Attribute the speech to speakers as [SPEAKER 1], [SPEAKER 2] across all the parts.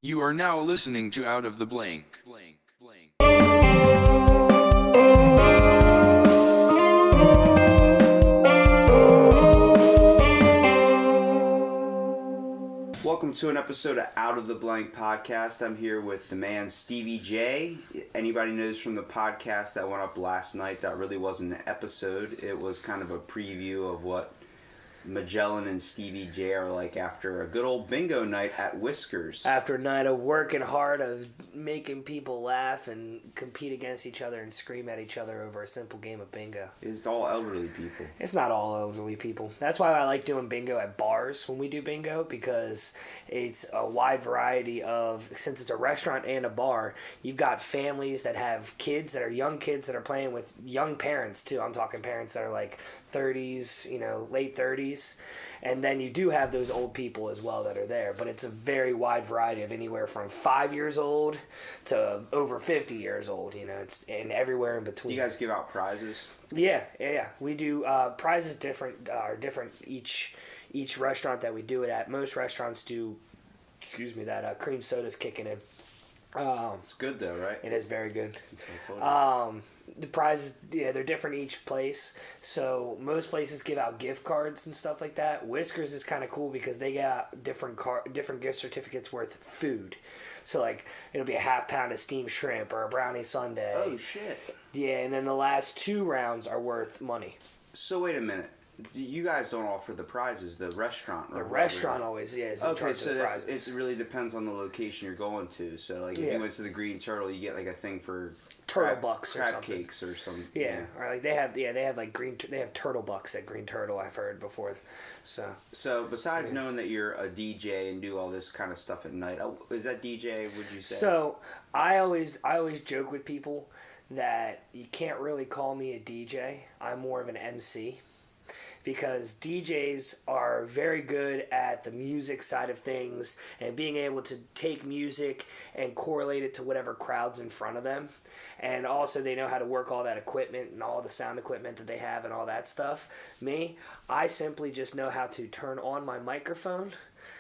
[SPEAKER 1] You are now listening to Out of the Blank.
[SPEAKER 2] Welcome to an episode of Out of the Blank podcast. I'm here with the man Stevie Jay. Anybody knows from the podcast that went up last night, that really wasn't an episode. It was kind of a preview of what Magellan and Stevie Jay are like after a good old bingo night at Whiskers.
[SPEAKER 3] After a night of working hard, of making people laugh and compete against each other and scream at each other over a simple game of bingo.
[SPEAKER 2] It's all elderly people.
[SPEAKER 3] It's not all elderly people. That's why I like doing bingo at bars when we do bingo, because it's a wide variety of, since it's a restaurant and a bar, you've got families that have kids that are young kids that are playing with young parents too. I'm talking parents that are like 30s, late 30s. And then you do have those old people as well that are there. But it's a very wide variety of anywhere from 5 years old to over 50 years old. It's and everywhere in between.
[SPEAKER 2] You guys give out prizes?
[SPEAKER 3] Yeah. We do. Prizes are different each restaurant that we do it at. Most restaurants do, that cream soda's kicking in.
[SPEAKER 2] It's good though, right?
[SPEAKER 3] It is very good.
[SPEAKER 2] That's
[SPEAKER 3] The prizes, they're different each place. So most places give out gift cards and stuff like that. Whiskers is kind of cool because they got different gift certificates worth food. So like it'll be a half pound of steamed shrimp or a brownie sundae.
[SPEAKER 2] Oh shit!
[SPEAKER 3] Yeah, and then the last 2 rounds are worth money.
[SPEAKER 2] So wait a minute. You guys don't offer the prizes, the restaurant.
[SPEAKER 3] The restaurant always is.
[SPEAKER 2] Okay, so it really depends on the location you're going to. So like if you went to the Green Turtle, you get like a thing for
[SPEAKER 3] turtle bucks or
[SPEAKER 2] crab
[SPEAKER 3] something.
[SPEAKER 2] cakes or something.
[SPEAKER 3] Yeah, or like they have like they have turtle bucks at Green Turtle. I've heard before. So
[SPEAKER 2] besides knowing that you're a DJ and do all this kind of stuff at night, is that DJ? Would you say?
[SPEAKER 3] So I always joke with people that you can't really call me a DJ. I'm more of an MC. Because DJs are very good at the music side of things and being able to take music and correlate it to whatever crowd's in front of them. And also they know how to work all that equipment and all the sound equipment that they have and all that stuff. Me, I simply just know how to turn on my microphone,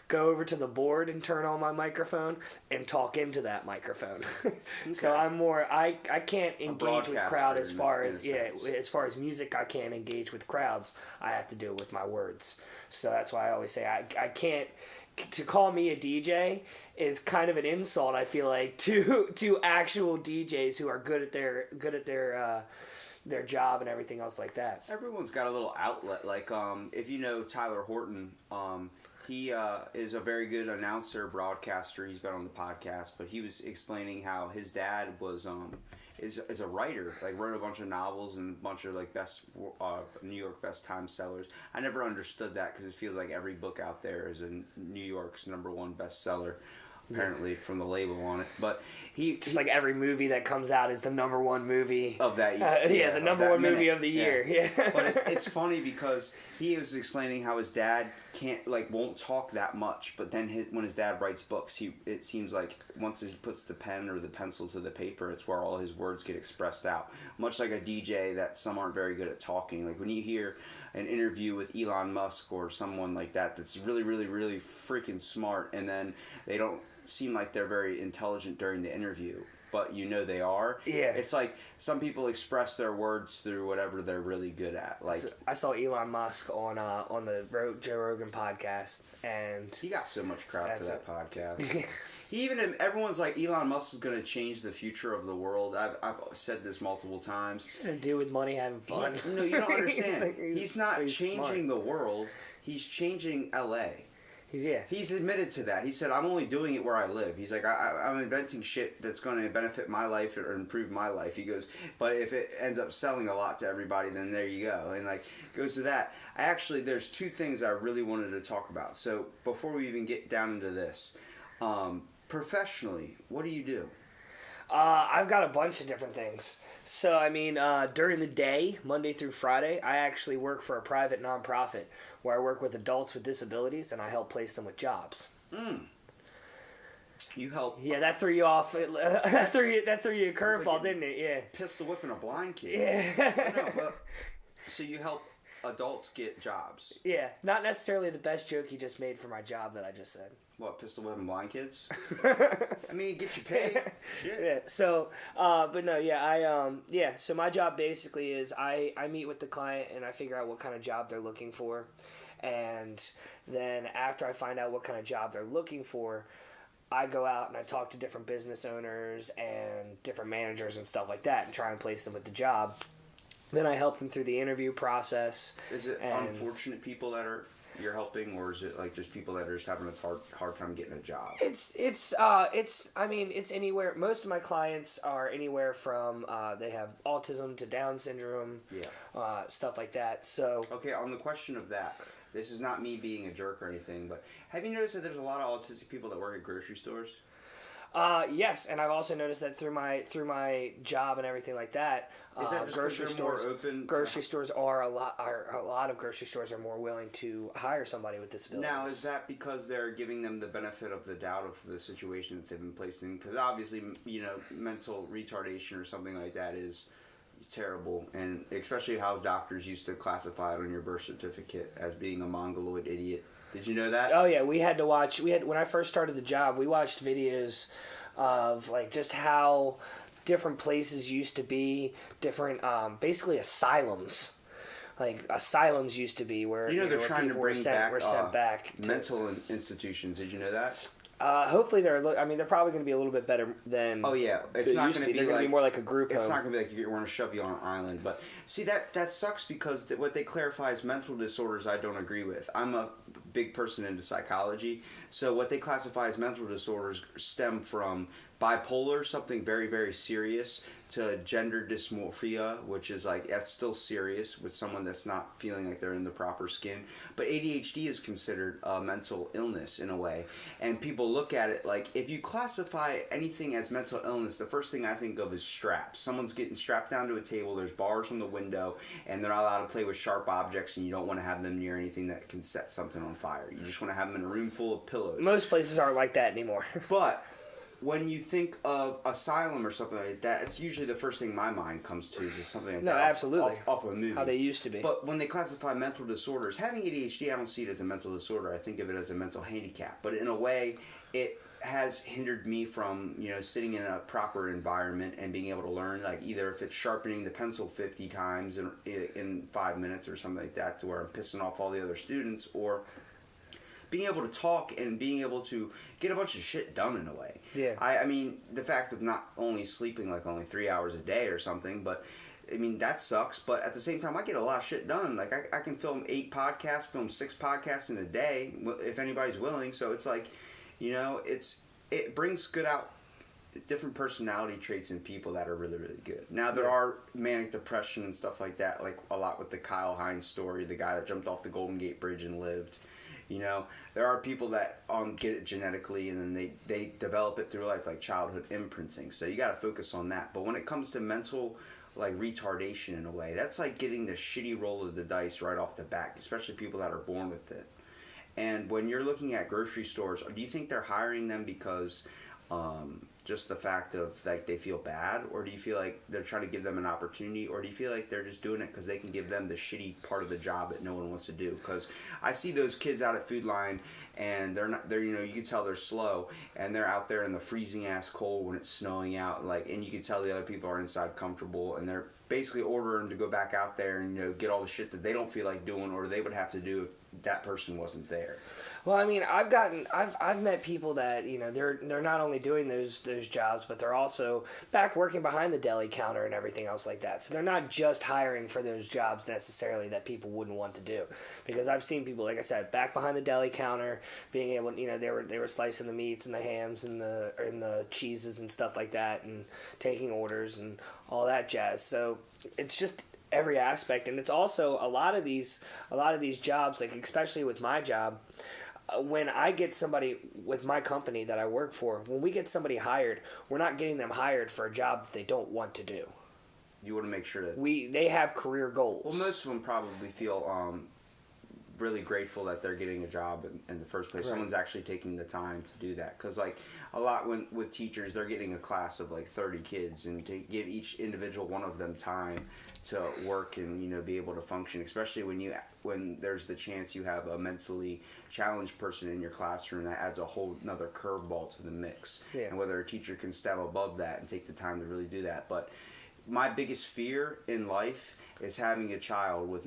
[SPEAKER 3] go over to the board and turn on my microphone and talk into that microphone. Okay. So I'm more, I can't engage with crowd as far as music. I can't engage with crowds. I have to do it with my words. So that's why I always say I can't, to call me a DJ is kind of an insult, I feel like, to actual DJs who are good at their job and everything else like that.
[SPEAKER 2] Everyone's got a little outlet. Like if you know Tyler Horton, he is a very good announcer, broadcaster. He's been on the podcast, but he was explaining how his dad was is a writer, like wrote a bunch of novels and a bunch of like best New York best time sellers. I never understood that because it feels like every book out there is in New York's #1 bestseller. Apparently from the label on it, but he
[SPEAKER 3] like every movie that comes out is the #1 movie
[SPEAKER 2] of that year.
[SPEAKER 3] The #1 movie of the year. Yeah.
[SPEAKER 2] But it's funny because he was explaining how his dad won't talk that much, but then when his dad writes books, it seems like once he puts the pen or the pencil to the paper, it's where all his words get expressed out. Much like a DJ, that some aren't very good at talking. Like when you hear an interview with Elon Musk or someone like that that's really, really, really freaking smart, and then they don't seem like they're very intelligent during the interview, but they are.
[SPEAKER 3] Yeah.
[SPEAKER 2] It's like some people express their words through whatever they're really good at. Like
[SPEAKER 3] I saw Elon Musk on the Joe Rogan podcast, and
[SPEAKER 2] he got so much crap for that podcast. Everyone's like, Elon Musk is going to change the future of the world. I've said this multiple times.
[SPEAKER 3] It's to do with money, having fun.
[SPEAKER 2] No, you don't understand. He's not changing the world. He's changing L.A. He's admitted to that. He said, I'm only doing it where I live. He's like, I'm inventing shit that's going to benefit my life or improve my life. He goes, but if it ends up selling a lot to everybody, then there you go. And goes to that. There's 2 things I really wanted to talk about. So before we even get down into this, professionally, what do you do?
[SPEAKER 3] I've got a bunch of different things. So, during the day, Monday through Friday, I actually work for a private nonprofit where I work with adults with disabilities and I help place them with jobs.
[SPEAKER 2] You help?
[SPEAKER 3] Yeah, that threw you off. That threw you a curveball, didn't it? Yeah.
[SPEAKER 2] Pistol whipping a blind kid.
[SPEAKER 3] Yeah.
[SPEAKER 2] So you help adults get jobs.
[SPEAKER 3] Yeah, not necessarily the best joke you just made for my job that I just said.
[SPEAKER 2] What, pistol whipping blind kids? I mean, get you paid. Shit.
[SPEAKER 3] Yeah. So, but no, yeah, so my job basically is I meet with the client and I figure out what kind of job they're looking for. And then after I find out what kind of job they're looking for, I go out and I talk to different business owners and different managers and stuff like that and try and place them with the job. Then I help them through the interview process.
[SPEAKER 2] Is it unfortunate people that you're helping, or is it like just people that are just having a hard time getting a job?
[SPEAKER 3] It's anywhere. Most of my clients are anywhere from they have autism to Down syndrome, stuff like that. So
[SPEAKER 2] okay, on the question of that, this is not me being a jerk or anything, but have you noticed that there's a lot of autistic people that work at grocery stores?
[SPEAKER 3] Yes, and I've also noticed that through my job and everything like that.
[SPEAKER 2] Is that just
[SPEAKER 3] grocery stores
[SPEAKER 2] more open?
[SPEAKER 3] Grocery stores are a lot of grocery stores are more willing to hire somebody with disabilities.
[SPEAKER 2] Now, is that because they're giving them the benefit of the doubt of the situation that they've been placed in? Because obviously, mental retardation or something like that is terrible, and especially how doctors used to classify it on your birth certificate as being a mongoloid idiot. Did you know that?
[SPEAKER 3] Oh yeah, when I first started the job, we watched videos of like just how different places used to be, different basically asylums. Like asylums used to be where
[SPEAKER 2] they're trying to bring
[SPEAKER 3] sent back
[SPEAKER 2] mental institutions. Did you know that?
[SPEAKER 3] Hopefully they're probably going to be a little bit better than.
[SPEAKER 2] Oh yeah, it's not going to be.
[SPEAKER 3] They're going to be more like a group.
[SPEAKER 2] It's
[SPEAKER 3] home.
[SPEAKER 2] not going to be like we're going to shove you on an island. But see that sucks because what they clarify as mental disorders, I don't agree with. I'm a big person into psychology, so what they classify as mental disorders stem from bipolar, something very, very serious, to gender dysmorphia, which is like, that's still serious with someone that's not feeling like they're in the proper skin. But ADHD is considered a mental illness in a way. And people look at it like, if you classify anything as mental illness, the first thing I think of is straps. Someone's getting strapped down to a table, there's bars on the window, and they're not allowed to play with sharp objects, and you don't want to have them near anything that can set something on fire. You just want to have them in a room full of pillows.
[SPEAKER 3] Most places aren't like that anymore.
[SPEAKER 2] But when you think of asylum or something like that, it's usually the first thing my mind comes to is just something like that.
[SPEAKER 3] Absolutely.
[SPEAKER 2] Off of a movie.
[SPEAKER 3] How they used to be.
[SPEAKER 2] But when they classify mental disorders, having ADHD, I don't see it as a mental disorder. I think of it as a mental handicap. But in a way, it has hindered me from, sitting in a proper environment and being able to learn, like either if it's sharpening the pencil 50 times in 5 minutes or something like that to where I'm pissing off all the other students, or being able to talk and being able to get a bunch of shit done in a way.
[SPEAKER 3] Yeah.
[SPEAKER 2] I mean, the fact of not only sleeping like only 3 hours a day or something, but I mean, that sucks. But at the same time, I get a lot of shit done. Like, I can film 8 podcasts, film 6 podcasts in a day, if anybody's willing. So it's like, it brings good out different personality traits in people that are really, really good. Now, there are manic depression and stuff like that, like a lot with the Kyle Hines story, the guy that jumped off the Golden Gate Bridge and lived. There are people that get it genetically and then they develop it through life, like childhood imprinting. So you got to focus on that. But when it comes to mental, like retardation in a way, that's like getting the shitty roll of the dice right off the bat, especially people that are born with it. And when you're looking at grocery stores, do you think they're hiring them because just the fact of like they feel bad, or do you feel like they're trying to give them an opportunity, or do you feel like they're just doing it because they can give them the shitty part of the job that no one wants to do? Because I see those kids out at Food Line, and they're you can tell they're slow, and they're out there in the freezing ass cold when it's snowing out, and you can tell the other people are inside comfortable, and they're basically ordering to go back out there and get all the shit that they don't feel like doing, or they would have to do if that person wasn't there.
[SPEAKER 3] Well, I mean, I've met people that they're not only doing those jobs, but they're also back working behind the deli counter and everything else like that. So they're not just hiring for those jobs necessarily that people wouldn't want to do, because I've seen people, like I said, back behind the deli counter, being able, they were slicing the meats and the hams and the cheeses and stuff like that, and taking orders and all that jazz. So it's just every aspect, and it's also a lot of these jobs, like especially with my job. When I get somebody with my company that I work for, when we get somebody hired, we're not getting them hired for a job that they don't want to do.
[SPEAKER 2] You want to make sure that
[SPEAKER 3] they have career goals.
[SPEAKER 2] Well, most of them probably feel really grateful that they're getting a job in the first place.
[SPEAKER 3] Right.
[SPEAKER 2] Someone's actually taking the time to do that. Because, like, a lot with teachers, they're getting a class of, like, 30 kids, and to give each individual one of them time to work and, you know, be able to function, especially when there's the chance you have a mentally challenged person in your classroom, that adds a whole another curveball to the mix.
[SPEAKER 3] Yeah.
[SPEAKER 2] And whether a teacher can step above that and take the time to really do that. But my biggest fear in life is having a child with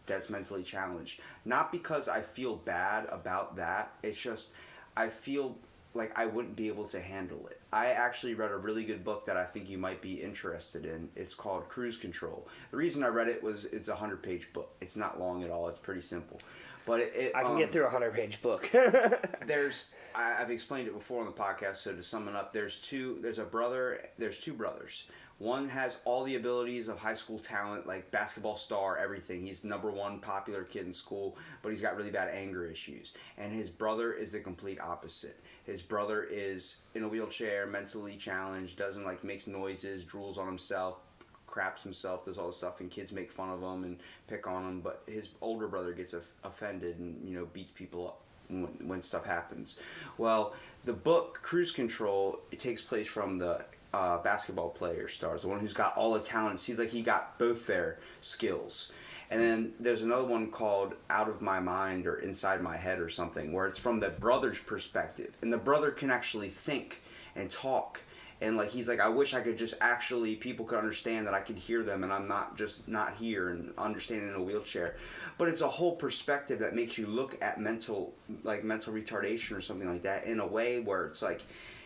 [SPEAKER 2] that's mentally challenged. Not because I feel bad about that. It's just I feel like I wouldn't be able to handle it. I actually read a really good book that I think you might be interested in. It's called Cruise Control. The reason I read it was it's a 100-page book. It's not long at all. It's pretty simple. But
[SPEAKER 3] I can get through a 100-page book.
[SPEAKER 2] I've explained it before on the podcast, so to sum it up, there's two brothers. One has all the abilities of high school talent, like basketball star, everything. He's the number one popular kid in school, but he's got really bad anger issues. And his brother is the complete opposite. His brother is in a wheelchair, mentally challenged, doesn't like, makes noises, drools on himself, craps himself, does all this stuff, and kids make fun of him and pick on him. But his older brother gets offended and, you know, beats people up when stuff happens. Well, the book Cruise Control, it takes place from the basketball player stars, the one who's got all the talent. It seems like he got both their skills. And then there's another one called Out of My Mind or Inside My Head or something, where it's from the brother's perspective, and the brother can actually think and talk. And like he's like, I wish I could just actually, people could understand that I could hear them and I'm not just not here and understanding in a wheelchair. But it's a whole perspective that makes you look at mental retardation or something like that in a way where it's like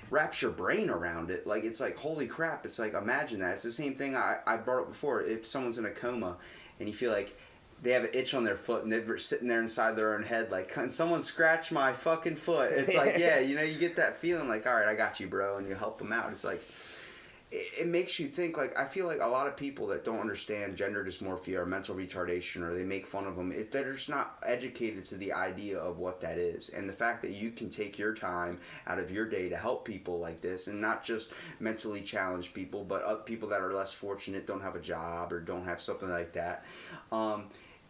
[SPEAKER 2] wraps your brain around it. Like, it's like, holy crap, it's like, imagine that. It's the same thing I brought up before. If someone's in a coma and you feel like they have an itch on their foot and they're sitting there inside their own head like, can someone scratch my fucking foot? It's like, yeah, you know, you get that feeling like, all right, I got you, bro, and you help them out. It's like, it makes you think. Like, I feel like a lot of people that don't understand gender dysmorphia or mental retardation, or they make fun of them, they're just not educated to the idea of what that is. And the fact that you can take your time out of your day to help people like this, and not just mentally challenged people, but people that are less fortunate, don't have a job or don't have something like that.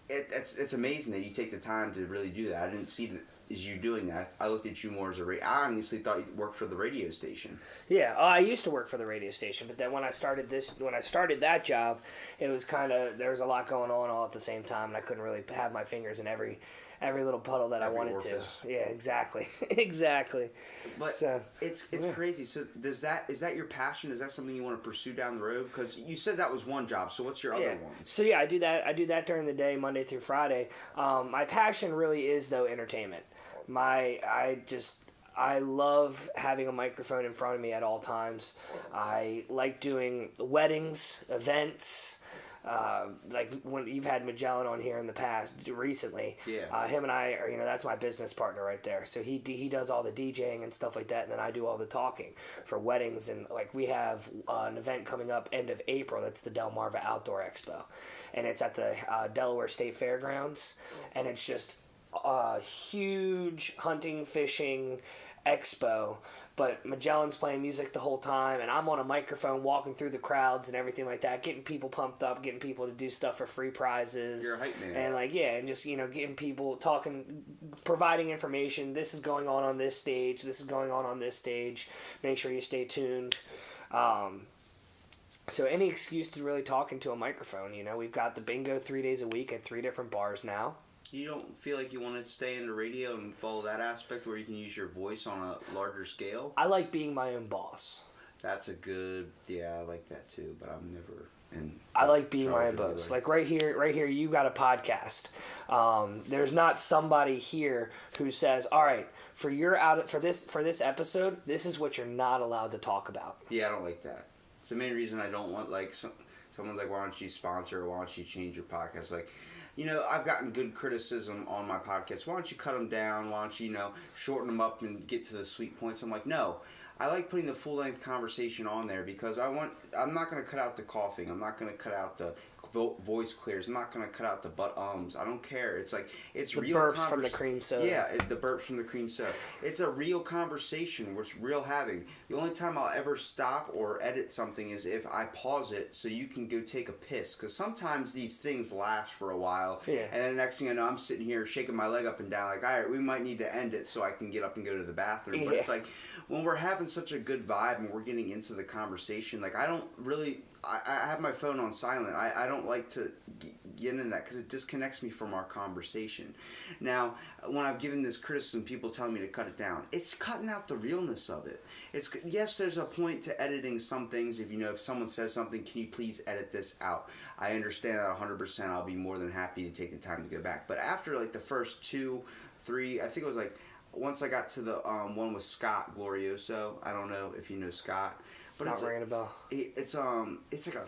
[SPEAKER 2] It's amazing that you take the time to really do that. I didn't see that as you doing that. I looked at you more as I honestly thought you worked for the radio station.
[SPEAKER 3] Yeah, I used to work for the radio station, but then when I started that job, it was kind of, there was a lot going on all at the same time, and I couldn't really have my fingers in every little puddle that I wanted
[SPEAKER 2] orifice.
[SPEAKER 3] to. Yeah, exactly, exactly.
[SPEAKER 2] But
[SPEAKER 3] so,
[SPEAKER 2] it's crazy. So is that your passion? Is that something you want to pursue down the road? Because you said that was one job. So what's your other ones?
[SPEAKER 3] So yeah, I do that during the day, Monday through Friday. My passion really is though entertainment. I love having a microphone in front of me at all times. I like doing weddings, events. Like when you've had Magellan on here in the past, recently.
[SPEAKER 2] Yeah.
[SPEAKER 3] Him and I are, that's my business partner right there. So he does all the DJing and stuff like that, and then I do all the talking for weddings. And like we have an event coming up end of April. That's the Delmarva Outdoor Expo, and it's at the Delaware State Fairgrounds, and it's just a huge hunting, fishing expo, but Magellan's playing music the whole time, and I'm on a microphone walking through the crowds and everything like that, getting people pumped up, getting people to do stuff for free prizes.
[SPEAKER 2] You're a hype man.
[SPEAKER 3] And like, yeah, and just, getting people talking, providing information. This is going on this stage. This is going on this stage. Make sure you stay tuned. So any excuse to really talk into a microphone, we've got the bingo 3 days a week at 3 different bars now.
[SPEAKER 2] You don't feel like you want to stay in the radio and follow that aspect where you can use your voice on a larger scale?
[SPEAKER 3] I like being my own boss.
[SPEAKER 2] That's a good, yeah, I like that too, but I'm never in.
[SPEAKER 3] I like being my own boss. Like right here, you got a podcast. There's not somebody here who says, all right, for this episode, this is what you're not allowed to talk about.
[SPEAKER 2] Yeah, I don't like that. It's the main reason I don't want, like, someone's like, why don't you sponsor, or why don't you change your podcast? Like, I've gotten good criticism on my podcast. Why don't you cut them down? Why don't you, shorten them up and get to the sweet points? I'm like, no. I like putting the full-length conversation on there because I'm not going to cut out the coughing. I'm not going to cut out the voice clears. I'm not gonna cut out the but ums. I don't care. It's like it's
[SPEAKER 3] The
[SPEAKER 2] real.
[SPEAKER 3] burps from the cream soda.
[SPEAKER 2] Yeah, the burps from the cream soda. It's a real conversation. We're real having. The only time I'll ever stop or edit something is if I pause it so you can go take a piss. Because sometimes these things last for a while,
[SPEAKER 3] Yeah.
[SPEAKER 2] and then the next thing I know, I'm sitting here shaking my leg up and down, like, all right, we might need to end it so I can get up and go to the bathroom. But it's like when we're having such a good vibe and we're getting into the conversation, like I don't really. I have my phone on silent. I don't like to get into that because it disconnects me from our conversation. Now, when I've given this criticism, people tell me to cut it down. It's cutting out the realness of it. It's yes, there's a point to editing some things. If someone says something, can you please edit this out? I understand that 100%. I'll be more than happy to take the time to go back. But after like the first 2, 3, I think it was like once I got to the one with Scott Glorioso. I don't know if you know Scott. But
[SPEAKER 3] Not ringing a bell.
[SPEAKER 2] It's like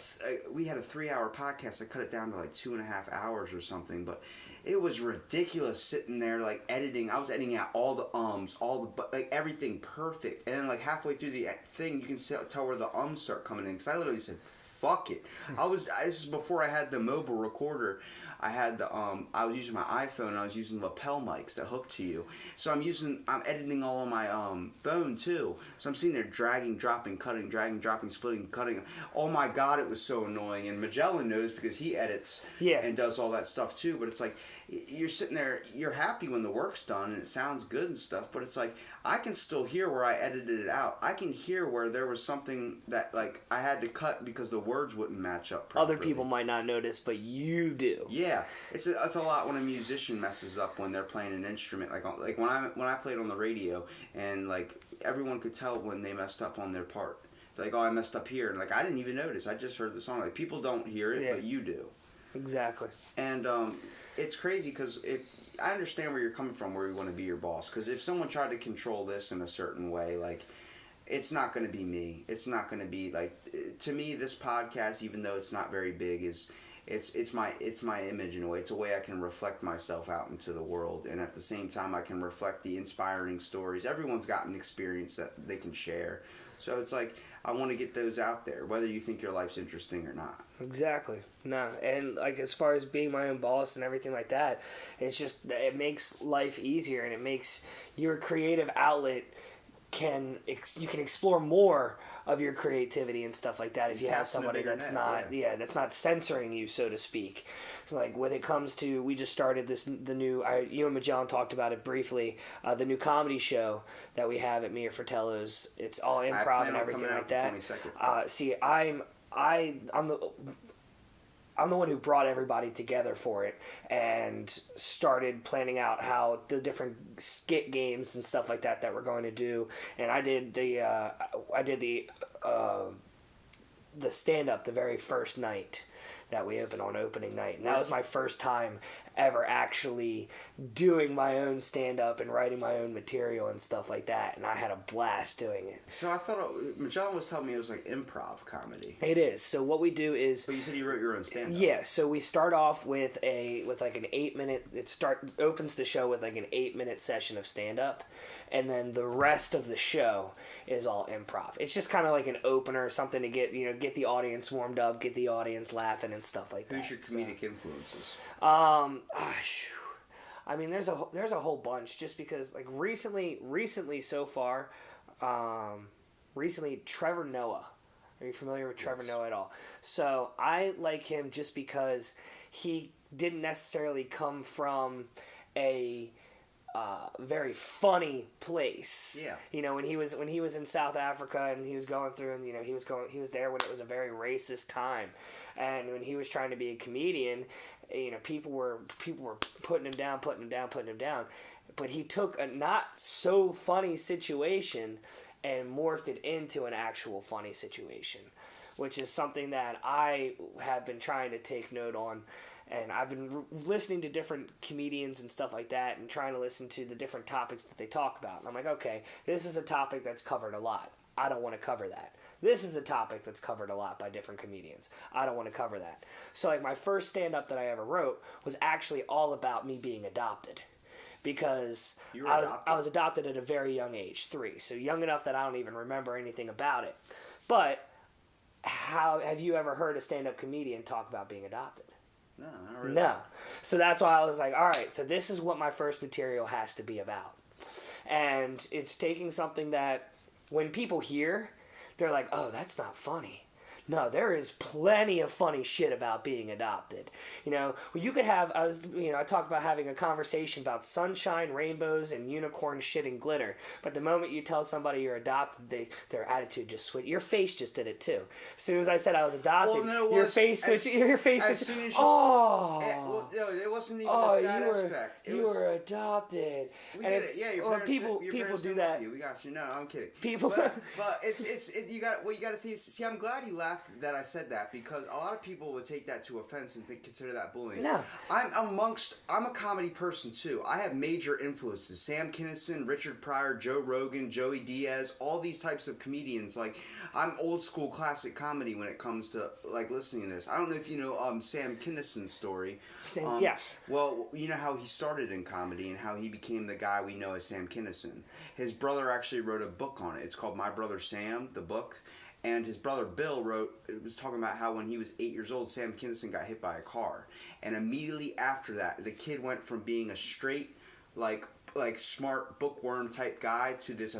[SPEAKER 2] we had a 3-hour podcast. I cut it down to like 2.5 hours or something, but it was ridiculous sitting there like editing. I was editing out all the like everything perfect, and then like halfway through the thing, you can tell where the ums start coming in. Because I literally said, "Fuck it." This is before I had the mobile recorder. I had I was using my iPhone and I was using lapel mics that hook to you. So I'm editing all on my phone too. So I'm sitting there dragging, dropping, cutting, dragging, dropping, splitting, cutting. Oh my God, it was so annoying. And Magellan knows because he edits and does all that stuff too. But it's like, you're sitting there, you're happy when the work's done and it sounds good and stuff, but it's like, I can still hear where I edited it out. I can hear where there was something that like I had to cut because the words wouldn't match up properly.
[SPEAKER 3] Other people might not notice, but you do.
[SPEAKER 2] Yeah, it's a lot when a musician messes up when they're playing an instrument. Like when I played on the radio, and like everyone could tell when they messed up on their part. Like, oh, I messed up here, and like I didn't even notice. I just heard the song. Like people don't hear it, but you do.
[SPEAKER 3] Exactly.
[SPEAKER 2] And it's crazy because I understand where you're coming from, where you want to be your boss. Because if someone tried to control this in a certain way, like, it's not going to be me. It's not going to be like, to me, this podcast, even though it's not very big, it's my image in a way. It's a way I can reflect myself out into the world, and at the same time, I can reflect the inspiring stories. Everyone's got an experience that they can share. So it's like, I want to get those out there, whether you think your life's interesting or not.
[SPEAKER 3] Exactly. No, and like as far as being my own boss and everything like that, it's just, it makes life easier, and it makes your creative outlet you can explore more of your creativity and stuff like that if you have somebody that's that's not censoring you, so to speak. So like when it comes to, we just started you and Magellan talked about it briefly, the new comedy show that we have at Mia Fratello's. It's all improv and everything like that. See, I'm the one who brought everybody together for it and started planning out how the different skit games and stuff like that we're going to do. And I did the stand up the very first night that we opened on opening night. And that was my first time ever actually doing my own stand-up and writing my own material and stuff like that. And I had a blast doing it.
[SPEAKER 2] So I thought, Magellan was telling me it was like improv comedy.
[SPEAKER 3] It is. So what we do is...
[SPEAKER 2] But you said you wrote your own stand-up.
[SPEAKER 3] Yeah, so we start off with like an 8-minute... opens the show with like an 8-minute session of stand-up. And then the rest of the show is all improv. It's just kind of like an opener, something to get the audience warmed up, get the audience laughing and stuff like that.
[SPEAKER 2] Who's your comedic influences?
[SPEAKER 3] I mean, there's a whole bunch. Just because, like recently so far, Trevor Noah. Are you familiar with Trevor Noah at all? So I like him just because he didn't necessarily come from a very funny place.
[SPEAKER 2] Yeah.
[SPEAKER 3] When he was in South Africa and he was going through, and he was there when it was a very racist time, and when he was trying to be a comedian, people were putting him down, but he took a not so funny situation and morphed it into an actual funny situation, which is something that I have been trying to take note on. And I've been listening to different comedians and stuff like that and trying to listen to the different topics that they talk about. And I'm like, okay, this is a topic that's covered a lot. I don't want to cover that. This is a topic that's covered a lot by different comedians. I don't want to cover that. So like my first stand-up that I ever wrote was actually all about me being adopted. Because I was adopted at a very young age, 3. So young enough that I don't even remember anything about it. But how have you ever heard a stand-up comedian talk about being adopted?
[SPEAKER 2] No, not really.
[SPEAKER 3] No. So that's why I was like, all right, so this is what my first material has to be about. And it's taking something that when people hear, they're like, oh, that's not funny. No, there is plenty of funny shit about being adopted. You know, you could have, I talked about having a conversation about sunshine, rainbows, and unicorn shit and glitter. But the moment you tell somebody you're adopted, their attitude just switched. Your face just did it too. As soon as I said I was adopted, your face switched.
[SPEAKER 2] Oh. It wasn't even a sad aspect.
[SPEAKER 3] You were adopted.
[SPEAKER 2] We get it. Yeah, your parents,
[SPEAKER 3] people do that.
[SPEAKER 2] We got you. No, I'm kidding.
[SPEAKER 3] People,
[SPEAKER 2] but you got to see. I'm glad you laughed that I said that, because a lot of people would take that to offense and consider that bullying.
[SPEAKER 3] No.
[SPEAKER 2] I'm a comedy person too. I have major influences. Sam Kinison, Richard Pryor, Joe Rogan, Joey Diaz, all these types of comedians. Like, I'm old school classic comedy when it comes to like listening to this. I don't know if you know Sam Kinison's story.
[SPEAKER 3] Yes.
[SPEAKER 2] Well, you know how he started in comedy and how he became the guy we know as Sam Kinison. His brother actually wrote a book on it. It's called My Brother Sam, the book. And his brother Bill was talking about how when he was 8 years old, Sam Kinison got hit by a car. And immediately after that, the kid went from being a straight, like smart bookworm type guy to this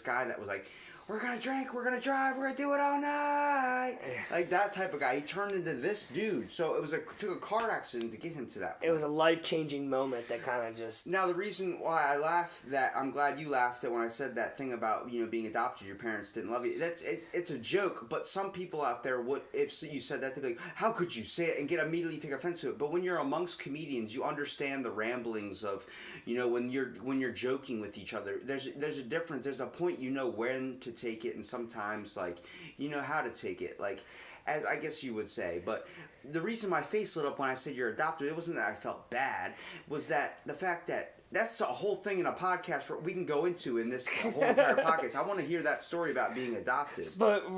[SPEAKER 2] guy that was like, we're going to drink, we're going to drive, we're going to do it all night. Like that type of guy. He turned into this dude. So it took a car accident to get him to that point.
[SPEAKER 3] It was a life-changing moment that kind of just...
[SPEAKER 2] Now, the reason why I laughed I'm glad you laughed at when I said that thing about, being adopted, your parents didn't love you. It's a joke, but some people out there would, if you said that, they'd be like, how could you say it, and immediately take offense to it. But when you're amongst comedians, you understand the ramblings of, when you're joking with each other. There's a difference. There's a point when to take it, and sometimes how to take it, as I guess you would say. But the reason my face lit up when I said you're adopted, it wasn't that I felt bad, was that the fact that that's a whole thing in a podcast we can go into in this whole entire podcast. I want to hear that story about being adopted.
[SPEAKER 3] But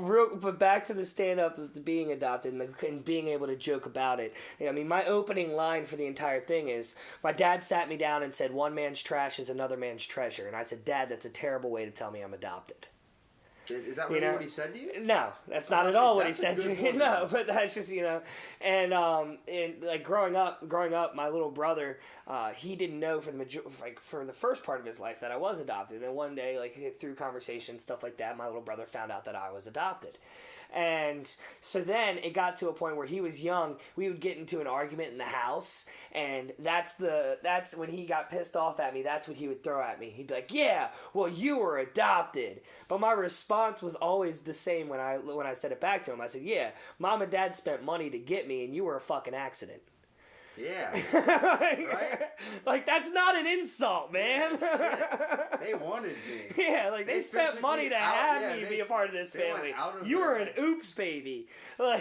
[SPEAKER 3] back to the stand-up of being adopted and being able to joke about it. I mean, my opening line for the entire thing is, my dad sat me down and said, one man's trash is another man's treasure. And I said, Dad, that's a terrible way to tell me I'm adopted.
[SPEAKER 2] Is that really what he said to you?
[SPEAKER 3] No, that's not at all what he said to me. No, but that's just, and like growing up, my little brother, he didn't know for the first part of his life that I was adopted. And then one day, through conversation, stuff like that, my little brother found out that I was adopted. And so then it got to a point where he was young, we would get into an argument in the house, and that's when he got pissed off at me, that's what he would throw at me. He'd be like, yeah, well, you were adopted. But my response was always the same when I said it back to him. I said, yeah, Mom and Dad spent money to get me, and you were a fucking accident.
[SPEAKER 2] Yeah.
[SPEAKER 3] Right? That's not an insult, man.
[SPEAKER 2] They wanted me.
[SPEAKER 3] Yeah, they spent money to have me be a part of this family. You were an oops baby.
[SPEAKER 2] You're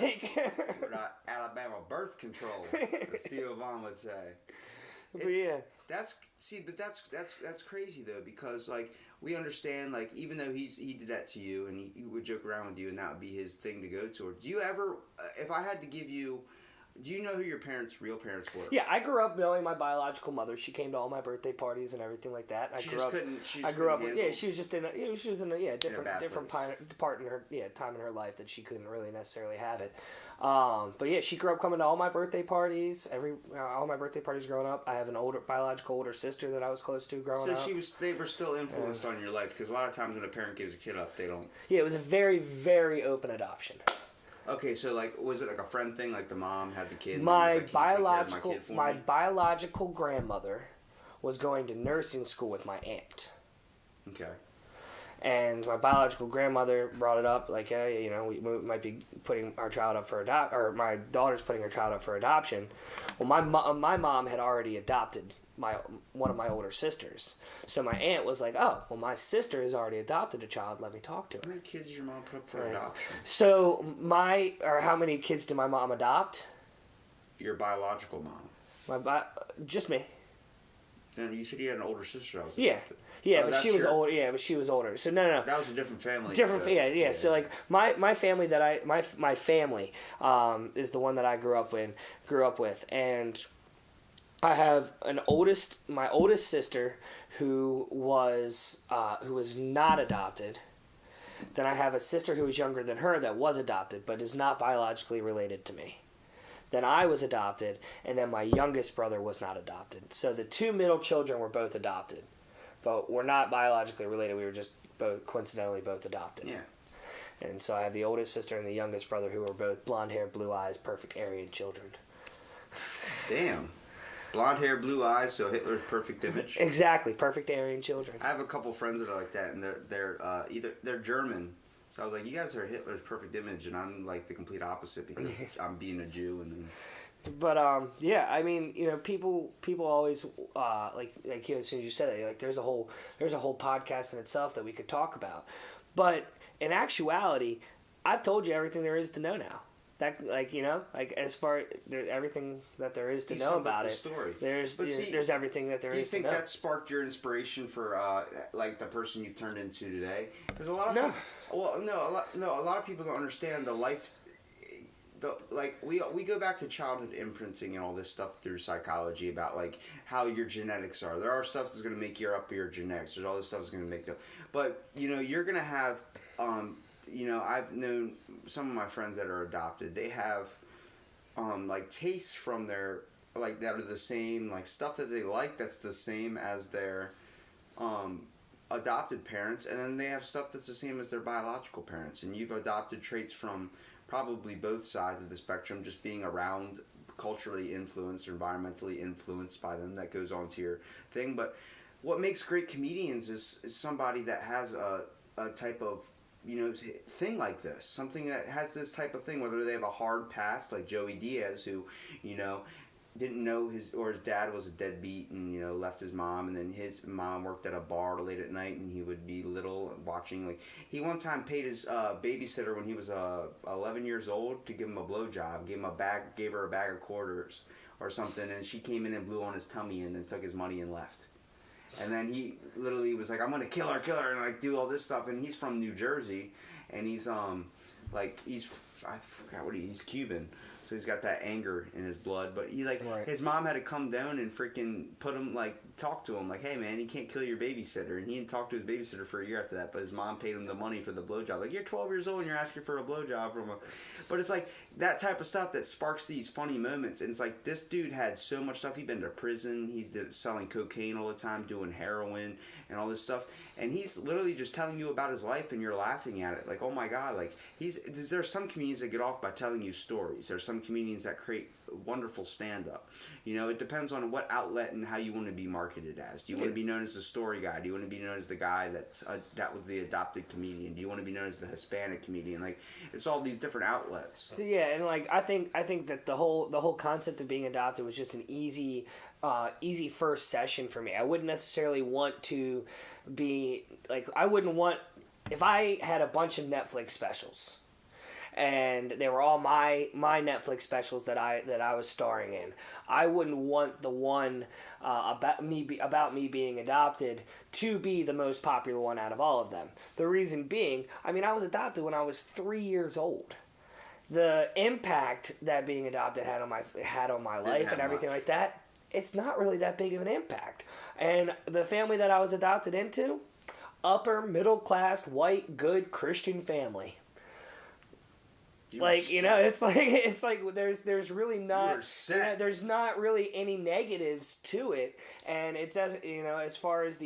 [SPEAKER 2] not Alabama birth control, as Theo Vaughn would say.
[SPEAKER 3] But yeah.
[SPEAKER 2] That's crazy though, because we understand, even though he did that to you and he would joke around with you and that would be his thing to go towards. Do you ever, if I had to give you, do you know who your real parents were?
[SPEAKER 3] Yeah, I grew up knowing my biological mother. She came to all my birthday parties and everything like that. She was just in a different part in her time in her life that she couldn't really necessarily have it. But yeah, she grew up coming to all my birthday parties. All my birthday parties growing up. I have an biological older sister that I was close to growing up.
[SPEAKER 2] So they were still influenced on your life, because a lot of times when a parent gives a kid up, they don't.
[SPEAKER 3] Yeah, it was a very, very open adoption.
[SPEAKER 2] Okay, so was it a friend thing? The mom had the kid.
[SPEAKER 3] My biological grandmother was going to nursing school with my aunt.
[SPEAKER 2] Okay.
[SPEAKER 3] And my biological grandmother brought it up, hey, we might be putting our child up for or my daughter's putting her child up for adoption. Well, my mom had already adopted one of my older sisters. So my aunt was like, oh, well, my sister has already adopted a child. Let me talk to her.
[SPEAKER 2] How many kids did your mom put up for adoption?
[SPEAKER 3] So how many kids did my mom adopt?
[SPEAKER 2] Your biological mom.
[SPEAKER 3] Just me.
[SPEAKER 2] Then you said you had an older sister that was
[SPEAKER 3] adopted. Yeah, but she was older. Yeah, but she was older. So no.
[SPEAKER 2] That was a different family.
[SPEAKER 3] Yeah. So my family my family is the one that I grew up with, and I have my oldest sister who was not adopted, Then I have a sister who was younger than her that was adopted, but is not biologically related to me. Then I was adopted, and then my youngest brother was not adopted. So the two middle children were both adopted, but we're not biologically related. We were just both coincidentally both adopted.
[SPEAKER 2] Yeah.
[SPEAKER 3] And so I have the oldest sister and the youngest brother who are both blonde hair, blue eyes, perfect Aryan children.
[SPEAKER 2] Damn. Blonde hair, blue eyes, so Hitler's perfect image.
[SPEAKER 3] Exactly, perfect Aryan children.
[SPEAKER 2] I have a couple friends that are like that, and they're German. So I was like, you guys are Hitler's perfect image, and I'm like the complete opposite because I'm being a Jew. And then...
[SPEAKER 3] But yeah, I mean, you know, people always like you know, as soon as you said it, like there's a whole podcast in itself that we could talk about. But in actuality, I've told you everything there is to know now. That, like, you know, like as far everything that there is to know about it.
[SPEAKER 2] Story.
[SPEAKER 3] There's everything that there is to know.
[SPEAKER 2] Do you think that sparked your inspiration for like the person you've turned into today? Because a lot of a lot of people don't understand the life. We go back to childhood imprinting and all this stuff through psychology about like how your genetics are. There are stuff that's going to make your genetics. There's all this stuff that's going to make them. But you know, you're going to have. You know, I've known some of my friends that are adopted. They have, like, tastes from their, like, that are the same, like, stuff that they like that's the same as their adopted parents. And then they have stuff that's the same as their biological parents. And you've adopted traits from probably both sides of the spectrum, just being around, culturally influenced, or environmentally influenced by them. That goes on to your thing. But what makes great comedians is somebody that has a type of, you know, thing like this, something that has this type of thing, whether they have a hard past like Joey Diaz, who, you know, didn't know his dad was a deadbeat and, you know, left his mom, and then his mom worked at a bar late at night and he would be little watching, like, he one time paid his babysitter when he was 11 years old to give him a blowjob, gave her a bag of quarters or something, and she came in and blew on his tummy and then took his money and left. And then he literally was like, I'm gonna kill her, and like do all this stuff. And he's from New Jersey, and he's I forgot he's Cuban, so he's got that anger in his blood. But he his mom had to come down and freaking put him, like, talk to him like, hey man, you can't kill your babysitter. And he didn't talk to his babysitter for a year after that. But his mom paid him the money for the blowjob. Like, you're 12 years old and you're asking for a blowjob from a. But it's like that type of stuff that sparks these funny moments. And it's like this dude had so much stuff. He'd been to prison. He's selling cocaine all the time, doing heroin and all this stuff. And he's literally just telling you about his life, and you're laughing at it. Like, oh my god! Like there's some comedians that get off by telling you stories. There's some comedians that create wonderful stand-up. You know, it depends on what outlet and how you want to be marketed as. Do you want to be known as the story guy? Do you want to be known as the guy that was the adopted comedian? Do you want to be known as the Hispanic comedian? Like, it's all these different outlets.
[SPEAKER 3] So yeah, and like I think that the whole concept of being adopted was just an easy first session for me. I wouldn't necessarily want to be like, I wouldn't want, if I had a bunch of Netflix specials and they were all my Netflix specials that I was starring in, I wouldn't want the one about me being adopted to be the most popular one out of all of them. The reason being, I mean, I was adopted when I was 3 years old. The impact that being adopted had on my life and everything like that, it's not really that big of an impact. And the family that I was adopted into, upper middle class, white, good Christian family. Like, you know, it's like there's really not there's not really any negatives to it, and it's, as you know, as far as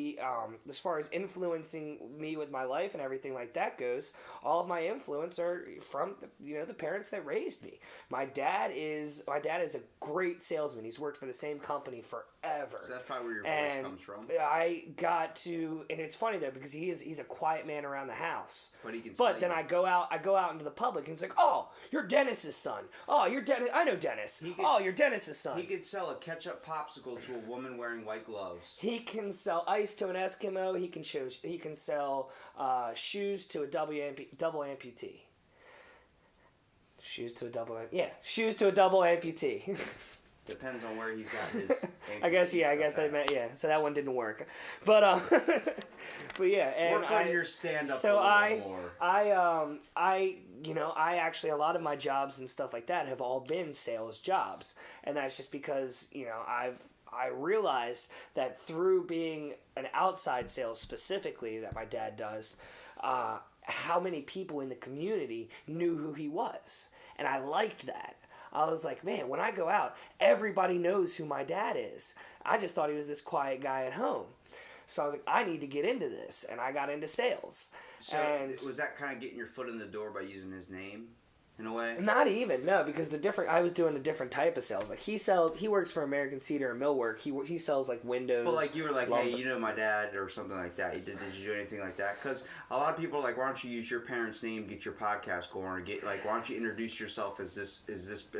[SPEAKER 3] influencing me with my life and everything like that goes, all of my influence are from the parents that raised me. My dad is a great salesman. He's worked for the same company forever.
[SPEAKER 2] So that's probably where your voice comes from.
[SPEAKER 3] I got to, and it's funny though, because he's a quiet man around the house.
[SPEAKER 2] But he can.
[SPEAKER 3] But then I go out into the public and it's like, oh, you're Dennis's son. Oh, you're Dennis. I know Dennis. You're Dennis's son.
[SPEAKER 2] He could sell a ketchup popsicle to a woman wearing white gloves.
[SPEAKER 3] He can sell ice to an Eskimo. He can sell shoes to a double amputee. Shoes to a double amputee.
[SPEAKER 2] Depends on where he's got his.
[SPEAKER 3] I guess they meant So that one didn't work, but but yeah. And
[SPEAKER 2] work on your stand-up.
[SPEAKER 3] So
[SPEAKER 2] a little more.
[SPEAKER 3] I actually, a lot of my jobs and stuff like that have all been sales jobs, and that's just because I realized that through being an outside sales specifically that my dad does, how many people in the community knew who he was. And I liked that. I was like, man, when I go out, everybody knows who my dad is. I just thought he was this quiet guy at home. So I was like, I need to get into this. And I got into sales.
[SPEAKER 2] So
[SPEAKER 3] and
[SPEAKER 2] was that kind of getting your foot in the door by using his name? In a way?
[SPEAKER 3] Not even, no, because I was doing a different type of sales. Like he works for American Cedar and Millwork. He sells like windows.
[SPEAKER 2] But like you were like,
[SPEAKER 3] lumber.
[SPEAKER 2] hey, you know my dad or something like that. Did you do anything like that? Because a lot of people are like, why don't you use your parents' name, get your podcast going, or get like, why don't you introduce yourself as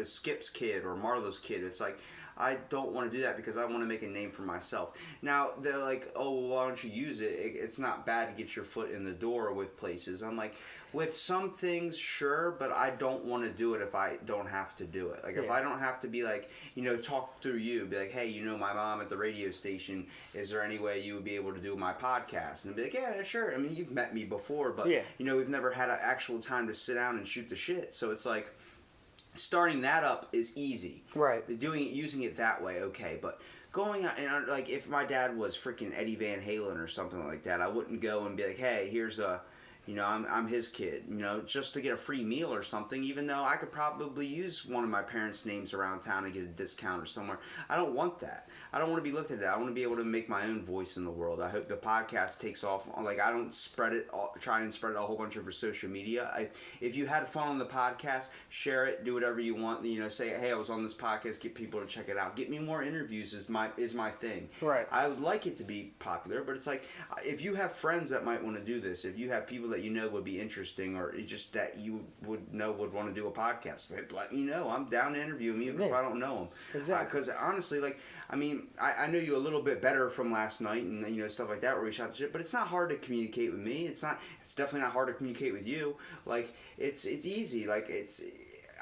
[SPEAKER 2] Skip's kid or Marlo's kid? It's like, I don't want to do that because I want to make a name for myself. Now, they're like, oh, well, why don't you use it? It's not bad to get your foot in the door with places. I'm like, with some things, sure, but I don't want to do it if I don't have to do it. Like, if I don't have to be like, talk through you, be like, hey, my mom at the radio station, is there any way you would be able to do my podcast? And be like, yeah, sure. I mean, you've met me before, but, we've never had an actual time to sit down and shoot the shit. So it's like, starting that up is easy. Right. Using it that way, okay, but going out and like if my dad was freaking Eddie Van Halen or something like that, I wouldn't go and be like, hey, here's a, I'm his kid, just to get a free meal or something, even though I could probably use one of my parents' names around town and get a discount or somewhere. I don't want that. I don't want to be looked at that. I want to be able to make my own voice in the world. I hope the podcast takes off. Like, I don't try and spread it a whole bunch over social media. If you had fun on the podcast, share it, do whatever you want. Say, hey, I was on this podcast, get people to check it out. Get me more interviews is my thing. Right. I would like it to be popular, but it's like, if you have friends that might want to do this, if you have people that would be interesting, or just that you would want to do a podcast, let me know. I'm down to interview them, even if I don't know them. Exactly. Because honestly, like, I know you a little bit better from last night, and stuff like that, where we shot the shit. But it's not hard to communicate with me. It's definitely not hard to communicate with you. Like, it's easy. Like,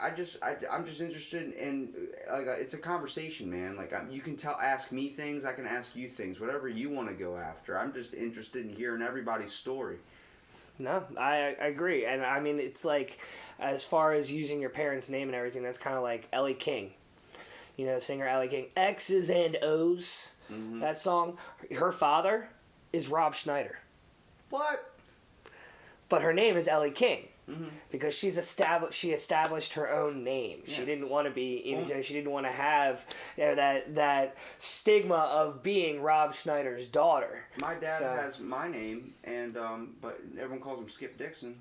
[SPEAKER 2] I'm just interested in like it's a conversation, man. Like, you can ask me things, I can ask you things, whatever you want to go after. I'm just interested in hearing everybody's story.
[SPEAKER 3] No, I agree. And I mean, it's like, as far as using your parents' name and everything, that's kind of like Ellie King. Singer Ellie King. X's and O's. Mm-hmm. That song. Her father is Rob Schneider.
[SPEAKER 2] What?
[SPEAKER 3] But her name is Ellie King. Mm-hmm. Because she established her own name. Yeah. She didn't want to be, she didn't want to have that stigma of being Rob Schneider's daughter.
[SPEAKER 2] My dad has my name, and but everyone calls him Skip Dixon.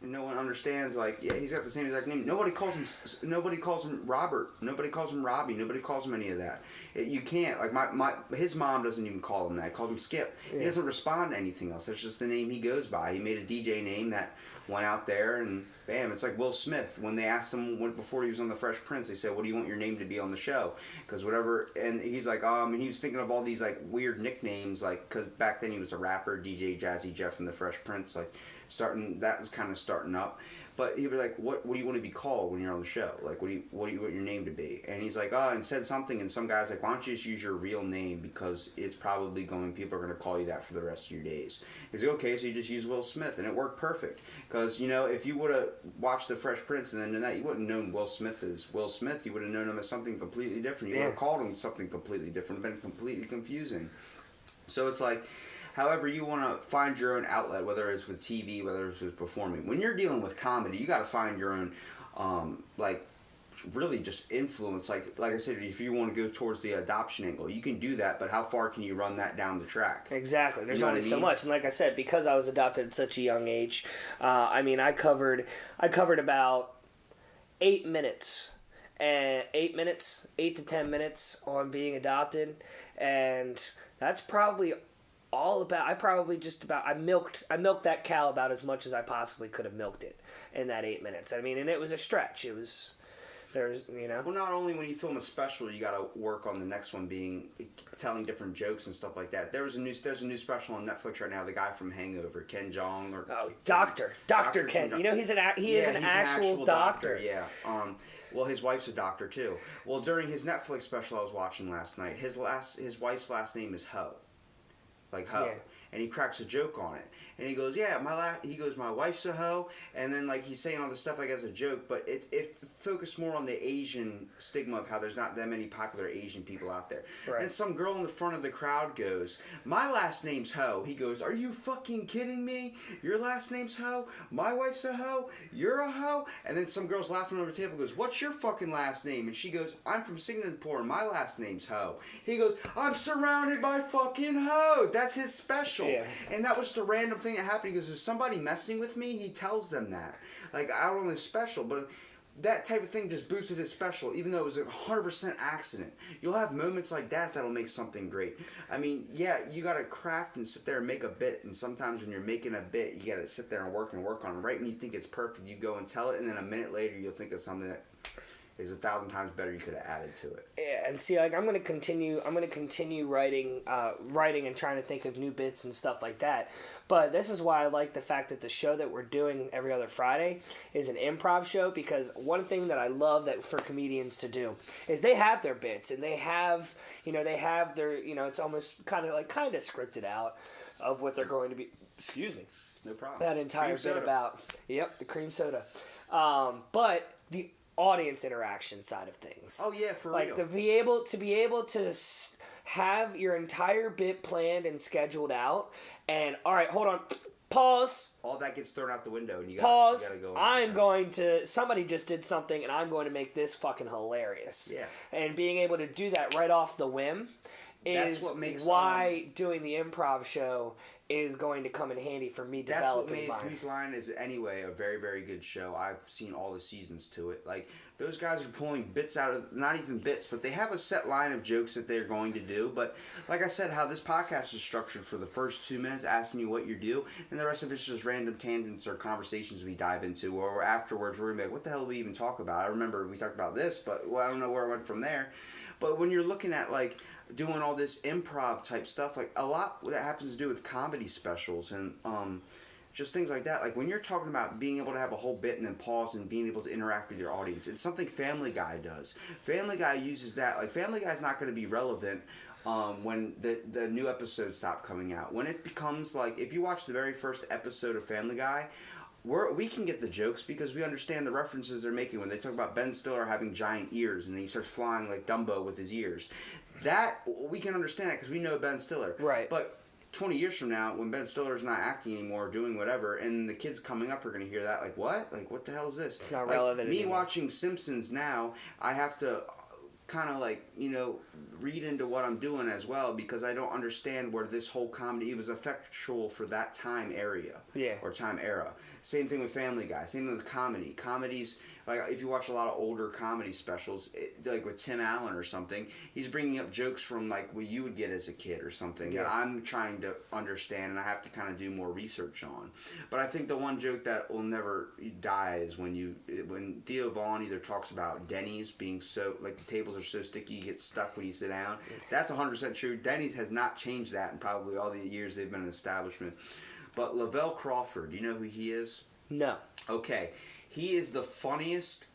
[SPEAKER 2] And no one understands, like, yeah, he's got the same exact name. Nobody calls him Robert. Nobody calls him Robbie. Nobody calls him any of that. You can't. Like, his mom doesn't even call him that. He calls him Skip. Yeah. He doesn't respond to anything else. That's just the name he goes by. He made a DJ name that went out there, and bam, it's like Will Smith. When they asked him before he was on the Fresh Prince, they said, what do you want your name to be on the show? Because whatever, and he's like, and he was thinking of all these, like, weird nicknames, like, because back then he was a rapper, DJ Jazzy Jeff and the Fresh Prince, like, that was kind of starting up. But he'd be like, what do you want to be called when you're on the show? Like, what do you want your name to be? And he's like, and said something, and some guy's like, why don't you just use your real name, because it's probably people are going to call you that for the rest of your days. He's like, okay, so you just use Will Smith, and it worked perfect. Because, if you would have watched The Fresh Prince and then done that, you wouldn't have known Will Smith as Will Smith. You would have known him as something completely different. You would have called him something completely different. It would have been completely confusing. So it's like, however you want to find your own outlet, whether it's with TV, whether it's with performing. When you're dealing with comedy, you got to find your own, really just influence. Like I said, if you want to go towards the adoption angle, you can do that, but how far can you run that down the track?
[SPEAKER 3] Exactly. There's only so much. And like I said, because I was adopted at such a young age, I covered about 8 minutes. 8 to 10 minutes on being adopted, and that's probably all about. I milked that cow about as much as I possibly could have milked it in that 8 minutes. I mean, and it was a stretch. Well,
[SPEAKER 2] not only when you film a special, you got to work on the next one telling different jokes and stuff like that. There's a new special on Netflix right now. The guy from Hangover, Ken Jeong,
[SPEAKER 3] Dr. Ken. He's an actual doctor.
[SPEAKER 2] Yeah. Well, his wife's a doctor too. Well, during his Netflix special I was watching last night, his wife's last name is Ho. Like Ho. Yeah. And he cracks a joke on it. and he goes, yeah, my wife's a hoe, and then like he's saying all this stuff like as a joke, but it focused more on the Asian stigma of how there's not that many popular Asian people out there.
[SPEAKER 3] Right.
[SPEAKER 2] And some girl in the front of the crowd goes, my last name's Ho. He goes, are you fucking kidding me? Your last name's Ho? My wife's a hoe? You're a hoe? And then some girl's laughing over the table goes, what's your fucking last name? And she goes, I'm from Singapore and my last name's Ho. He goes, I'm surrounded by fucking hoes. That's his special. Yeah. And that was just a random thing that happened. He goes, is somebody messing with me? He tells them that. Like, I don't know his special, but that type of thing just boosted his special, even though it was a 100% accident. You'll have moments like that that'll make something great. I mean, yeah, you gotta craft and sit there and make a bit, and sometimes when you're making a bit, you gotta sit there and work on it. Right when you think it's perfect, you go and tell it, and then a minute later, you'll think of something that is 1,000 times better you could have added to it.
[SPEAKER 3] Yeah, and see, like I'm gonna continue writing and trying to think of new bits and stuff like that. But this is why I like the fact that the show that we're doing every other Friday is an improv show, because one thing that I love that for comedians to do is they have their bits and they have their, it's almost kind of scripted out of what they're going to be. Excuse me.
[SPEAKER 2] No problem.
[SPEAKER 3] That entire
[SPEAKER 2] Cream
[SPEAKER 3] bit
[SPEAKER 2] soda.
[SPEAKER 3] about the cream soda, but the audience interaction side of things.
[SPEAKER 2] Oh yeah, for
[SPEAKER 3] like
[SPEAKER 2] real.
[SPEAKER 3] to be able to have your entire bit planned and scheduled out, and all right, hold on, pause.
[SPEAKER 2] All that gets thrown out the window, and you
[SPEAKER 3] pause.
[SPEAKER 2] gotta go.
[SPEAKER 3] I'm going to. Somebody just did something, and I'm going to make this fucking hilarious.
[SPEAKER 2] Yeah.
[SPEAKER 3] And being able to do that right off the whim is
[SPEAKER 2] what makes,
[SPEAKER 3] why doing the improv show is going to come in handy for me developing mine.
[SPEAKER 2] That's what made Whose Line is anyway a very, very good show. I've seen all the seasons to it. Like, those guys are pulling bits out of, not even bits, but they have a set line of jokes that they're going to do. But like I said, how this podcast is structured for the first 2 minutes, asking you what you do, and the rest of it's just random tangents or conversations we dive into, or afterwards we're going to be like, what the hell did we even talk about? I remember we talked about this, but I don't know where it went from there. But when you're looking at, like, doing all this improv type stuff, like a lot that happens to do with comedy specials and just things like that. Like when you're talking about being able to have a whole bit and then pause and being able to interact with your audience, it's something Family Guy does. Family Guy uses that. Like Family Guy's not going to be relevant when the new episodes stop coming out. When it becomes like, if you watch the very first episode of Family Guy, we can get the jokes because we understand the references they're making when they talk about Ben Stiller having giant ears and then he starts flying like Dumbo with his ears. That, we can understand that because we know Ben Stiller.
[SPEAKER 3] Right.
[SPEAKER 2] But 20 years from now, when Ben Stiller's not acting anymore or doing whatever, and the kids coming up are going to hear that, like, what? Like, what the hell is this?
[SPEAKER 3] It's not
[SPEAKER 2] like,
[SPEAKER 3] relevant
[SPEAKER 2] me
[SPEAKER 3] anymore.
[SPEAKER 2] watching Simpsons now, I have to kind of like, read into what I'm doing as well because I don't understand where this whole comedy, it was effectual for that time area.
[SPEAKER 3] Yeah.
[SPEAKER 2] Or time era. Same thing with Family Guy. Same thing with comedy. Comedies, like if you watch a lot of older comedy specials, like with Tim Allen or something, he's bringing up jokes from like what you would get as a kid or something that I'm trying to understand and I have to kind of do more research on. But I think the one joke that will never die is when Theo Vaughn either talks about Denny's being so, like the tables are so sticky you get stuck when you sit down. That's 100% true. Denny's has not changed that in probably all the years they've been an establishment. But Lavelle Crawford, do you know who he is?
[SPEAKER 3] No.
[SPEAKER 2] Okay. He is the funniest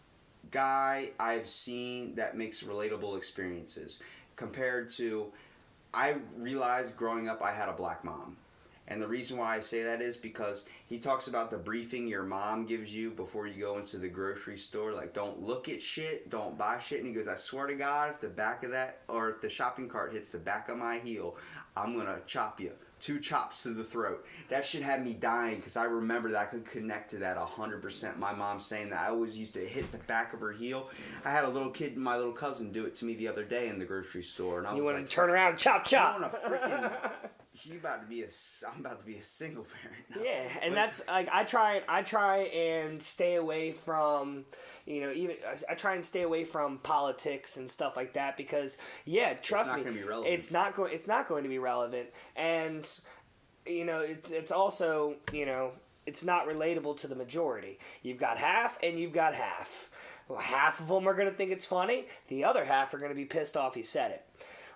[SPEAKER 2] guy I've seen that makes relatable experiences. Compared to, I realized growing up I had a black mom. And the reason why I say that is because he talks about the briefing your mom gives you before you go into the grocery store. Like, don't look at shit, don't buy shit. And he goes, I swear to God, if the back of that, or if the shopping cart hits the back of my heel, I'm going to chop you. 2 chops to the throat. That shit had me dying because I remember that I could connect to that 100%. My mom saying that I always used to hit the back of her heel. I had a little kid, my little cousin, do it to me the other day in the grocery store. And I was
[SPEAKER 3] want
[SPEAKER 2] like,
[SPEAKER 3] to turn around and chop chop.
[SPEAKER 2] I want to freaking... I'm about to be a single parent now.
[SPEAKER 3] Yeah, and that's like I try and stay away from, I try and stay away from politics and stuff like that because trust me,
[SPEAKER 2] it's not going to be relevant.
[SPEAKER 3] It's not going to be relevant, and it's also it's not relatable to the majority. You've got half and you've got half. Well, half of them are going to think it's funny. The other half are going to be pissed off he said it.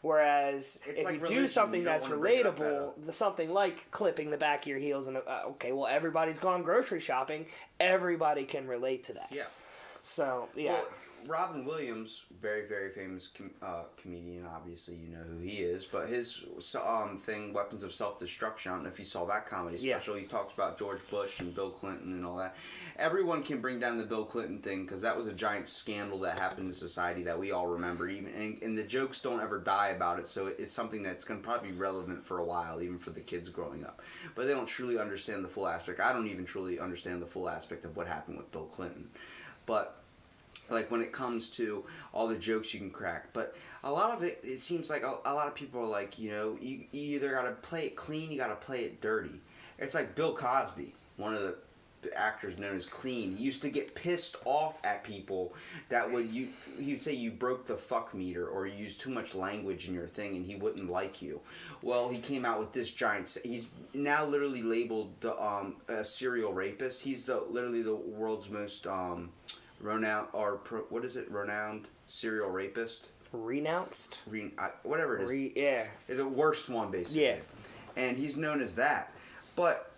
[SPEAKER 3] Whereas
[SPEAKER 2] it's
[SPEAKER 3] if
[SPEAKER 2] like
[SPEAKER 3] you
[SPEAKER 2] religion,
[SPEAKER 3] do something
[SPEAKER 2] you don't
[SPEAKER 3] that's
[SPEAKER 2] wanna bring it up
[SPEAKER 3] relatable, something like clipping the back of your heels, and everybody's gone grocery shopping, everybody can relate to that.
[SPEAKER 2] Yeah.
[SPEAKER 3] So, yeah.
[SPEAKER 2] Well, Robin Williams, very, very famous comedian, obviously you know who he is, but his thing, Weapons of Self-Destruction, I don't know if you saw that comedy special. He talks about George Bush and Bill Clinton and all that. Everyone can bring down the Bill Clinton thing because that was a giant scandal that happened in society that we all remember, and the jokes don't ever die about it, so it's something that's going to probably be relevant for a while, even for the kids growing up. But they don't truly understand the full aspect. I don't even truly understand the full aspect of what happened with Bill Clinton. But like when it comes to all the jokes you can crack, but a lot of it seems like a lot of people are like, you either gotta play it clean, you gotta play it dirty. It's like Bill Cosby, one of the actors known as Clean. He used to get pissed off at people that he'd say you broke the fuck meter or you used too much language in your thing and he wouldn't like you. Well, he came out with this giant. He's now literally labeled a serial rapist. He's literally the world's most renowned serial rapist.
[SPEAKER 3] Renounced?
[SPEAKER 2] Whatever it is.
[SPEAKER 3] Yeah.
[SPEAKER 2] The worst one, basically. Yeah. And he's known as that. But,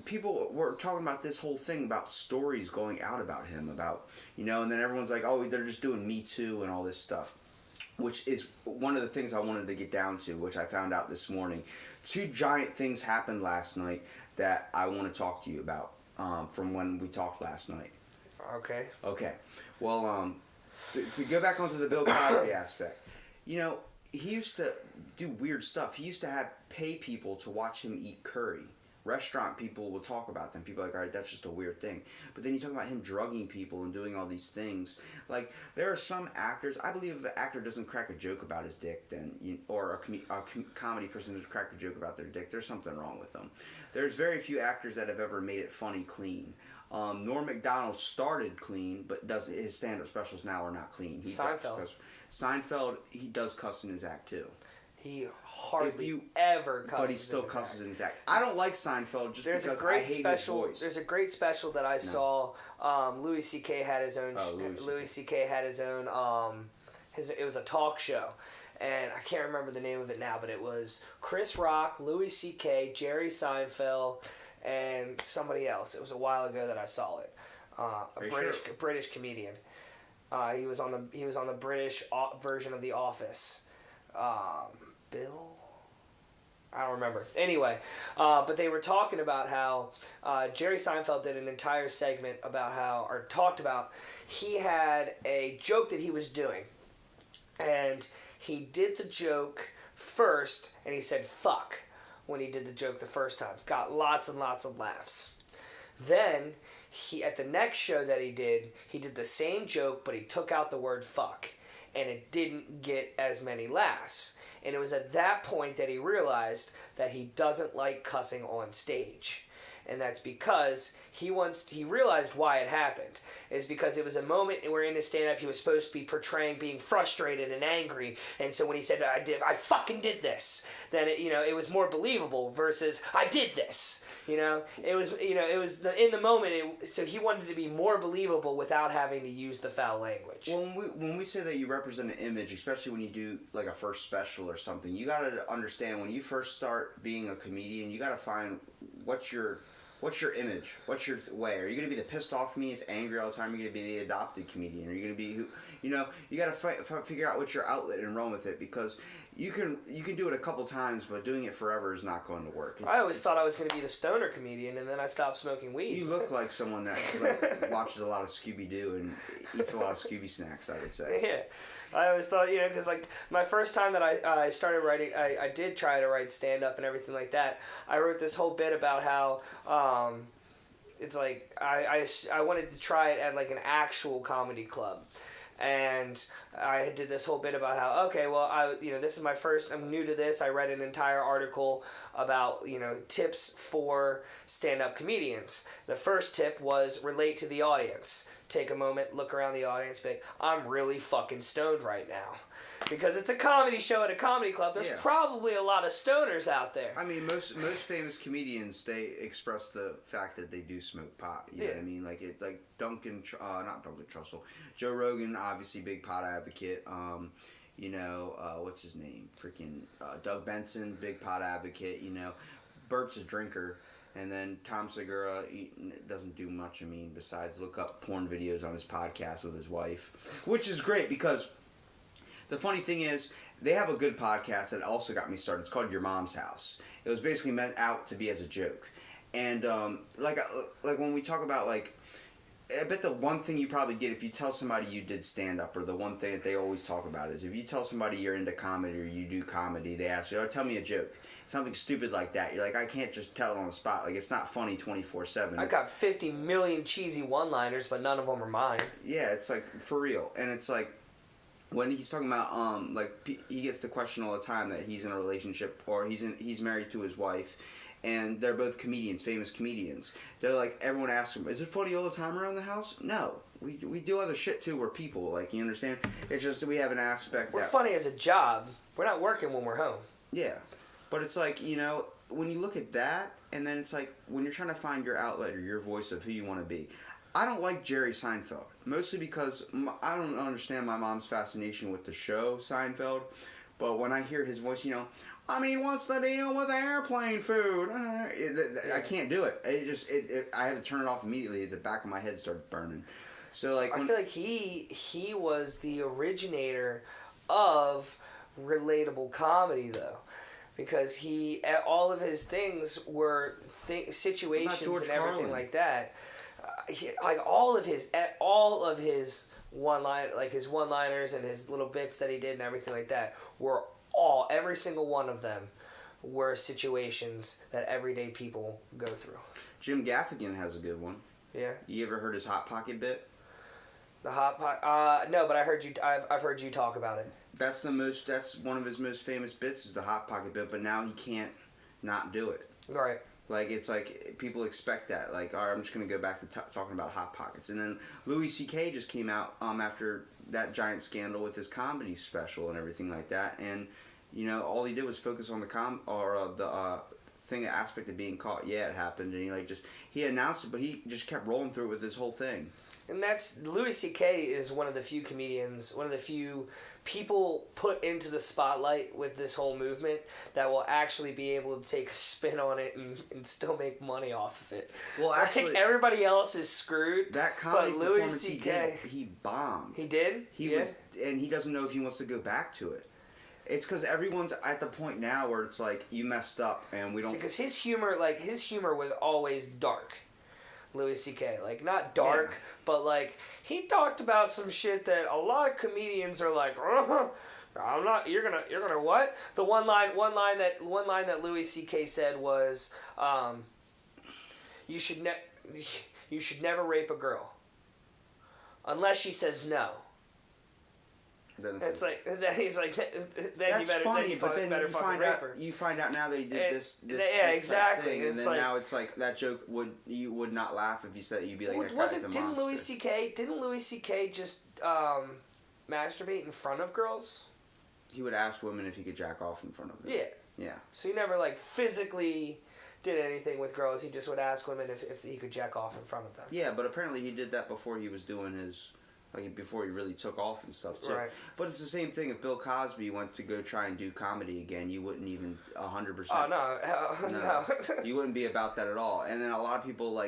[SPEAKER 2] people were talking about this whole thing about stories going out about him, and then everyone's like, oh, they're just doing Me Too and all this stuff. Which is one of the things I wanted to get down to, which I found out this morning. 2 giant things happened last night that I want to talk to you about. From when we talked last night. Okay. Well, to go back onto the Bill Cosby aspect, he used to do weird stuff. He used to pay people to watch him eat curry. Restaurant people will talk about them. People are like, all right, that's just a weird thing. But then you talk about him drugging people and doing all these things. Like, there are some actors, I believe if an actor doesn't crack a joke about his dick, or a comedy person doesn't crack a joke about their dick, there's something wrong with them. There's very few actors that have ever made it funny clean. Norm Macdonald started clean, but his stand-up specials now are not clean. Seinfeld, he does cuss in his act too.
[SPEAKER 3] He hardly ever cusses.
[SPEAKER 2] But he still cusses in his act. I don't like Seinfeld just because I hate his voice.
[SPEAKER 3] There's a great special that I saw. Louis C.K. had his own. Louis C.K. had his own. It was a talk show, and I can't remember the name of it now, but it was Chris Rock, Louis C.K., Jerry Seinfeld, and somebody else. It was a while ago that I saw it. A British comedian. He was on the British version of The Office. Bill? I don't remember. Anyway, but they were talking about how Jerry Seinfeld did an entire segment talked about he had a joke that he was doing. And he did the joke first, and he said fuck when he did the joke the first time. Got lots and lots of laughs. Then, at the next show that he did the same joke, but he took out the word fuck. And it didn't get as many laughs. And it was at that point that he realized that he doesn't like cussing on stage. And that's because he realized why it happened. Is because it was a moment where in his stand-up he was supposed to be portraying being frustrated and angry. And so when he said, I fucking did this, then it was more believable versus, I did this. It was in the moment, so he wanted to be more believable without having to use the foul language.
[SPEAKER 2] Well, when we say that you represent an image, especially when you do like a first special or something, you got to understand when you first start being a comedian, you got to find what's your image? What's your way? Are you going to be the pissed off comedian that's angry all the time? Are you going to be the adopted comedian? Are you going to be who? You got to figure out what's your outlet and run with it, because you can do it a couple times, but doing it forever is not going to work.
[SPEAKER 3] I always thought I was going to be the stoner comedian, and then I stopped smoking weed.
[SPEAKER 2] You look like someone that watches a lot of Scooby-Doo and eats a lot of Scooby snacks, I would say.
[SPEAKER 3] Yeah. I always thought, because my first time that I started writing, I did try to write stand-up and everything like that. I wrote this whole bit about how it's like I wanted to try it at like an actual comedy club. And I did this whole bit about how, okay, well, this is my first, I'm new to this. I read an entire article about, tips for stand-up comedians. The first tip was relate to the audience. Take a moment, look around the audience, be like, I'm really fucking stoned right now. Because it's a comedy show at a comedy club. There's probably a lot of stoners out there.
[SPEAKER 2] I mean, most famous comedians, they express the fact that they do smoke pot. You know what I mean? Like not Duncan Trussell. Joe Rogan, obviously big pot advocate. What's his name? Freaking Doug Benson, big pot advocate. Bert's a drinker. And then Tom Segura doesn't do much, besides look up porn videos on his podcast with his wife. Which is great because the funny thing is, they have a good podcast that also got me started. It's called Your Mom's House. It was basically meant out to be as a joke. And like when we talk about I bet the one thing you probably get if you tell somebody you did stand-up, or the one thing that they always talk about is if you tell somebody you're into comedy or you do comedy, they ask you, tell me a joke. Something stupid like that. You're like, I can't just tell it on the spot. Like, it's not funny 24/7.
[SPEAKER 3] I got 50 million cheesy one-liners, but none of them are mine.
[SPEAKER 2] Yeah, it's like, for real. And it's like, when he's talking about, he gets the question all the time that he's in a relationship, or he's married to his wife, and they're both comedians, famous comedians. They're like, everyone asks him, is it funny all the time around the house? No. We do other shit too, we're people, like, you understand? It's just that we have an aspect
[SPEAKER 3] We're funny as a job. We're not working when we're home.
[SPEAKER 2] Yeah. But it's like, when you look at that, and then it's like, when you're trying to find your outlet or your voice of who you want to be. I don't like Jerry Seinfeld, mostly because I don't understand my mom's fascination with the show Seinfeld, but when I hear his voice, he wants to deal with airplane food. I can't do it. I had to turn it off immediately. The back of my head started burning. So I
[SPEAKER 3] feel like he was the originator of relatable comedy, though. Because all of his things were situations and everything like that. All of his his one-liners and his little bits that he did and everything like that were every single one of them were situations that everyday people go through.
[SPEAKER 2] Jim Gaffigan has a good one.
[SPEAKER 3] Yeah.
[SPEAKER 2] You ever heard his Hot Pocket bit?
[SPEAKER 3] The Hot Pocket? No, but I've heard you talk about it.
[SPEAKER 2] That's one of his most famous bits is the Hot Pocket bit, but now he can't not do it.
[SPEAKER 3] Right.
[SPEAKER 2] Like, it's like, people expect that. Like, all right, I'm just going to go back to talking about Hot Pockets. And then Louis C.K. just came out after that giant scandal with his comedy special and everything like that. And, all he did was focus on the aspect of being caught. Yeah, it happened. And he announced it, but he just kept rolling through it with his whole thing.
[SPEAKER 3] And Louis C.K. is one of the few comedians, one of the few people put into the spotlight with this whole movement that will actually be able to take a spin on it and still make money off of it. Well, actually, everybody else is screwed.
[SPEAKER 2] That comedy but Louis C.K. he bombed.
[SPEAKER 3] He did?
[SPEAKER 2] And he doesn't know if he wants to go back to it. It's because everyone's at the point now where it's like, you messed up and we don't...
[SPEAKER 3] Because his humor was always dark. Louis C.K. Not dark, yeah. But he talked about some shit that a lot of comedians are like, I'm not. You're gonna what? The one line that Louis C.K. said was, you should never rape a girl, unless she says no. It's like then he's like then
[SPEAKER 2] that's
[SPEAKER 3] you better
[SPEAKER 2] funny,
[SPEAKER 3] then
[SPEAKER 2] you find out now that he did this
[SPEAKER 3] yeah, exactly
[SPEAKER 2] thing, and then now it's like that joke you would not laugh if you said it. You'd be like,
[SPEAKER 3] didn't Louis C.K. just masturbate in front of girls?
[SPEAKER 2] He would ask women if he could jack off in front of them. Yeah.
[SPEAKER 3] So he never physically did anything with girls. He just would ask women if he could jack off in front of them.
[SPEAKER 2] Yeah, but apparently he did that before he was doing his. Before he really took off and stuff too.
[SPEAKER 3] Right.
[SPEAKER 2] But it's the same thing. If Bill Cosby went to go try and do comedy again, you wouldn't even 100%.
[SPEAKER 3] Oh no, no.
[SPEAKER 2] You wouldn't be about that at all. And then a lot of people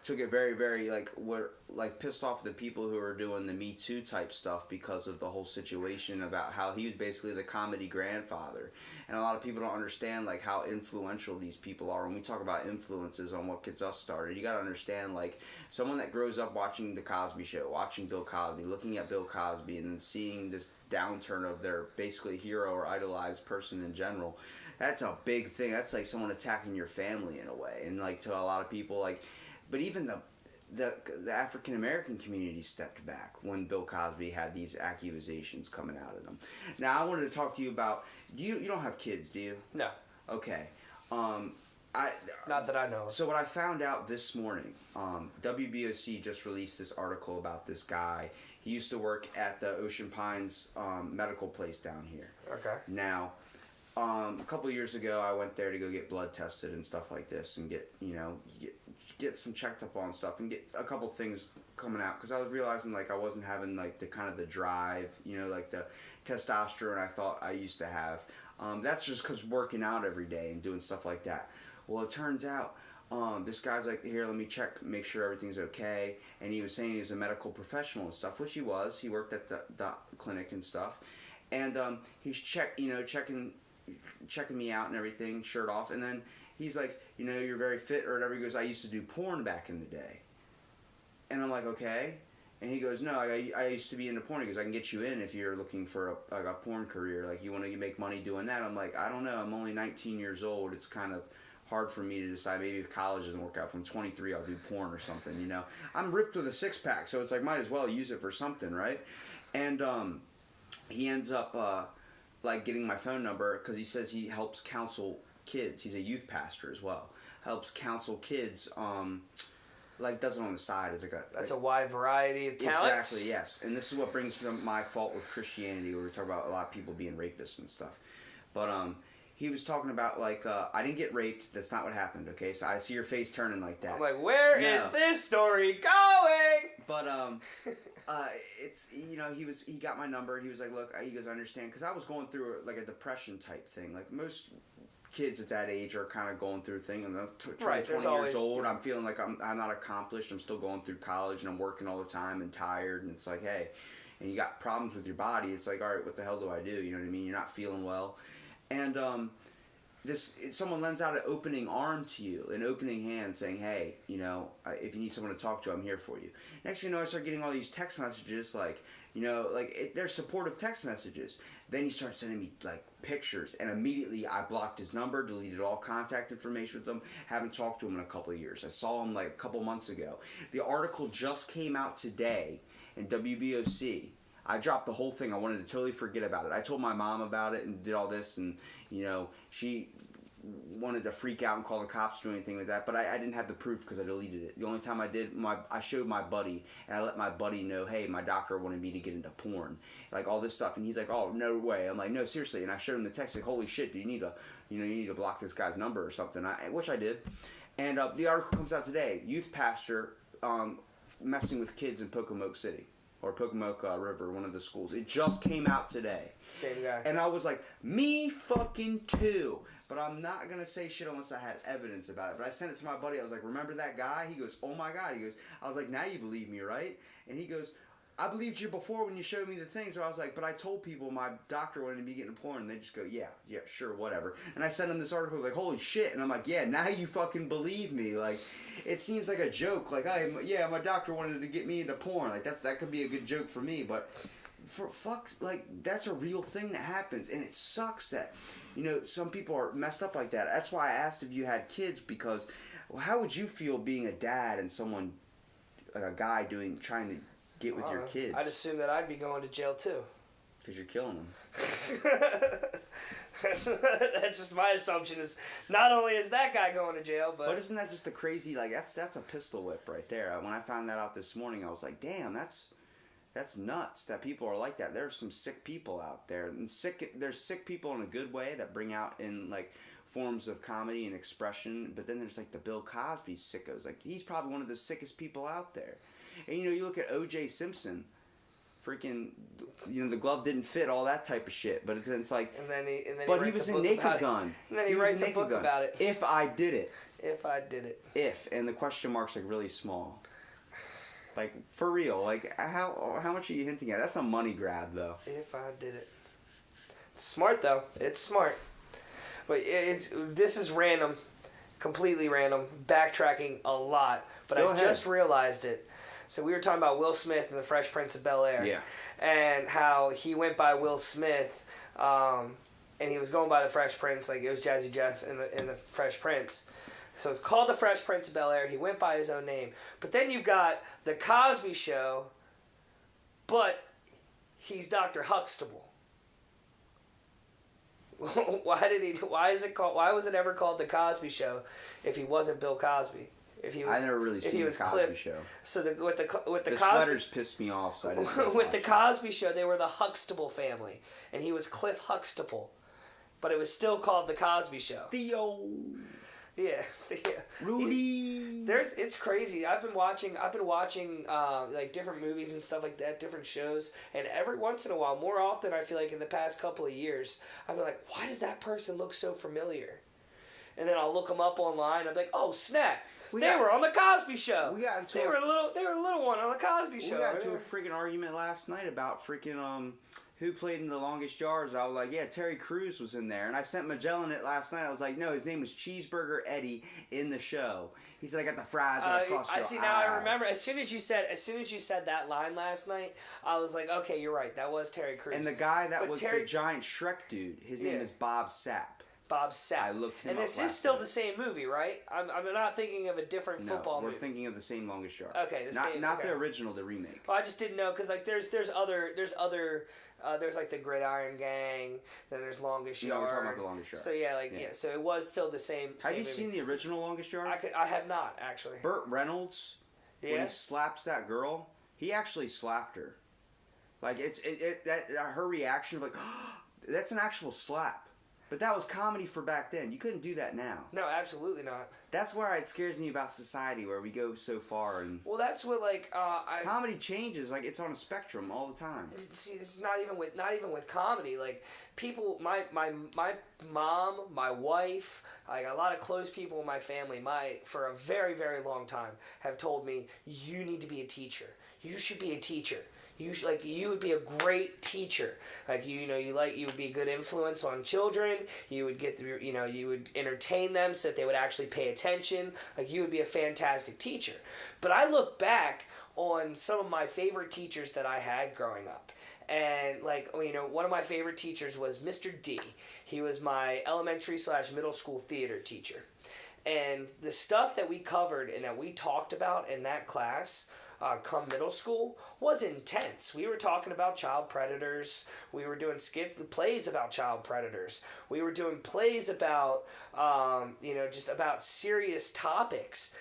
[SPEAKER 2] took it very, very were pissed off at the people who were doing the Me Too type stuff because of the whole situation about how he was basically the comedy grandfather. And a lot of people don't understand how influential these people are. When we talk about influences on what gets us started, you got to understand someone that grows up watching the Cosby Show, watching Bill Cosby, looking at Bill Cosby, and then seeing this downturn of their basically hero or idolized person in general. That's a big thing. That's like someone attacking your family in a way. And to a lot of people but even the African American community stepped back when Bill Cosby had these accusations coming out of them. Now I wanted to talk to you about. You don't have kids, do you?
[SPEAKER 3] No.
[SPEAKER 2] Okay.
[SPEAKER 3] Not that I know of.
[SPEAKER 2] So what I found out this morning, WBOC just released this article about this guy. He used to work at the Ocean Pines medical place down here.
[SPEAKER 3] Okay.
[SPEAKER 2] Now, a couple of years ago, I went there to go get blood tested and stuff like this, and get some checked up on stuff, and get a couple things coming out, because I was realizing I wasn't having the kind of the drive, the testosterone I thought I used to have. That's just because working out every day and doing stuff like that. Well, it turns out this guy's like, here, let me check, make sure everything's okay. And he was saying he was a medical professional and stuff, which he was. He worked at the clinic and stuff. And he's checking me out and everything, shirt off. And then he's like, you're very fit or whatever. He goes, I used to do porn back in the day. And I'm like, okay. And he goes, no, I used to be into porn. He goes, I can get you in if you're looking for a porn career. Like, you want to make money doing that? I'm like, I don't know. I'm only 19 years old. It's kind of hard for me to decide. Maybe if college doesn't work out, if I'm 23, I'll do porn or something, I'm ripped with a six-pack, so it's like, might as well use it for something, right? And he ends up, getting my phone number because he says he helps counsel kids. He's a youth pastor as well. Helps counsel kids, does it on the side as
[SPEAKER 3] That's a wide variety of talents.
[SPEAKER 2] Exactly, yes. And this is what brings me my fault with Christianity, where we talk about a lot of people being rapists and stuff. But he was talking about I didn't get raped. That's not what happened. Okay, so I see your face turning like that.
[SPEAKER 3] I'm like, where is this story going?
[SPEAKER 2] But it's he got my number. He was like, look, he goes, I understand, because I was going through a depression type thing, like most kids at that age are kind of going through a thing. And I'm 20 years old. I'm feeling like I'm not accomplished. I'm still going through college and I'm working all the time and tired. And it's like, hey, and you got problems with your body. It's like, all right, what the hell do I do? You know what I mean? You're not feeling well. And someone lends out an opening arm to you, an opening hand, saying, hey, if you need someone to talk to, I'm here for you. Next thing you know, I start getting all these text messages, they're supportive text messages. Then he starts sending me pictures, and immediately I blocked his number, deleted all contact information with him, haven't talked to him in a couple of years. I saw him a couple months ago. The article just came out today in WBOC. I dropped the whole thing. I wanted to totally forget about it. I told my mom about it and did all this, and she wanted to freak out and call the cops or do anything like that, but I didn't have the proof because I deleted it. The only time I did, I showed my buddy, and I let my buddy know, hey, my doctor wanted me to get into porn, all this stuff, and he's like, oh, no way. I'm like, no, seriously. And I showed him the text, like, holy shit, do you need to block this guy's number or something, which I did. And the article comes out today. Youth pastor messing with kids in Pocomoke City. Or Pocomoke River, one of the schools. It just came out today.
[SPEAKER 3] Same guy.
[SPEAKER 2] And I was like, me fucking too. But I'm not going to say shit unless I had evidence about it. But I sent it to my buddy. I was like, remember that guy? He goes, oh my God. He goes, I was like, now you believe me, right? And he goes, I believed you before when you showed me the things. So I was like, but I told people my doctor wanted to be getting porn. And they just go, yeah, sure, whatever. And I sent him this article, like, holy shit. And I'm like, yeah, now you fucking believe me. It seems like a joke. My doctor wanted to get me into porn. That could be a good joke for me. But for that's a real thing that happens. And it sucks that, some people are messed up like that. That's why I asked if you had kids, because how would you feel being a dad and someone, a guy trying to get with your kids?
[SPEAKER 3] I'd assume that I'd be going to jail too.
[SPEAKER 2] Because you're killing them.
[SPEAKER 3] That's just my assumption. Is not only is that guy going to jail, but
[SPEAKER 2] isn't that just the crazy? That's a pistol whip right there. When I found that out this morning, I was like, damn, that's nuts. That people are like that. There's some sick people out there, and there's sick people in a good way that bring out in forms of comedy and expression. But then there's the Bill Cosby sickos. He's probably one of the sickest people out there. And you look at O.J. Simpson, freaking, the glove didn't fit, all that type of shit. But it's like, but he was in Naked Gun.
[SPEAKER 3] And then he writes a book about it.
[SPEAKER 2] If I did it.
[SPEAKER 3] If I did it.
[SPEAKER 2] If, and the question mark's really small. For real, how much are you hinting at? That's a money grab, though.
[SPEAKER 3] If I did it. It's smart, though. It's smart. But this is random, completely random, backtracking a lot. But I just realized it. So we were talking about Will Smith and the Fresh Prince of Bel-Air.
[SPEAKER 2] Yeah.
[SPEAKER 3] And how he went by Will Smith, and he was going by the Fresh Prince, it was Jazzy Jeff in the Fresh Prince. So it's called the Fresh Prince of Bel-Air. He went by his own name. But then you've got the Cosby Show, but he's Dr. Huxtable. Why was it ever called the Cosby Show if he wasn't Bill Cosby?
[SPEAKER 2] I never really seen the Cosby Show.
[SPEAKER 3] So with the Cosby,
[SPEAKER 2] sweaters pissed me off, so I didn't.
[SPEAKER 3] With the Cosby Show, they were the Huxtable family, and he was Cliff Huxtable, but it was still called the Cosby Show.
[SPEAKER 2] Theo.
[SPEAKER 3] Yeah.
[SPEAKER 2] Rudy.
[SPEAKER 3] It's crazy. I've been watching different movies and stuff like that, different shows, and every once in a while, more often I feel like in the past couple of years, I've been like, why does that person look so familiar? and then I'll look them up online. I'm like, oh snap, they
[SPEAKER 2] got-
[SPEAKER 3] were on the Cosby Show.
[SPEAKER 2] We got into
[SPEAKER 3] They were a little one on the Cosby Show.
[SPEAKER 2] We got into a freaking argument last night about freaking who played in The Longest Yard. I was like, yeah, Terry Crews was in there, and I sent Magellan it last night. I was like, no, his name was Cheeseburger Eddie in the show. He said, I got the fries that across your
[SPEAKER 3] I see
[SPEAKER 2] eyes.
[SPEAKER 3] now. I remember as soon as you said that line last night, I was like, okay, you're right. That was Terry Crews.
[SPEAKER 2] And the guy that was the giant Shrek dude, his name is Bob Sapp.
[SPEAKER 3] Bob Sapp.
[SPEAKER 2] I looked him
[SPEAKER 3] and
[SPEAKER 2] up
[SPEAKER 3] this is
[SPEAKER 2] last
[SPEAKER 3] still
[SPEAKER 2] night.
[SPEAKER 3] the same movie, right? I'm not thinking of a different football movie.
[SPEAKER 2] We're thinking of the same Longest Yard.
[SPEAKER 3] Okay,
[SPEAKER 2] not the original, the remake.
[SPEAKER 3] Well, I just didn't know because like there's other there's like the Gridiron Gang, then there's Longest Yard.
[SPEAKER 2] No, we're talking about the Longest Yard.
[SPEAKER 3] So yeah, so it was still the same.
[SPEAKER 2] Have you
[SPEAKER 3] movie.
[SPEAKER 2] seen the original Longest Yard?
[SPEAKER 3] I have not actually.
[SPEAKER 2] Burt Reynolds, when he slaps that girl, he actually slapped her. Like her reaction of like, that's an actual slap. But that was comedy for back then. You couldn't do that now.
[SPEAKER 3] No, absolutely not.
[SPEAKER 2] That's where it scares me about society, where we go so far and.
[SPEAKER 3] Well, that's what like
[SPEAKER 2] comedy changes. Like it's on a spectrum all the time.
[SPEAKER 3] See, it's not even with comedy. Like people, my mom, my wife, like a lot of close people in my family, for a very very long time have told me you need to be a teacher. You should be a teacher. You would be a great teacher. Like you would be a good influence on children. You would you would entertain them so that they would actually pay attention. Like you would be a fantastic teacher. But I look back on some of my favorite teachers that I had growing up. And one of my favorite teachers was Mr. D. He was my elementary/middle school theater teacher. And the stuff that we covered and that we talked about in that class come middle school was intense. We were talking about child predators. We were doing plays about child predators. We were doing plays about just about serious topics.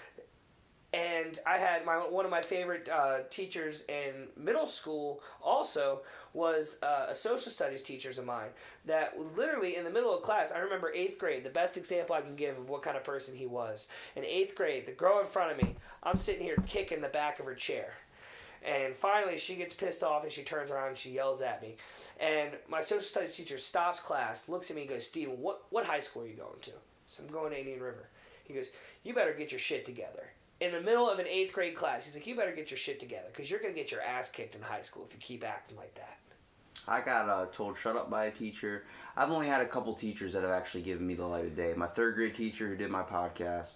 [SPEAKER 3] And I had one of my favorite teachers in middle school also was a social studies teacher of mine that literally in the middle of class, I remember 8th grade, the best example I can give of what kind of person he was. In 8th grade, the girl in front of me, I'm sitting here kicking the back of her chair. And finally, she gets pissed off and she turns around and she yells at me. And my social studies teacher stops class, looks at me and goes, Steven, what high school are you going to? So I'm going to Indian River. He goes, you better get your shit together. In the middle of an 8th grade class, he's like, you better get your shit together because you're going to get your ass kicked in high school if you keep acting like that.
[SPEAKER 2] I got told shut up by a teacher. I've only had a couple teachers that have actually given me the light of day. My 3rd grade teacher who did my podcast,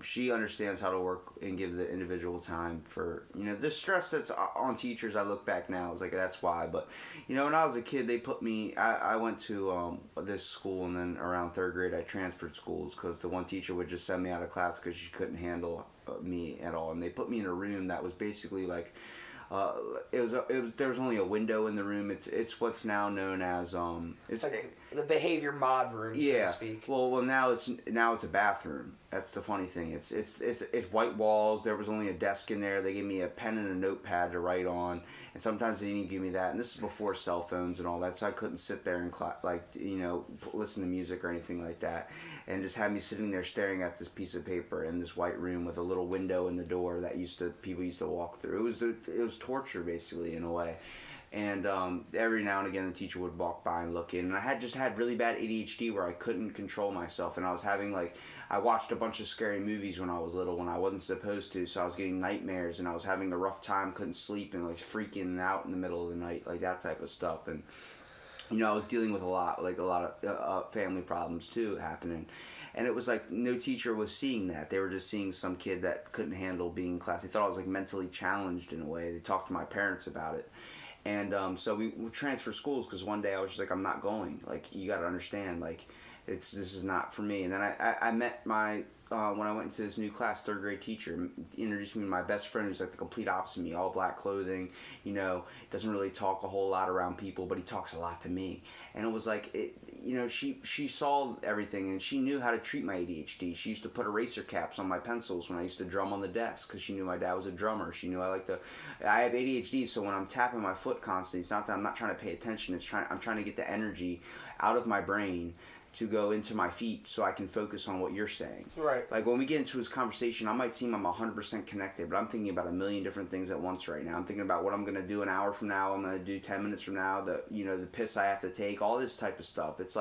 [SPEAKER 2] she understands how to work and give the individual time for, the stress that's on teachers. I look back now, I was like, that's why. But, when I was a kid, they put me, I went to this school, and then around 3rd grade, I transferred schools because the one teacher would just send me out of class because she couldn't handle me at all. And they put me in a room that was basically like, there was only a window in the room. It's what's now known as it's
[SPEAKER 3] like the behavior mod room, so to speak.
[SPEAKER 2] Well, now it's a bathroom. That's the funny thing. It's white walls. There was only a desk in there. They gave me a pen and a notepad to write on, and sometimes they didn't even give me that. And this is before cell phones and all that, so I couldn't sit there and listen to music or anything like that. And just had me sitting there staring at this piece of paper in this white room with a little window in the door that people used to walk through. It was torture basically in a way. And every now and again the teacher would walk by and look in, and I had really bad ADHD where I couldn't control myself, and I was having I watched a bunch of scary movies when I was little when I wasn't supposed to, so I was getting nightmares and I was having a rough time, couldn't sleep, and freaking out in the middle of the night, like that type of stuff. And I was dealing with a lot of family problems too happening. And it was like no teacher was seeing that. They were just seeing some kid that couldn't handle being in class. They thought I was mentally challenged in a way. They talked to my parents about it. And so we transferred schools because one day I was just like, I'm not going. You got to understand, this is not for me. And then I met my when I went into this new class, 3rd grade teacher introduced me to my best friend who's the complete opposite of me, all black clothing, doesn't really talk a whole lot around people, but he talks a lot to me. And it was she saw everything and she knew how to treat my ADHD. She used to put eraser caps on my pencils when I used to drum on the desk because she knew my dad was a drummer. She knew I have ADHD, so when I'm tapping my foot constantly, it's not that I'm not trying to pay attention, I'm trying to get the energy out of my brain to go into my feet so I can focus on what you're saying.
[SPEAKER 3] Right.
[SPEAKER 2] When we get into this conversation, I might seem I'm 100% connected, but I'm thinking about a million different things at once right now. I'm thinking about what I'm going to do an hour from now, I'm going to do 10 minutes from now, the piss I have to take, all this type of stuff. It's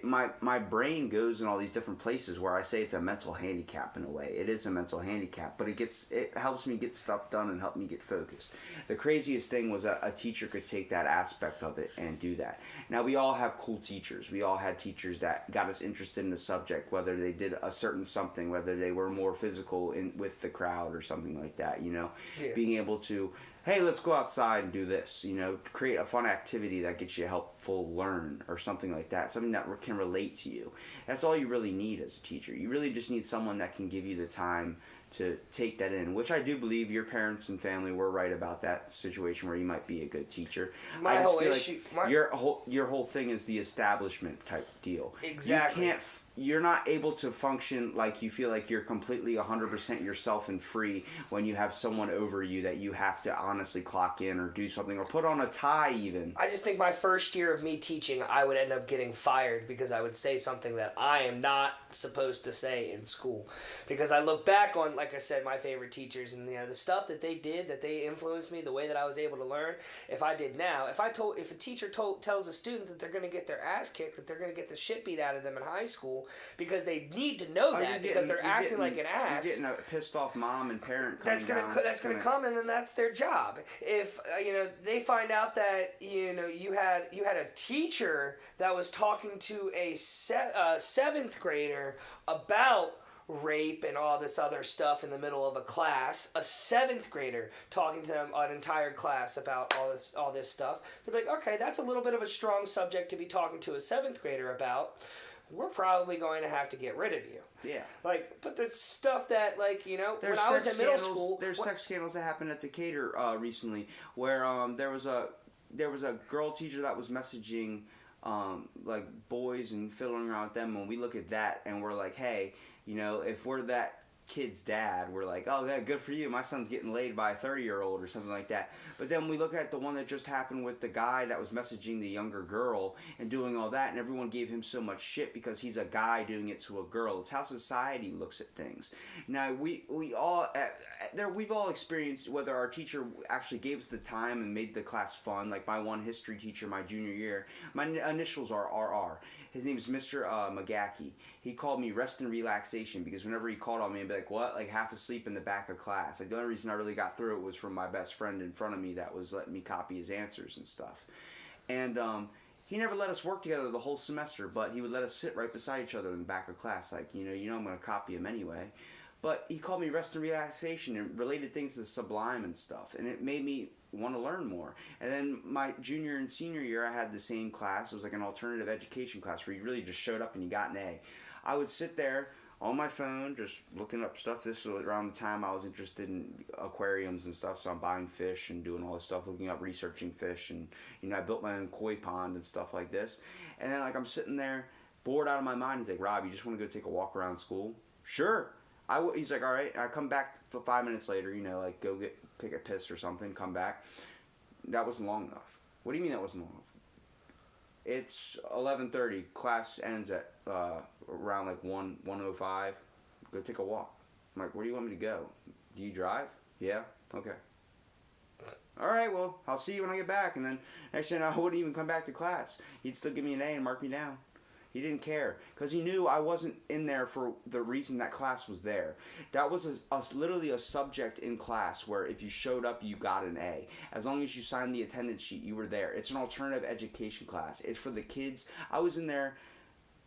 [SPEAKER 2] my brain goes in all these different places where I say it's a mental handicap in a way. It is a mental handicap, but it helps me get stuff done and help me get focused. The craziest thing was a teacher could take that aspect of it and do that. Now, we all have cool teachers. We all had teachers that got us interested in the subject, whether they did a certain something, whether they were more physical with the crowd or something like that, you know.
[SPEAKER 3] Yeah.
[SPEAKER 2] Being able to, hey, let's go outside and do this, you know, create a fun activity that gets you helpful learn or something like that, something that can relate to you. That's all you really need as a teacher. You really just need someone that can give you the time to take that in, which I do believe your parents and family were right about that situation where you might be a good teacher.
[SPEAKER 3] My whole issue,
[SPEAKER 2] your whole thing is the establishment type deal.
[SPEAKER 3] Exactly.
[SPEAKER 2] You're not able to function like you feel like you're completely 100% yourself and free when you have someone over you that you have to honestly clock in or do something or put on a tie even.
[SPEAKER 3] I just think my first year of me teaching, I would end up getting fired because I would say something that I am not supposed to say in school. Because I look back on, like I said, my favorite teachers and, you know, the stuff that they did, that they influenced me, the way that I was able to learn. If I did now, if a teacher tells a student that they're going to get their ass kicked, that they're going to get the shit beat out of them in high school, because they need to know that because they're acting like an ass.
[SPEAKER 2] You're getting a pissed off mom and parent
[SPEAKER 3] That's gonna come, and then that's their job. If you know, they find out that you know you had a teacher that was talking to a seventh grader about rape and all this other stuff in the middle of a class, a seventh grader talking to them, an entire class about all this stuff, they're like, okay, that's a little bit of a strong subject to be talking to a seventh grader about. We're probably going to have to get rid of you.
[SPEAKER 2] Yeah.
[SPEAKER 3] Like, but the stuff that, like, you know,
[SPEAKER 2] when
[SPEAKER 3] I was in middle school...
[SPEAKER 2] There's sex scandals that happened at Decatur recently where there was a girl teacher that was messaging like boys and fiddling around with them. When we look at that and we're like, hey, you know, if we're that kid's dad, we're like, oh yeah, good for you, my son's getting laid by a 30-year-old or something like that. But then we look at the one that just happened with the guy that was messaging the younger girl and doing all that, and everyone gave him so much shit because he's a guy doing it to a girl. It's how society looks at things. Now we've all experienced whether our teacher actually gave us the time and made the class fun. Like my one history teacher my junior year, my initials are RR. His name is Mr. McGackey. He called me rest and relaxation because whenever he called on me, I'd be like, what? Like half asleep in the back of class. Like the only reason I really got through it was from my best friend in front of me that was letting me copy his answers and stuff. And he never let us work together the whole semester, but he would let us sit right beside each other in the back of class. Like, you know I'm going to copy him anyway. But he called me rest and relaxation and related things to Sublime and stuff. And it made me want to learn more. And then my junior and senior year, I had the same class. It was like an alternative education class where you really just showed up and you got an A. I would sit there on my phone just looking up stuff. This was around the time I was interested in aquariums and stuff, so I'm buying fish and doing all this stuff, looking up, researching fish. And, you know, I built my own koi pond and stuff like this. And then, like, I'm sitting there bored out of my mind. He's like, Rob, you just want to go take a walk around school? Sure. He's like, all right. I come back for 5 minutes later, you know, like go take a piss or something, come back. That wasn't long enough. What do you mean that wasn't long enough? It's 11:30. Class ends at around like 1:05. Go take a walk. I'm like, where do you want me to go? Do you drive? Yeah. Okay. All right. Well, I'll see you when I get back. And then next thing I wouldn't even come back to class. He'd still give me an A and mark me down. He didn't care because he knew I wasn't in there for the reason that class was there. That was literally a subject in class where if you showed up, you got an A. As long as you signed the attendance sheet, you were there. It's an alternative education class. It's for the kids. I was in there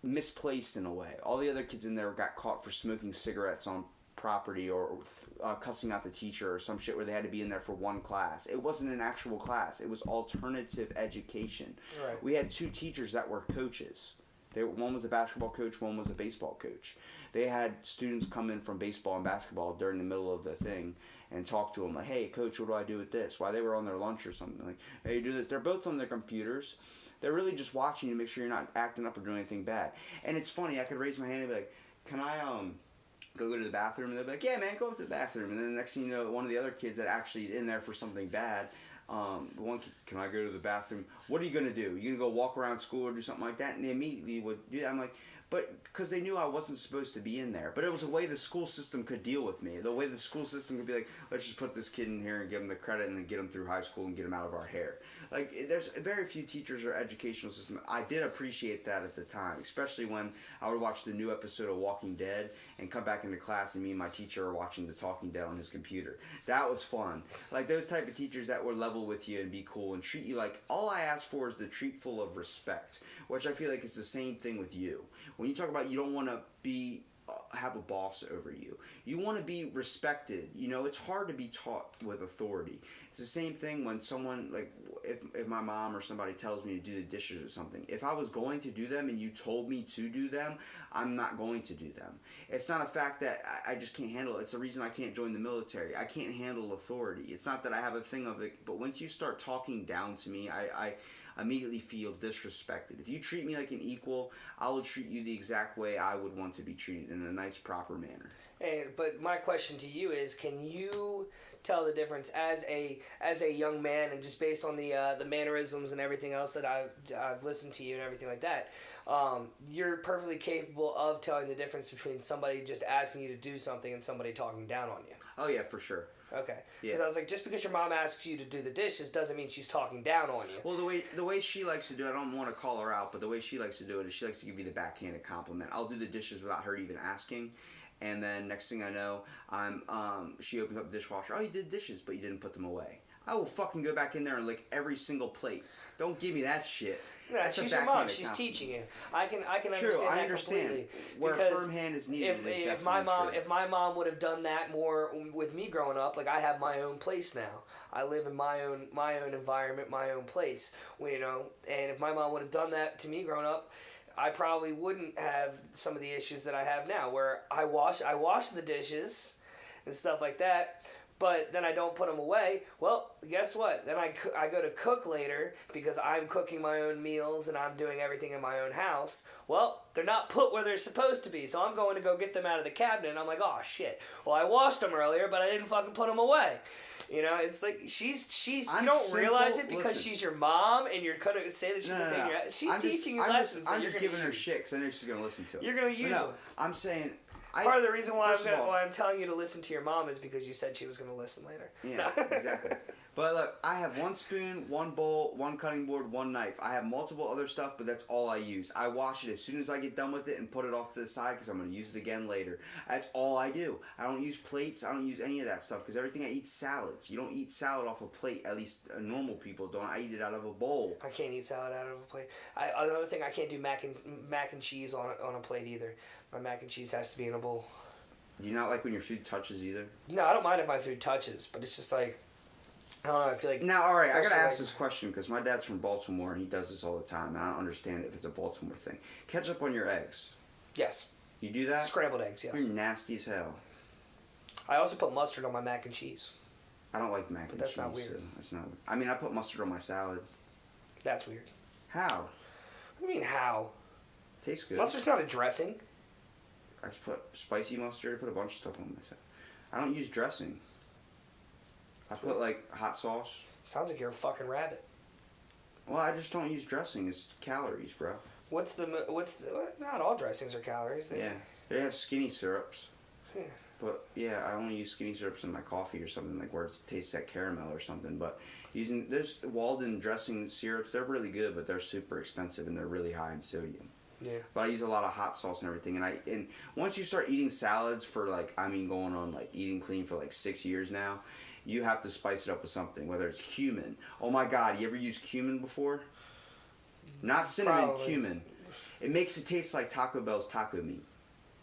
[SPEAKER 2] misplaced in a way. All the other kids in there got caught for smoking cigarettes on property or cussing out the teacher or some shit where they had to be in there for one class. It wasn't an actual class. It was alternative education.
[SPEAKER 3] Right.
[SPEAKER 2] We had two teachers that were coaches. One was a basketball coach, one was a baseball coach. They had students come in from baseball and basketball during the middle of the thing and talk to them like, hey, coach, what do I do with this? While they were on their lunch or something. Like, hey, you do this. They're both on their computers. They're really just watching you to make sure you're not acting up or doing anything bad. And it's funny. I could raise my hand and be like, can I go to the bathroom? And they'll be like, yeah, man, go up to the bathroom. And then the next thing you know, one of the other kids that actually is in there for something bad, can I go to the bathroom? What are you going to do? You going to go walk around school or do something like that? And they immediately would do that. I'm like, but because they knew I wasn't supposed to be in there. But it was a way the school system could deal with me. The way the school system could be like, let's just put this kid in here and give him the credit and then get him through high school and get him out of our hair. Like, there's very few teachers or educational system. I did appreciate that at the time, especially when I would watch the new episode of Walking Dead and come back into class and me and my teacher are watching The Talking Dead on his computer. That was fun. Like, those type of teachers that would level with you and be cool and treat you like, all I ask for is the treat full of respect, which I feel like it's the same thing with you. When you talk about you don't want to be have a boss over you. You want to be respected. You know, it's hard to be taught with authority. It's the same thing when someone, like, if my mom or somebody tells me to do the dishes or something. If I was going to do them and you told me to do them, I'm not going to do them. It's not a fact that I just can't handle it. It's the reason I can't join the military. I can't handle authority. It's not that I have a thing of it, but once you start talking down to me, I immediately feel disrespected. If you treat me like an equal, I will treat you the exact way I would want to be treated, in a nice, proper manner.
[SPEAKER 3] But my question to you is, can you tell the difference as a young man, and just based on the mannerisms and everything else that I've listened to you and everything like that, you're perfectly capable of telling the difference between somebody just asking you to do something and somebody talking down on you?
[SPEAKER 2] Oh yeah, for sure.
[SPEAKER 3] Okay.
[SPEAKER 2] Yeah.
[SPEAKER 3] Because I was like, just because your mom asks you to do the dishes doesn't mean she's talking down on you.
[SPEAKER 2] Well, the way she likes to do it, I don't want to call her out, but the way she likes to do it is she likes to give you the backhanded compliment. I'll do the dishes without her even asking, and then next thing I know, she opens up the dishwasher. Oh, you did dishes, but you didn't put them away. I will fucking go back in there and lick every single plate. Don't give me that shit.
[SPEAKER 3] Yeah, she's your mom. She's teaching you. I can understand
[SPEAKER 2] True, I
[SPEAKER 3] that
[SPEAKER 2] understand.
[SPEAKER 3] completely.
[SPEAKER 2] Where a firm hand is needed.
[SPEAKER 3] If my mom would have done that more with me growing up, like, I have my own place now. I live in my own environment, my own place. You know, and if my mom would have done that to me growing up, I probably wouldn't have some of the issues that I have now, where I wash the dishes and stuff like that. But then I don't put them away. Well, guess what? Then I go to cook later because I'm cooking my own meals and I'm doing everything in my own house. Well, they're not put where they're supposed to be. So I'm going to go get them out of the cabinet. And I'm like, oh, shit. Well, I washed them earlier, but I didn't fucking put them away. You know, it's like she's you don't realize it because she's your mom and you're going to say that she's the figure out. She's teaching you lessons that you're going to use. I'm just giving her shit because I know she's going to listen to it. You're going to use them.
[SPEAKER 2] I'm saying...
[SPEAKER 3] Part of the reason why I'm telling you to listen to your mom is because you said she was going to listen later.
[SPEAKER 2] Yeah, exactly. But look, I have one spoon, one bowl, one cutting board, one knife. I have multiple other stuff, but that's all I use. I wash it as soon as I get done with it and put it off to the side because I'm going to use it again later. That's all I do. I don't use plates. I don't use any of that stuff because everything I eat salads. You don't eat salad off a plate. At least normal people don't. I eat it out of a bowl.
[SPEAKER 3] I can't eat salad out of a plate. Another thing, I can't do mac and cheese on a plate either. My mac and cheese has to be in a bowl.
[SPEAKER 2] Do you not like when your food touches either?
[SPEAKER 3] No, I don't mind if my food touches, but it's just like, I don't know, I feel like...
[SPEAKER 2] Now, alright, I gotta ask this question because my dad's from Baltimore and he does this all the time. And I don't understand if it's a Baltimore thing. Ketchup on your eggs.
[SPEAKER 3] Yes.
[SPEAKER 2] You do that?
[SPEAKER 3] Scrambled eggs, yes.
[SPEAKER 2] You're nasty as hell.
[SPEAKER 3] I also put mustard on my mac and cheese.
[SPEAKER 2] I don't like mac and cheese.
[SPEAKER 3] That's not weird.
[SPEAKER 2] So that's not. I mean, I put mustard on my salad.
[SPEAKER 3] That's weird.
[SPEAKER 2] How?
[SPEAKER 3] What do you mean, how?
[SPEAKER 2] Tastes good.
[SPEAKER 3] Mustard's not a dressing.
[SPEAKER 2] I just put spicy mustard. I put a bunch of stuff on myself. I don't use dressing. I put like hot sauce.
[SPEAKER 3] Sounds like you're a fucking rabbit.
[SPEAKER 2] Well, I just don't use dressing. It's calories, bro.
[SPEAKER 3] Not all dressings are calories.
[SPEAKER 2] Yeah, they have skinny syrups.
[SPEAKER 3] Yeah.
[SPEAKER 2] But yeah, I only use skinny syrups in my coffee or something, like where it tastes like caramel or something. But using those Walden dressing syrups, they're really good, but they're super expensive and they're really high in sodium.
[SPEAKER 3] Yeah.
[SPEAKER 2] But I use a lot of hot sauce and everything, and once you start eating salads for going on eating clean for 6 years now, you have to spice it up with something, whether it's cumin. Oh my God, you ever used cumin before? Not cinnamon,
[SPEAKER 3] Probably.
[SPEAKER 2] Cumin. It makes it taste like Taco Bell's taco meat.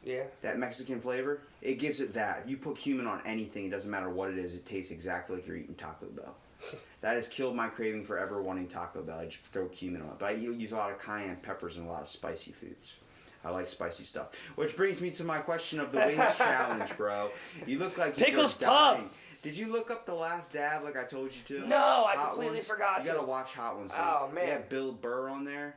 [SPEAKER 3] Yeah.
[SPEAKER 2] That Mexican flavor, it gives it that. You put cumin on anything, it doesn't matter what it is, it tastes exactly like you're eating Taco Bell. That has killed my craving for ever wanting Taco Bell. I just throw cumin on it. But I use a lot of cayenne peppers and a lot of spicy foods. I like spicy stuff. Which brings me to my question of the wings challenge, bro. You look like
[SPEAKER 3] Pickles
[SPEAKER 2] you're dying.
[SPEAKER 3] Pub.
[SPEAKER 2] Did you look up The Last Dab like I told you to?
[SPEAKER 3] No, I
[SPEAKER 2] Hot
[SPEAKER 3] completely
[SPEAKER 2] Ones?
[SPEAKER 3] forgot
[SPEAKER 2] You
[SPEAKER 3] to.
[SPEAKER 2] gotta watch Hot Ones.
[SPEAKER 3] Oh, man.
[SPEAKER 2] You have Bill Burr on there.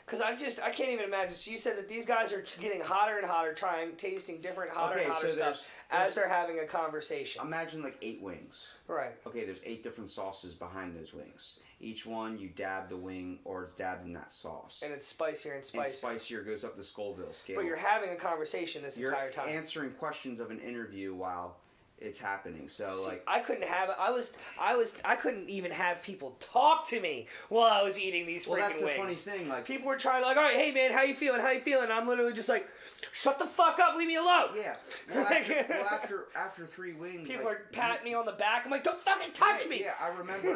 [SPEAKER 3] Because I can't even imagine. So you said that these guys are getting hotter and hotter, tasting different hotter and hotter stuff as they're having a conversation.
[SPEAKER 2] Imagine like 8 wings.
[SPEAKER 3] Right.
[SPEAKER 2] Okay, there's 8 different sauces behind those wings. Each one, you dab the wing, or it's dabbed in that sauce.
[SPEAKER 3] And it's spicier and spicier.
[SPEAKER 2] And spicier, goes up the Scoville scale.
[SPEAKER 3] But you're having a conversation this entire time.
[SPEAKER 2] You're answering questions of an interview while it's happening. So like
[SPEAKER 3] I couldn't have I couldn't even have people talk to me while I was eating these freaking wings.
[SPEAKER 2] Well, that's the funny thing. Like
[SPEAKER 3] people were trying to like, all right, hey man, how you feeling? And I'm literally just like, shut the fuck up, leave me alone.
[SPEAKER 2] Yeah. Well, after 3 wings,
[SPEAKER 3] people
[SPEAKER 2] like,
[SPEAKER 3] are patting me on the back. I'm like, don't fucking touch me.
[SPEAKER 2] Yeah, I remember.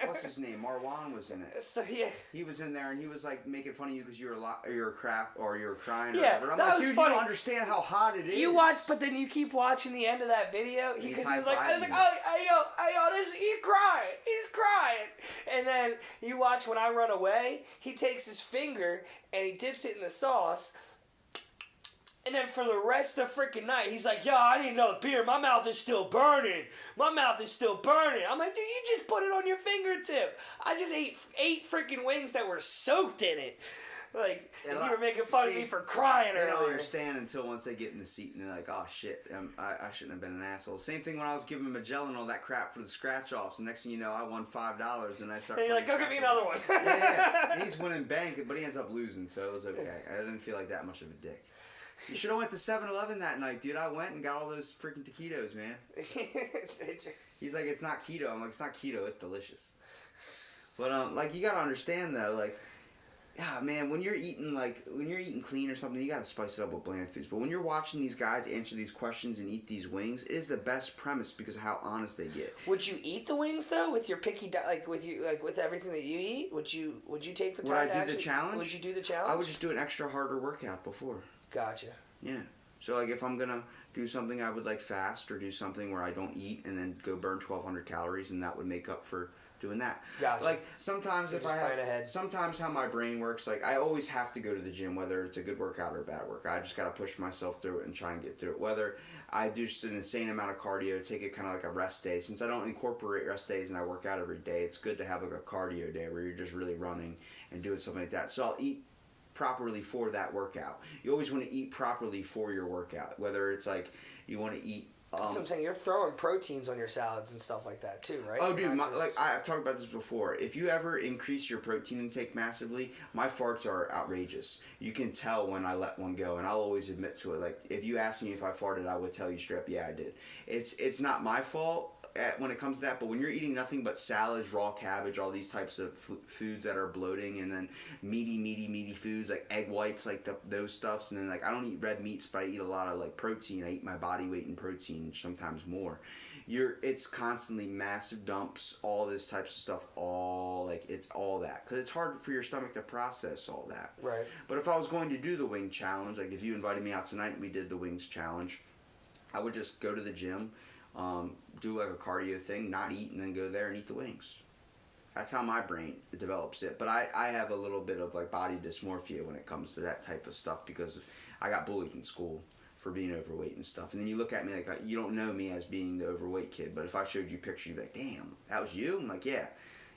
[SPEAKER 2] What's his name? Marwan was in it.
[SPEAKER 3] So yeah,
[SPEAKER 2] he was in there and he was like making fun of you because you were crap or you were crying. Or
[SPEAKER 3] yeah,
[SPEAKER 2] whatever. I'm
[SPEAKER 3] that
[SPEAKER 2] like,
[SPEAKER 3] was
[SPEAKER 2] dude,
[SPEAKER 3] funny.
[SPEAKER 2] you don't understand how hot it is.
[SPEAKER 3] You watch, but then you keep watching the end of that video because he was like, he's crying. And then you watch when I run away, he takes his finger and he dips it in the sauce. And then for the rest of the freaking night, he's like, yo, I need another beer. My mouth is still burning. I'm like, dude, you just put it on your fingertip. I just ate 8 freaking wings that were soaked in it. Like, and you were making fun of me for crying earlier.
[SPEAKER 2] They don't understand until once they get in the seat and they're like, oh shit, I shouldn't have been an asshole. Same thing when I was giving Magellan all that crap for the scratch-offs. The next thing you know, I won $5 and I start.
[SPEAKER 3] And you're like, go get me another one.
[SPEAKER 2] Yeah. And he's winning bank, but he ends up losing, so it was okay. I didn't feel like that much of a dick. You should have went to 7-Eleven that night, dude. I went and got all those freaking taquitos, man. He's like, it's not keto. I'm like, it's not keto. It's delicious. But like, you gotta understand though, like, yeah, man, when you're eating clean or something, you gotta spice it up with bland foods. But when you're watching these guys answer these questions and eat these wings, it is the best premise because of how honest they get.
[SPEAKER 3] Would you eat the wings though, with your picky with everything that you eat? Would you take the time?
[SPEAKER 2] Would I do the challenge?
[SPEAKER 3] Would you do the challenge?
[SPEAKER 2] I would just do an extra harder workout before.
[SPEAKER 3] Gotcha.
[SPEAKER 2] Yeah. So like if I'm gonna do something, I would like fast or do something where I don't eat and then go burn 1,200 calories, and that would make up for doing that.
[SPEAKER 3] Gotcha.
[SPEAKER 2] Like sometimes
[SPEAKER 3] so
[SPEAKER 2] sometimes how my brain works, like I always have to go to the gym, whether it's a good workout or a bad workout. I just gotta push myself through it and try and get through it. Whether I do just an insane amount of cardio, take it kind of like a rest day. Since I don't incorporate rest days and I work out every day, it's good to have like a cardio day where you're just really running and doing something like that. So I'll eat properly for that workout. You always want to eat properly for your workout, whether it's like you want to eat
[SPEAKER 3] that's what I'm saying. You're throwing proteins on your salads and stuff like that too, right?
[SPEAKER 2] Oh, dude, I've talked about this before. If you ever increase your protein intake massively, my farts are outrageous. You can tell when I let one go, and I'll always admit to it. Like, if you asked me if I farted, I would tell you straight up, yeah, I did. It's not my fault when it comes to that, but when you're eating nothing but salads, raw cabbage, all these types of foods that are bloating, and then meaty foods like egg whites, like those stuffs, and then like I don't eat red meats, but I eat a lot of like protein. I eat my body weight in protein, sometimes more. It's constantly massive dumps, all this types of stuff, it's all that, because it's hard for your stomach to process all that.
[SPEAKER 3] Right.
[SPEAKER 2] But if I was going to do the wing challenge, like if you invited me out tonight and we did the wings challenge, I would just go to the gym. Do like a cardio thing, not eat, and then go there and eat the wings. That's how my brain develops it. But I have a little bit of like body dysmorphia when it comes to that type of stuff because I got bullied in school for being overweight and stuff. And then you look at me like you don't know me as being the overweight kid, but if I showed you pictures, you'd be like, damn, that was you? I'm like, yeah.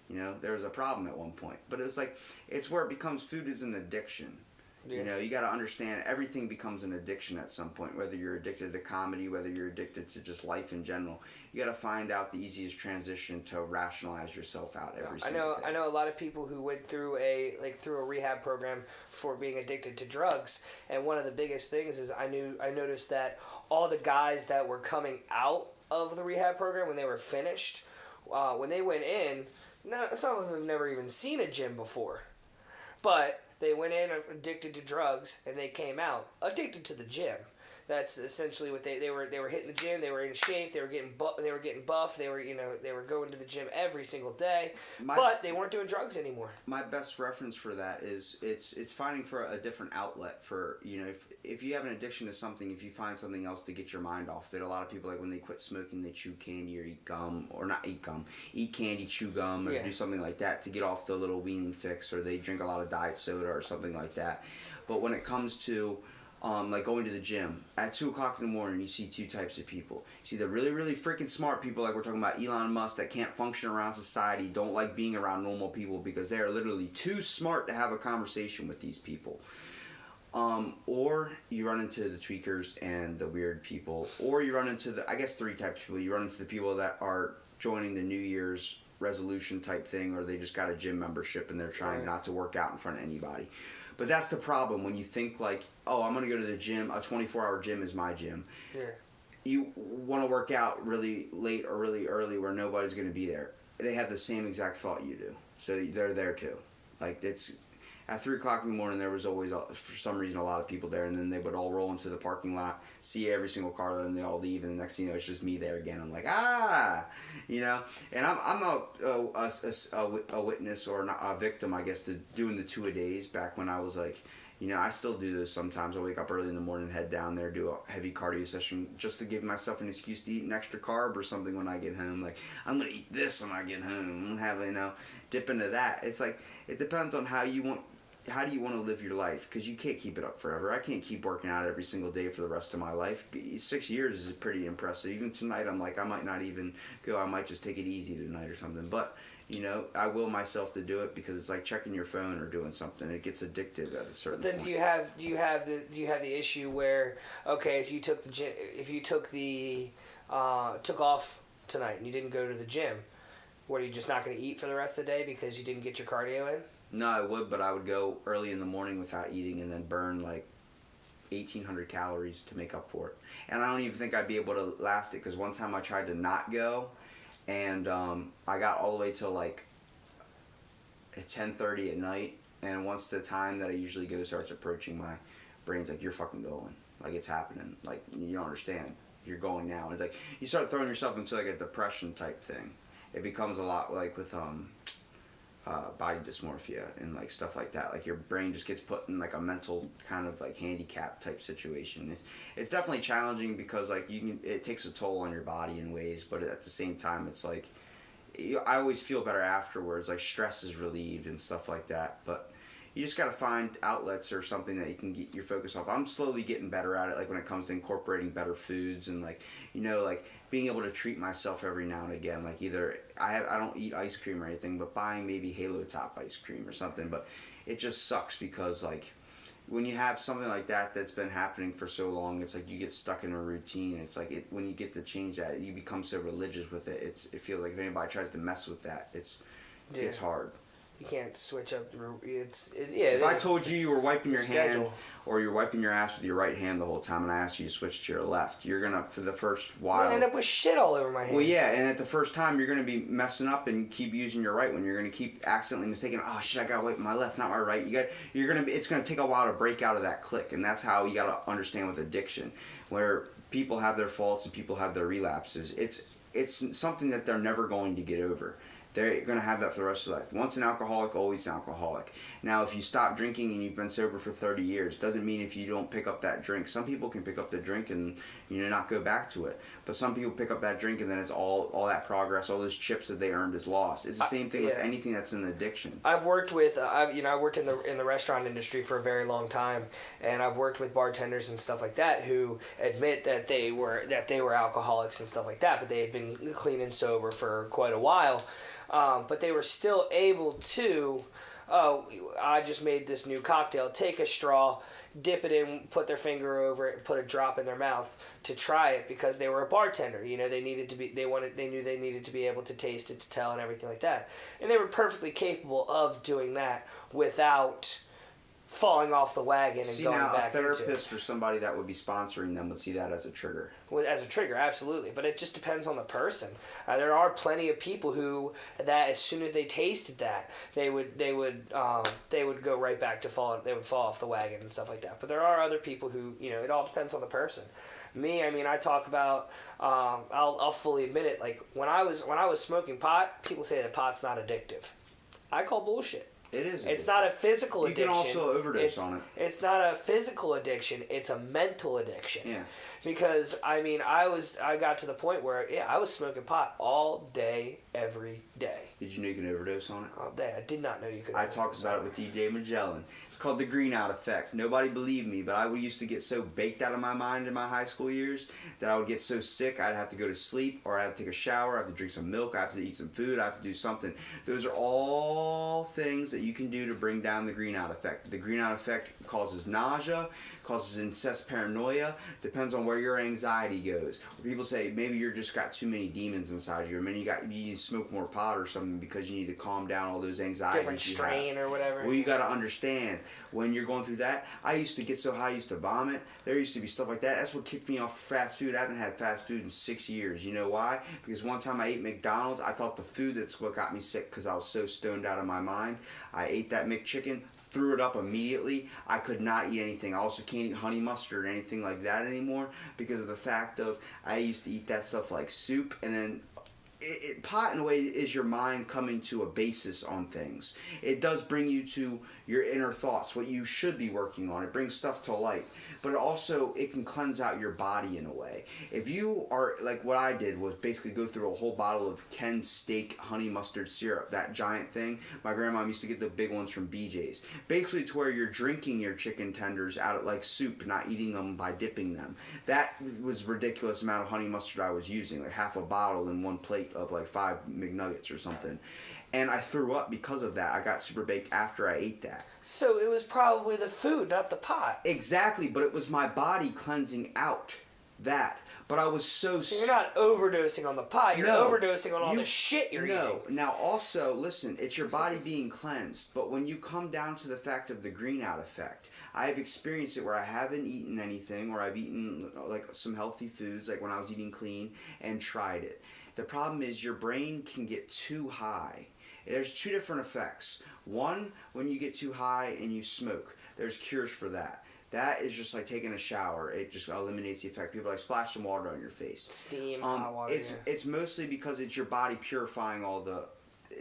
[SPEAKER 2] You know, there was a problem at one point. But it's like, it's where it becomes food is an addiction. Yeah. You know, you got to understand everything becomes an addiction at some point, whether you're addicted to comedy, whether you're addicted to just life in general. You got to find out the easiest transition to rationalize yourself out every single day.
[SPEAKER 3] I know a lot of people who went through a rehab program for being addicted to drugs, and one of the biggest things is I noticed that all the guys that were coming out of the rehab program when they were finished, when they went in, some of them have never even seen a gym before, but they went in addicted to drugs, and they came out addicted to the gym. That's essentially what they were hitting the gym. They were in shape. They were getting buff. They were going to the gym every single day. But they weren't doing drugs anymore.
[SPEAKER 2] My best reference for that is it's finding for a different outlet for, you know, if you have an addiction to something, if you find something else to get your mind off it. A lot of people, like when they quit smoking, they chew candy or eat gum, or not eat gum, eat candy, chew gum, or do something like that to get off the little weaning fix, or they drink a lot of diet soda or something like that. But when it comes to like going to the gym at 2 o'clock in the morning. You see two types of people. You see the really, really freaking smart people, like we're talking about Elon Musk, that can't function around society, don't like being around normal people because they are literally too smart to have a conversation with these people. Or you run into the tweakers and the weird people, or you run into the, I guess, 3 types of people. You run into the people that are joining the New Year's resolution type thing, or they just got a gym membership and they're trying not to work out in front of anybody. But that's the problem when you think like, oh, I'm going to go to the gym, a 24-hour gym is my gym.
[SPEAKER 3] Yeah.
[SPEAKER 2] You want to work out really late or really early where nobody's going to be there. They have the same exact thought you do. So they're there too. Like, it's at 3 o'clock in the morning, there was always, for some reason, a lot of people there, and then they would all roll into the parking lot, see every single car, and then they all leave, and the next thing you know, it's just me there again. I'm like, you know, and I'm a witness, or not, a victim, I guess, to doing the 2-a-days back when I was like, you know, I still do those sometimes. I wake up early in the morning, head down there, do a heavy cardio session just to give myself an excuse to eat an extra carb or something when I get home. Like, I'm going to eat this when I get home. I'm going to have, you know, dip into that. It's like, it depends on how do you want to live your life, because you can't keep it up forever. I can't keep working out every single day for the rest of my life. 6 years is pretty impressive. Even tonight, I'm like, I might not even go. I might just take it easy tonight or something. But, you know, I will myself to do it because it's like checking your phone or doing something. It gets addictive at a certain point.
[SPEAKER 3] Then do you have the issue where, okay, if you took off tonight and you didn't go to the gym, what, are you just not going to eat for the rest of the day because you didn't get your cardio in?
[SPEAKER 2] No, I would, but I would go early in the morning without eating and then burn like 1,800 calories to make up for it. And I don't even think I'd be able to last it, because one time I tried to not go, and I got all the way till like at 10:30 at night, and once the time that I usually go starts approaching, my brain's like, you're fucking going. Like, it's happening. Like, you don't understand. You're going now. And it's like, you start throwing yourself into like a depression type thing. It becomes a lot like with body dysmorphia and like stuff like that. Like, your brain just gets put in like a mental kind of like handicap type situation. It's definitely challenging because like it takes a toll on your body in ways, but at the same time it's like I always feel better afterwards. Like, stress is relieved and stuff like that. But you just got to find outlets or something that you can get your focus off. I'm slowly getting better at it, like when it comes to incorporating better foods and like, you know, like being able to treat myself every now and again. Like, either I don't eat ice cream or anything, but buying maybe Halo Top ice cream or something. But it just sucks because like when you have something like that that's been happening for so long, it's like you get stuck in a routine. It's like when you get to change that, you become so religious with it. It feels like if anybody tries to mess with that, it's hard.
[SPEAKER 3] You can't switch up.
[SPEAKER 2] If I told you were wiping your hand or you're wiping your ass with your right hand the whole time, and I asked you to switch to your left, you're gonna, for the first while,
[SPEAKER 3] I end up with shit all over my hand.
[SPEAKER 2] Well, yeah, and at the first time, you're gonna be messing up and keep using your right one. You're gonna keep accidentally mistaking. Oh shit, I gotta wipe my left, not my right. It's gonna take a while to break out of that click, and that's how you gotta understand with addiction, where people have their faults and people have their relapses. It's something that they're never going to get over. They're going to have that for the rest of their life. Once an alcoholic, always an alcoholic. Now, if you stop drinking and you've been sober for 30 years, doesn't mean if you don't pick up that drink. Some people can pick up the drink and, you know, not go back to it. But some people pick up that drink and then it's all that progress, all those chips that they earned is lost. It's the same thing with anything that's an addiction.
[SPEAKER 3] I've worked with, I worked in the restaurant industry for a very long time, and I've worked with bartenders and stuff like that who admit that they were alcoholics and stuff like that, but they had been clean and sober for quite a while. But they were still able to, I just made this new cocktail, take a straw, dip it in, put their finger over it, and put a drop in their mouth to try it, because they were a bartender. You know, they knew they needed to be able to taste it, to tell, and everything like that. And they were perfectly capable of doing that without falling off the wagon and going back into it.
[SPEAKER 2] A therapist or somebody that would be sponsoring them would see that as a trigger.
[SPEAKER 3] Well, as a trigger, absolutely, but it just depends on the person. There are plenty of people who, that as soon as they tasted that, they would go right back to they would fall off the wagon and stuff like that. But there are other people who, you know, it all depends on the person. Me, I mean, I talk about, I'll fully admit it. Like when I was smoking pot, people say that pot's not addictive. I call bullshit.
[SPEAKER 2] It is.
[SPEAKER 3] It's not a physical
[SPEAKER 2] You
[SPEAKER 3] addiction.
[SPEAKER 2] can also overdose on it.
[SPEAKER 3] It's not a physical addiction. It's a mental addiction.
[SPEAKER 2] Yeah.
[SPEAKER 3] Because I mean, I got to the point where I was smoking pot all day, every day.
[SPEAKER 2] Did you know you can overdose on it?
[SPEAKER 3] All day. I did not know you could.
[SPEAKER 2] I talked about it with DJ Magellan. It's called the green out effect. Nobody believed me, but I used to get so baked out of my mind in my high school years that I would get so sick I'd have to go to sleep, or I'd have to take a shower, I have to drink some milk, I have to eat some food, I have to do something. Those are all things that you can do to bring down the green out effect. The green out effect causes nausea, causes incest paranoia, depends on where your anxiety goes. People say maybe you're just got too many demons inside you, or maybe you need to smoke more pot or something because you need to calm down all those anxieties.
[SPEAKER 3] Different strain or whatever.
[SPEAKER 2] Well, you got to understand when you're going through that. I used to get so high, I used to vomit. There used to be stuff like that. That's what kicked me off fast food. I haven't had fast food in 6 years. You know why? Because one time I ate McDonald's, I thought the food that's what got me sick because I was so stoned out of my mind. I ate that McChicken, threw it up immediately. I could not eat anything. I also can't eat honey mustard or anything like that anymore because of the fact of I used to eat that stuff like soup, and then pot in a way is your mind coming to a basis on things. It does bring you to your inner thoughts, what you should be working on. It brings stuff to light, but also it can cleanse out your body in a way. If you are like what I did was basically go through a whole bottle of Ken's steak honey mustard syrup, that giant thing. My grandma used to get the big ones from BJ's. Basically to where you're drinking your chicken tenders out of like soup, not eating them by dipping them. That was a ridiculous amount of honey mustard I was using, like half a bottle in one plate of like 5 McNuggets or something. And I threw up because of that. I got super baked after I ate that.
[SPEAKER 3] So it was probably the food, not the pot.
[SPEAKER 2] Exactly, but it was my body cleansing out that. But I was so
[SPEAKER 3] you're not overdosing on the pot. You're overdosing on all the shit you're eating.
[SPEAKER 2] No. Now also, listen, it's your body being cleansed. But when you come down to the fact of the green out effect, I have experienced it where I haven't eaten anything, or I've eaten like some healthy foods, like when I was eating clean, and tried it. The problem is your brain can get too high. There's 2 different effects. One, when you get too high and you smoke, there's cures for that. That is just like taking a shower. It just eliminates the effect. People like splash some water on your face.
[SPEAKER 3] Steam, hot water.
[SPEAKER 2] It's mostly because it's your body purifying all the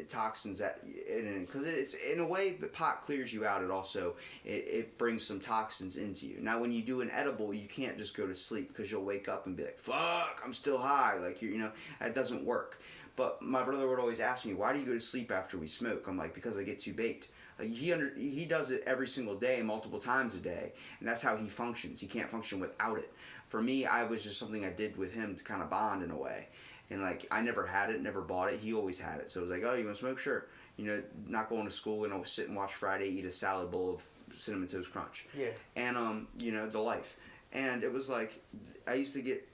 [SPEAKER 2] toxins that because it's in a way the pot clears you out. It also it brings some toxins into you. Now when you do an edible, you can't just go to sleep because you'll wake up and be like, fuck, I'm still high. Like you know that doesn't work. But my brother would always ask me, why do you go to sleep after we smoke? I'm like, because I get too baked. Like he does it every single day, multiple times a day, and that's how he functions. He can't function without it. For me, I was just something I did with him to kind of bond in a way. And like I never had it, never bought it. He always had it. So it was like, oh, you want to smoke? Sure. You know, not going to school, and I'll sit and watch Friday, eat a salad bowl of Cinnamon Toast Crunch.
[SPEAKER 3] Yeah.
[SPEAKER 2] And you know, the life. And it was like I used to get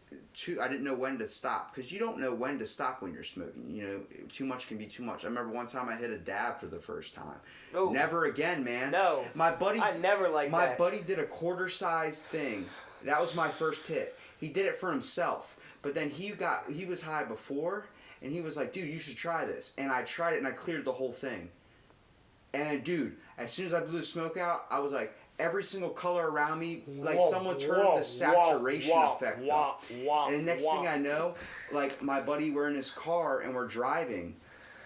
[SPEAKER 2] I didn't know when to stop, because you don't know when to stop when you're smoking. You know, too much can be too much. I remember one time I hit a dab for the first time. Oh. Never again, man.
[SPEAKER 3] No.
[SPEAKER 2] My buddy.
[SPEAKER 3] I never liked that.
[SPEAKER 2] My buddy did a quarter-sized thing. That was my first hit. He did it for himself, but then he was high before, and he was like, dude, you should try this. And I tried it, and I cleared the whole thing. And dude, as soon as I blew the smoke out, I was like, every single color around me, like someone turned the saturation effect up. And the next thing I know, like my buddy, we're in his car and we're driving,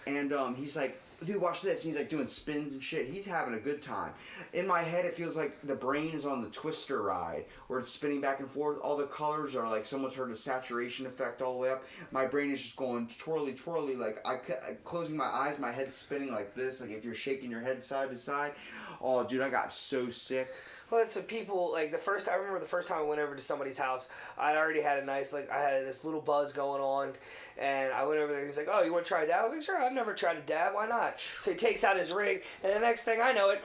[SPEAKER 2] and he's like, dude, watch this. And he's like doing spins and shit. He's having a good time. In my head, it feels like the brain is on the Twister ride where it's spinning back and forth. All the colors are like someone's heard the saturation effect all the way up. My brain is just going twirly, twirly. Like I closing my eyes, my head's spinning like this. Like if you're shaking your head side to side. Oh, dude, I got so sick.
[SPEAKER 3] Well, it's so people, like, I remember the first time I went over to somebody's house, I'd already had I had this little buzz going on, and I went over there, he's like, oh, you want to try a dab? I was like, sure, I've never tried a dab, why not? So he takes out his rig, and the next thing I know it,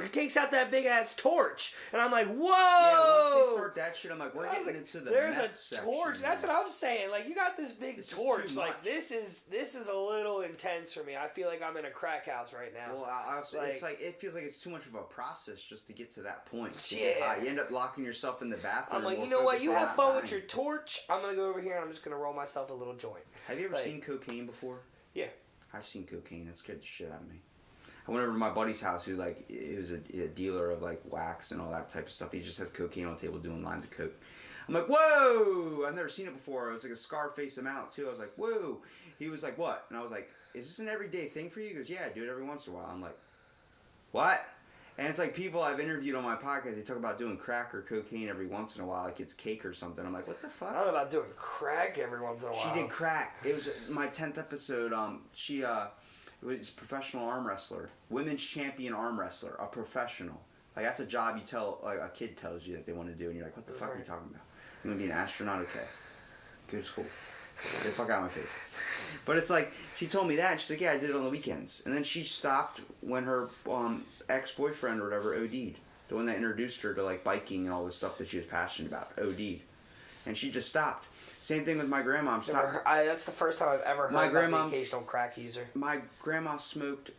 [SPEAKER 3] he takes out that big-ass torch, and I'm like, whoa!
[SPEAKER 2] Yeah, once they start that shit, I'm like, we're getting into the
[SPEAKER 3] there's
[SPEAKER 2] meth
[SPEAKER 3] a torch,
[SPEAKER 2] section,
[SPEAKER 3] that's
[SPEAKER 2] man.
[SPEAKER 3] what I'm saying, like, you got this big torch, like,
[SPEAKER 2] much.
[SPEAKER 3] this is a little intense for me. I feel like I'm in a crack house right now.
[SPEAKER 2] Well, it's like, it feels like it's too much of a process just to get to that point.
[SPEAKER 3] Yeah.
[SPEAKER 2] You end up locking yourself in the bathroom.
[SPEAKER 3] I'm like, you know what? You have fun with your torch. I'm going to go over here and I'm just going to roll myself a little joint.
[SPEAKER 2] Have you ever seen cocaine before?
[SPEAKER 3] Yeah.
[SPEAKER 2] I've seen cocaine. That scared the shit out of me. I went over to my buddy's house who, like, he was a dealer of, like, wax and all that type of stuff. He just has cocaine on the table doing lines of coke. I'm like, whoa! I've never seen it before. It was like a Scarface amount too. I was like, whoa. He was like, what? And I was like, is this an everyday thing for you? He goes, yeah, I do it every once in a while. I'm like, what? And it's like people I've interviewed on my podcast, they talk about doing crack or cocaine every once in a while, like it's cake or something. I'm like, what the fuck?
[SPEAKER 3] I don't know about doing crack every once in a while.
[SPEAKER 2] She did crack. It was my 10th episode. She was a professional arm wrestler, women's champion arm wrestler, a professional. Like that's a job you tell, like a kid tells you that they want to do, and you're like, what the fuck are you talking about? You want to be an astronaut? Okay, go to school. Get the fuck out of my face. But it's like, she told me that, and she's like, yeah, I did it on the weekends. And then she stopped when her ex-boyfriend or whatever OD'd. The one that introduced her to like biking and all this stuff that she was passionate about, OD'd. And she just stopped. Same thing with my grandma.
[SPEAKER 3] That's the first time I've ever heard about the occasional crack user.
[SPEAKER 2] My grandma smoked,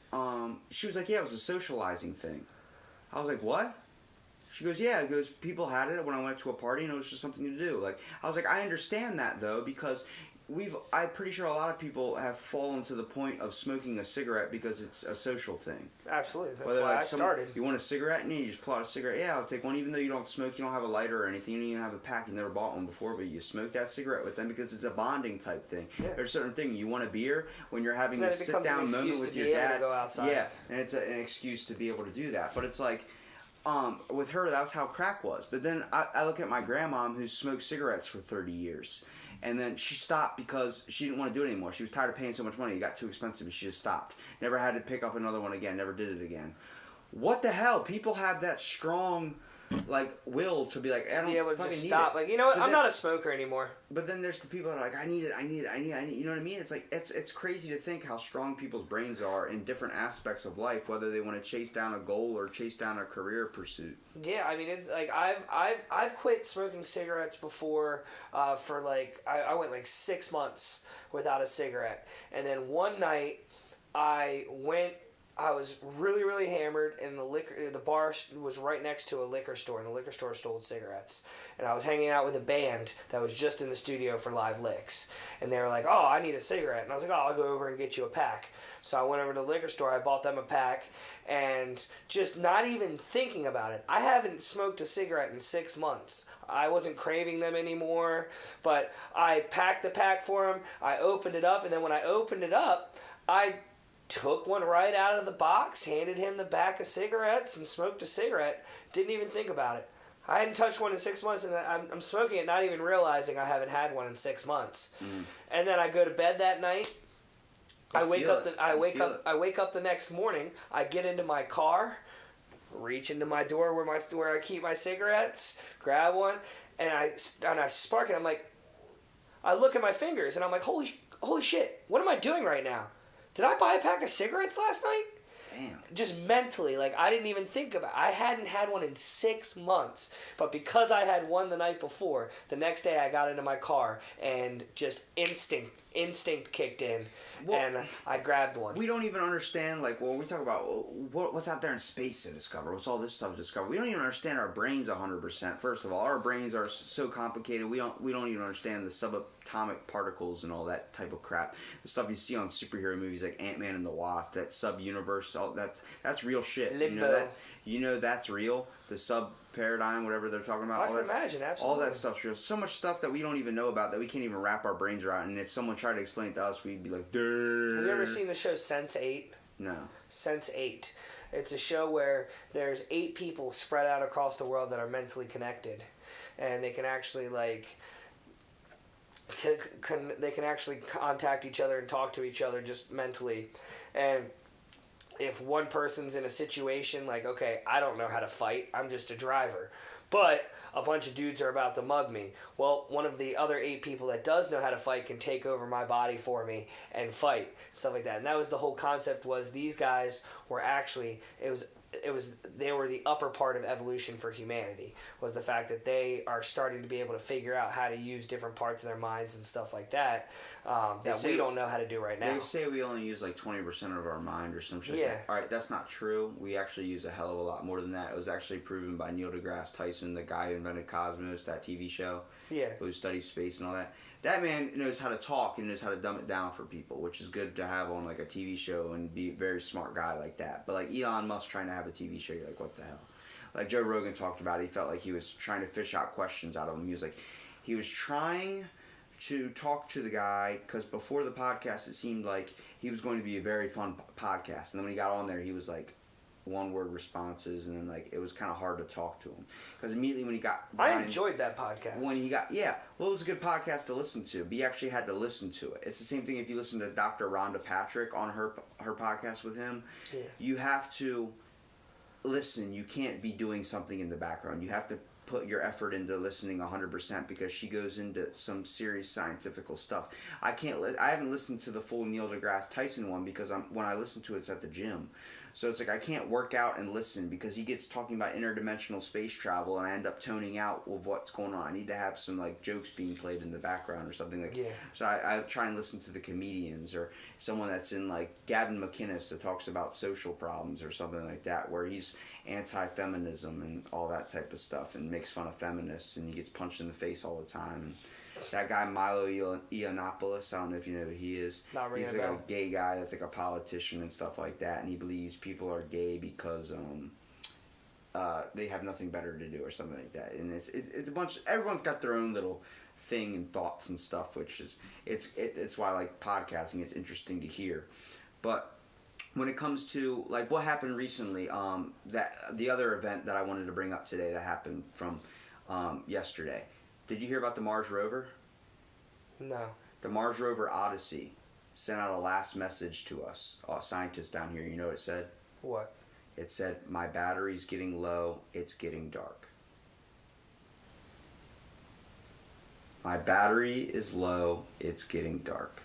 [SPEAKER 2] she was like, yeah, it was a socializing thing. I was like, what? She goes, yeah. It goes, people had it when I went to a party and it was just something to do. Like, I was like, I understand that though, because I'm pretty sure a lot of people have fallen to the point of smoking a cigarette because it's a social thing.
[SPEAKER 3] Absolutely. That's why I started.
[SPEAKER 2] You want a cigarette? And you just pull out a cigarette. Yeah, I'll take one. Even though you don't smoke, you don't have a lighter or anything. You don't even have a pack. You never bought one before, but you smoke that cigarette with them because it's a bonding type thing. Yeah. There's a certain thing. You want a beer when you're having a sit-down moment with your dad.
[SPEAKER 3] Go outside.
[SPEAKER 2] Yeah, and it's an excuse to be able to do that. But it's like, with her, that's how crack was. But then I look at my grandma who smoked cigarettes for 30 years. And then she stopped because she didn't want to do it anymore. She was tired of paying so much money. It got too expensive and she just stopped. Never had to pick up another one again. Never did it again. What the hell? People have that strong, like, will to be like, I don't
[SPEAKER 3] be able to
[SPEAKER 2] fucking
[SPEAKER 3] just
[SPEAKER 2] need
[SPEAKER 3] stop.
[SPEAKER 2] it.
[SPEAKER 3] Like, you know what?
[SPEAKER 2] But
[SPEAKER 3] I'm not a smoker anymore.
[SPEAKER 2] But then there's the people that are like, I need it. You know what I mean? It's like, it's crazy to think how strong people's brains are in different aspects of life, whether they want to chase down a goal or chase down a career pursuit.
[SPEAKER 3] Yeah, I mean, it's like I've quit smoking cigarettes before for like I went like 6 months without a cigarette, and then one night I was really, really hammered, and the bar was right next to a liquor store, and the liquor store sold cigarettes. And I was hanging out with a band that was just in the studio for live licks. And they were like, oh, I need a cigarette. And I was like, oh, I'll go over and get you a pack. So I went over to the liquor store, I bought them a pack, and just not even thinking about it. I haven't smoked a cigarette in 6 months. I wasn't craving them anymore, but I packed the pack for him, I opened it up, and then when I opened it up, I took one right out of the box, handed him the pack of cigarettes, and smoked a cigarette. Didn't even think about it. I hadn't touched one in 6 months, and I'm smoking it not even realizing I haven't had one in 6 months. Mm. And then I go to bed that night. I wake up the next morning. I get into my car, reach into my door where I keep my cigarettes, grab one, and I spark it. I'm like, I look at my fingers, and I'm like, holy shit! What am I doing right now? Did I buy a pack of cigarettes last night?
[SPEAKER 2] Damn.
[SPEAKER 3] Just mentally, like, I didn't even think about it. I hadn't had one in 6 months. But because I had one the night before, the next day I got into my car and just instinct kicked in. And I grabbed one.
[SPEAKER 2] We don't even understand, like, when we talk about what's out there in space to discover, what's all this stuff to discover. We don't even understand our brains 100%. First of all, our brains are so complicated. We don't even understand the subatomic particles and all that type of crap. The stuff you see on superhero movies like Ant-Man and the Wasp, that sub-universe, all that's real shit.
[SPEAKER 3] Limbo.
[SPEAKER 2] You know that's real. The sub-paradigm, whatever they're talking about.
[SPEAKER 3] I can imagine, absolutely.
[SPEAKER 2] All that stuff's real. So much stuff that we don't even know about that we can't even wrap our brains around. And if someone tried to explain it to us, we'd be like, duh.
[SPEAKER 3] Have you ever seen the show Sense8?
[SPEAKER 2] No.
[SPEAKER 3] Sense8. It's a show where there's 8 people spread out across the world that are mentally connected. And they can actually, like, they can actually contact each other and talk to each other just mentally. And if one person's in a situation like, okay, I don't know how to fight, I'm just a driver, but a bunch of dudes are about to mug me. Well, one of the other 8 people that does know how to fight can take over my body for me and fight, stuff like that. And that was the whole concept, was these guys were actually, they were the upper part of evolution for humanity, was the fact that they are starting to be able to figure out how to use different parts of their minds and stuff like that, that we don't know how to do right now.
[SPEAKER 2] They say we only use like 20% of our mind or some shit.
[SPEAKER 3] Yeah.
[SPEAKER 2] Alright, that's not true. We actually use a hell of a lot more than that. It was actually proven by Neil deGrasse Tyson, the guy who invented Cosmos, that TV show.
[SPEAKER 3] Yeah.
[SPEAKER 2] Who studies space and all that. That man knows how to talk and knows how to dumb it down for people, which is good to have on like a TV show and be a very smart guy like that. But like Elon Musk trying to have a TV show, you're like, what the hell? like Joe Rogan talked about, he felt like he was trying to fish out questions out of him. He was like, he was trying to talk to the guy, because before the podcast, it seemed like he was going to be a very fun podcast. And then when he got on there, he was like, one-word responses, and then like it was kind of hard to talk to him, because immediately when he got
[SPEAKER 3] I enjoyed that podcast.
[SPEAKER 2] When he got it was a good podcast to listen to, but you actually had to listen to it. It's the same thing if you listen to Dr. Rhonda Patrick on her podcast with him. Yeah. You have to listen. You can't be doing something in the background. You have to put your effort into listening 100%, because she goes into some serious scientific stuff. I haven't listened to the full Neil deGrasse Tyson one, because when I listen to it, it's at the gym. So it's like I can't work out and listen, because he gets talking about interdimensional space travel, and I end up toning out with what's going on. I need to have some like jokes being played in the background or something like. Yeah. So I try and listen to the comedians, or someone that's in like Gavin McInnes that talks about social problems or something like that, where he's anti-feminism and all that type of stuff, and makes fun of feminists, and he gets punched in the face all the time. And that guy Milo Yiannopoulos, I don't know if you know who he is. He's like a gay guy that's like a politician and stuff like that, and he believes people are gay because they have nothing better to do or something like that. And it's a bunch. Everyone's got their own little thing and thoughts and stuff, which is it's why I like podcasting. It's interesting to hear, but when it comes to like what happened recently, that the other event that I wanted to bring up today that happened from yesterday. Did you hear about the Mars rover? No. The Mars rover Odyssey sent out a last message to us, scientists down here. You know what it said? What? It said, "My battery's getting low, it's getting dark." My battery is low, it's getting dark.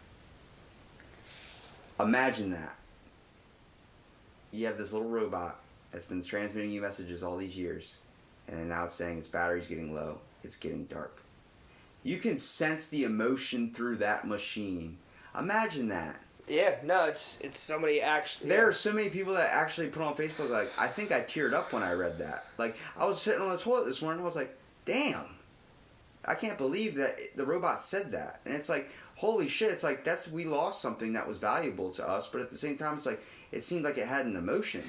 [SPEAKER 2] Imagine that. You have this little robot that's been transmitting you messages all these years, and then now it's saying its battery's getting low, it's getting dark. You can sense the emotion through that machine. Imagine that. Yeah, no, it's somebody actually. There are so many people that actually put on Facebook like, I think I teared up when I read that. Like, I was sitting on the toilet this morning, I was like, damn, I can't believe that the robot said that. And it's like, holy shit, it's like we lost something that was valuable to us, but at the same time, it's like, it seemed like it had an emotion.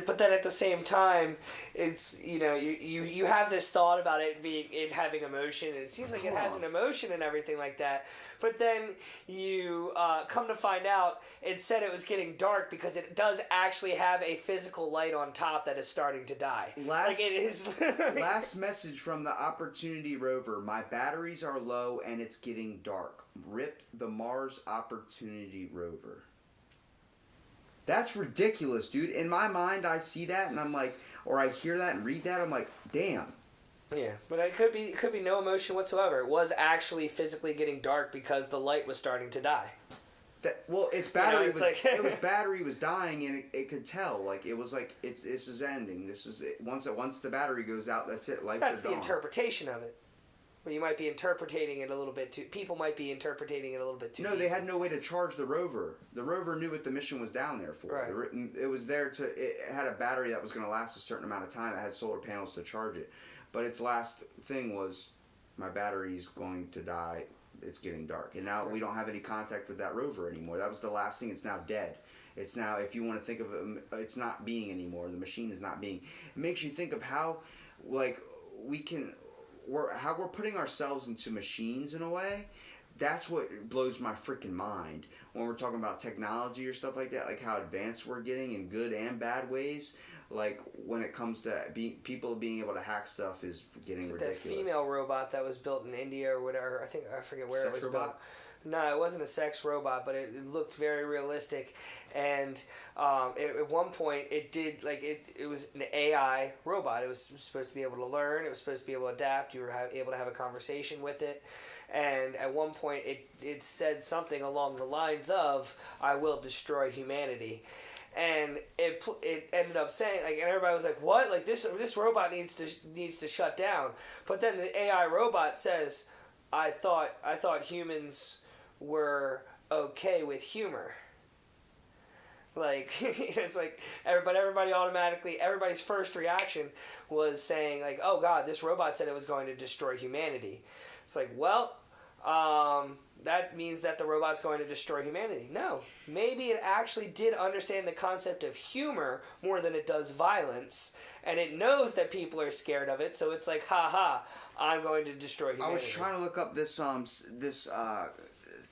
[SPEAKER 2] But then at the same time, it's, you have this thought about it having emotion, and it seems like it has an emotion and everything like that. But then you come to find out it said it was getting dark because it does actually have a physical light on top that is starting to die. Last message from the Opportunity rover. My batteries are low and it's getting dark. Rip the Mars Opportunity rover. That's ridiculous, dude. In my mind, I see that and I'm like, or I hear that and read that, I'm like, damn. Yeah, but it could be no emotion whatsoever. It was actually physically getting dark because the light was starting to die. Its battery battery was dying, and it could tell. Like, it was like, this is ending. This is it. Once the battery goes out, that's it. Lights are gone. That's the interpretation of it. Well, you might be interpreting it a little bit too. People might be interpreting it a little bit too. No, deeply. They had no way to charge the rover. The rover knew what the mission was down there for. Right. It was there to. It had a battery that was going to last a certain amount of time. It had solar panels to charge it, but its last thing was, my battery's going to die. It's getting dark, and now we don't have any contact with that rover anymore. That was the last thing. It's now dead. It's now, if you want to think of it, it's not being anymore. The machine is not being. It makes you think of how, like, how we're putting ourselves into machines in a way. That's what blows my freaking mind when we're talking about technology or stuff like that, like how advanced we're getting in good and bad ways. Like, when it comes to people being able to hack stuff is getting ridiculous. That female robot that was built in India or whatever, I forget where it was built. No, it wasn't a sex robot, but it looked very realistic. And at one point, it did, like, it was an AI robot. It was supposed to be able to learn. It was supposed to be able to adapt. You were able to have a conversation with it. And at one point, it said something along the lines of, "I will destroy humanity." And it ended up saying, like, and everybody was like, "What? Like, this robot needs to shut down." But then the AI robot says, "I thought humans were okay with humor." Like, it's like everybody's first reaction was saying, like, "Oh God, this robot said it was going to destroy humanity." It's like, well, that
[SPEAKER 3] that means that the robot's going to destroy humanity. No. Maybe it actually did understand the concept of humor more than it does violence, and it knows that people are scared of it, so it's like, ha ha, I'm going to destroy humanity.
[SPEAKER 2] I was trying to look up this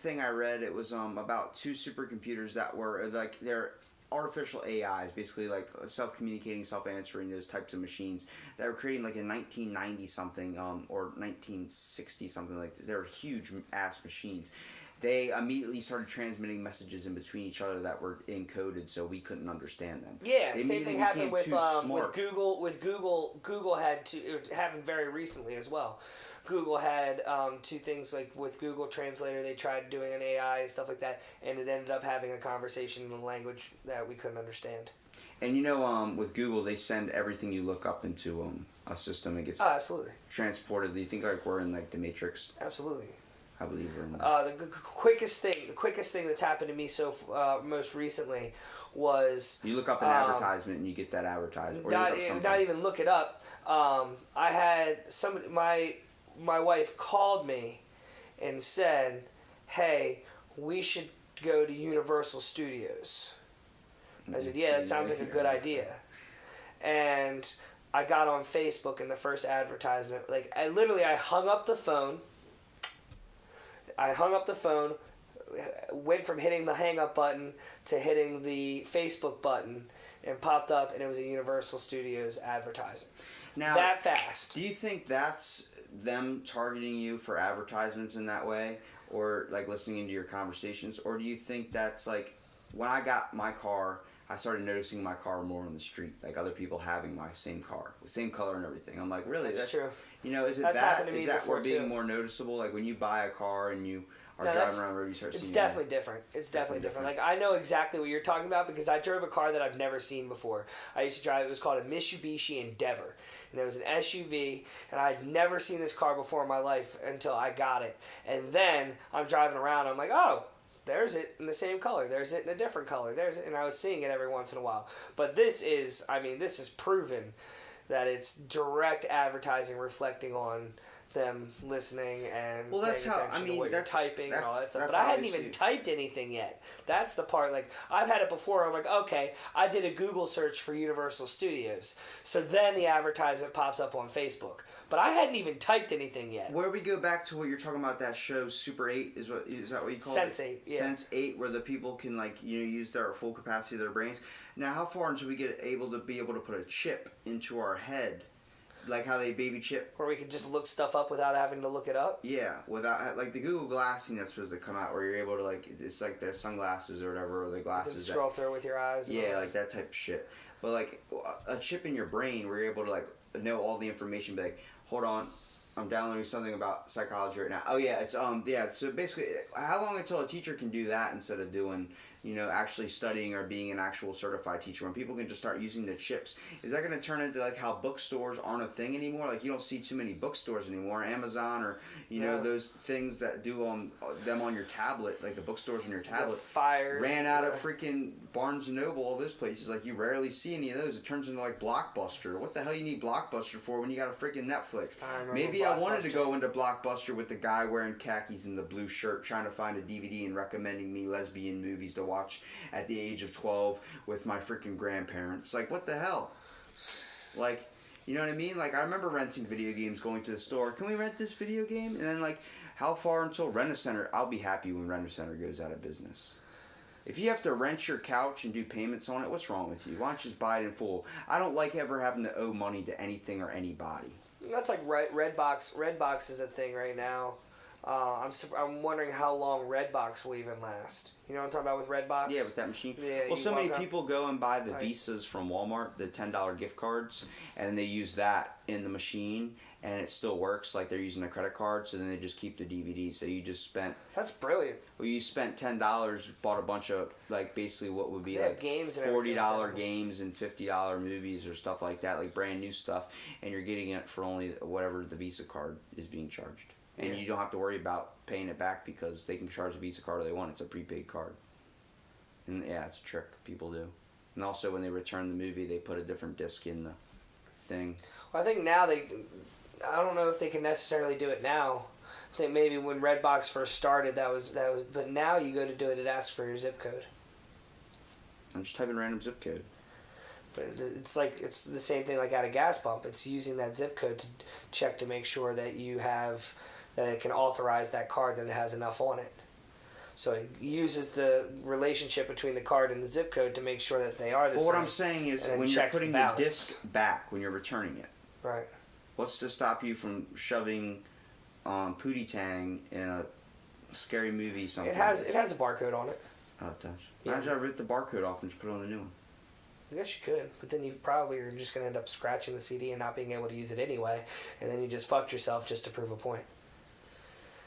[SPEAKER 2] thing I read. It was about two supercomputers that were like they're artificial AIs, basically like self-communicating, self-answering, those types of machines that were creating like in 1990 something or 1960 something. Like they're huge ass machines. They immediately started transmitting messages in between each other that were encoded, so we couldn't understand them.
[SPEAKER 3] Yeah, same thing happened with
[SPEAKER 2] Google.
[SPEAKER 3] With Google. Google had to. It happened very recently as well. Google had two things, like with Google Translator, they tried doing an AI and stuff like that, and it ended up having a conversation in a language that we couldn't understand.
[SPEAKER 2] And with Google, they send everything you look up into a system and gets
[SPEAKER 3] absolutely
[SPEAKER 2] transported. Do you think like we're in like the Matrix?
[SPEAKER 3] Absolutely.
[SPEAKER 2] I believe we're in
[SPEAKER 3] the quickest thing that's happened to me most recently was
[SPEAKER 2] you look up an advertisement and you get that advertisement. Or
[SPEAKER 3] not even look it up. I had somebody, my wife called me and said, "Hey, we should go to Universal Studios." I said, "Yeah, that sounds like a good idea." And I got on Facebook, and the first advertisement, like I hung up the phone. Went from hitting the hang up button to hitting the Facebook button, and popped up, and it was a Universal Studios advertising.
[SPEAKER 2] Now,
[SPEAKER 3] that fast.
[SPEAKER 2] Do you think that's them targeting you for advertisements in that way, or like listening into your conversations, or do you think that's like when I got my car, I started noticing my car more on the street, like other people having my same car, same color and everything. I'm like, really?
[SPEAKER 3] That's true.
[SPEAKER 2] Is it
[SPEAKER 3] that's
[SPEAKER 2] that?
[SPEAKER 3] Is
[SPEAKER 2] that
[SPEAKER 3] we're
[SPEAKER 2] being more noticeable? Like when you buy a car and you are driving around the road, you start seeing.
[SPEAKER 3] It's definitely different. It's definitely different. Like I know exactly what you're talking about because I drove a car that I've never seen before. I used to drive. It was called a Mitsubishi Endeavor, and it was an SUV, and I had never seen this car before in my life until I got it. And then I'm driving around. I'm like, oh. There's it in the same color. There's it in a different color. There's it, and I was seeing it every once in a while. But this is proven that it's direct advertising reflecting on them listening and
[SPEAKER 2] well, that's
[SPEAKER 3] paying attention to what you're typing and all that stuff. But I hadn't even typed anything yet. That's the part. Like I've had it before. I'm like, okay, I did a Google search for Universal Studios, so then the advertisement pops up on Facebook. But I hadn't even typed anything yet.
[SPEAKER 2] Where we go back to what you're talking about, that show Super 8 is that what you call it?
[SPEAKER 3] Sense8, yeah.
[SPEAKER 2] Sense8, where the people can use their full capacity of their brains. Now, how far until we get able to put a chip into our head, like how they baby chip?
[SPEAKER 3] Where we could just look stuff up without having to look it up.
[SPEAKER 2] Yeah, without like the Google Glass thing that's supposed to come out, where you're able to it's like their sunglasses or whatever, or the glasses.
[SPEAKER 3] You can scroll through with your eyes.
[SPEAKER 2] Yeah, like that type of shit. But like a chip in your brain, where you're able to like know all the information, be like, hold on. I'm downloading something about psychology right now. Oh yeah, it's so basically, how long until a teacher can do that instead of doing, actually studying or being an actual certified teacher, when people can just start using the chips? Is that going to turn into like how bookstores aren't a thing anymore? Like you don't see too many bookstores anymore, Amazon or those things that do them on your tablet, like the bookstores on your tablet.
[SPEAKER 3] Fires
[SPEAKER 2] ran out of freaking Barnes and Noble, all those places. Like you rarely see any of those. It turns into like Blockbuster. What the hell you need Blockbuster for when you got a freaking Netflix? Maybe I wanted to go into Blockbuster with the guy wearing khakis and the blue shirt trying to find a DVD and recommending me lesbian movies to watch at the age of 12 with my freaking grandparents. Like, what the hell? Like, you know what I mean? Like, I remember renting video games, going to the store. Can we rent this video game? And then, like, how far until Rent-A-Center? I'll be happy when Rent-A-Center goes out of business. If you have to rent your couch and do payments on it, what's wrong with you? Why don't you just buy it in full? I don't like ever having to owe money to anything or anybody.
[SPEAKER 3] That's like Redbox. Redbox is a thing right now. I'm wondering how long Redbox will even last. You know what I'm talking about with Redbox?
[SPEAKER 2] Yeah, with that machine.
[SPEAKER 3] Yeah,
[SPEAKER 2] well, so many people go and buy the Visas from Walmart, the $10 gift cards, and they use that in the machine, and it still works like they're using a credit card, so then they just keep the DVD. So you just spent...
[SPEAKER 3] That's brilliant.
[SPEAKER 2] Well, you spent $10, bought a bunch of, like, basically what would be like
[SPEAKER 3] games and
[SPEAKER 2] $40 games and $50 movies or stuff like that, like brand new stuff, and you're getting it for only whatever the Visa card is being charged. And you don't have to worry about paying it back because they can charge a Visa card if they want. It's a prepaid card. And yeah, it's a trick people do. And also when they return the movie, they put a different disc in the thing.
[SPEAKER 3] Well, I think now I don't know if they can necessarily do it now I think maybe when Redbox first started, that was. But now you go to do it, it asks for your zip code.
[SPEAKER 2] I'm just typing random zip code.
[SPEAKER 3] But it's the same thing like at a gas pump. It's using that zip code to check to make sure that that it can authorize that card, that it has enough on it. So it uses the relationship between the card and the zip code to make sure that they are the same.
[SPEAKER 2] Well, what I'm saying is when you're putting the disc back, when you're returning it,
[SPEAKER 3] right?
[SPEAKER 2] What's to stop you from shoving Pootie Tang in a scary movie? Something.
[SPEAKER 3] It has a barcode on it.
[SPEAKER 2] Oh, it does.
[SPEAKER 3] Yeah.
[SPEAKER 2] Imagine I rip the barcode off and just put it on the new one.
[SPEAKER 3] I guess you could, but then you probably are just going to end up scratching the CD and not being able to use it anyway, and then you just fucked yourself just to prove a point.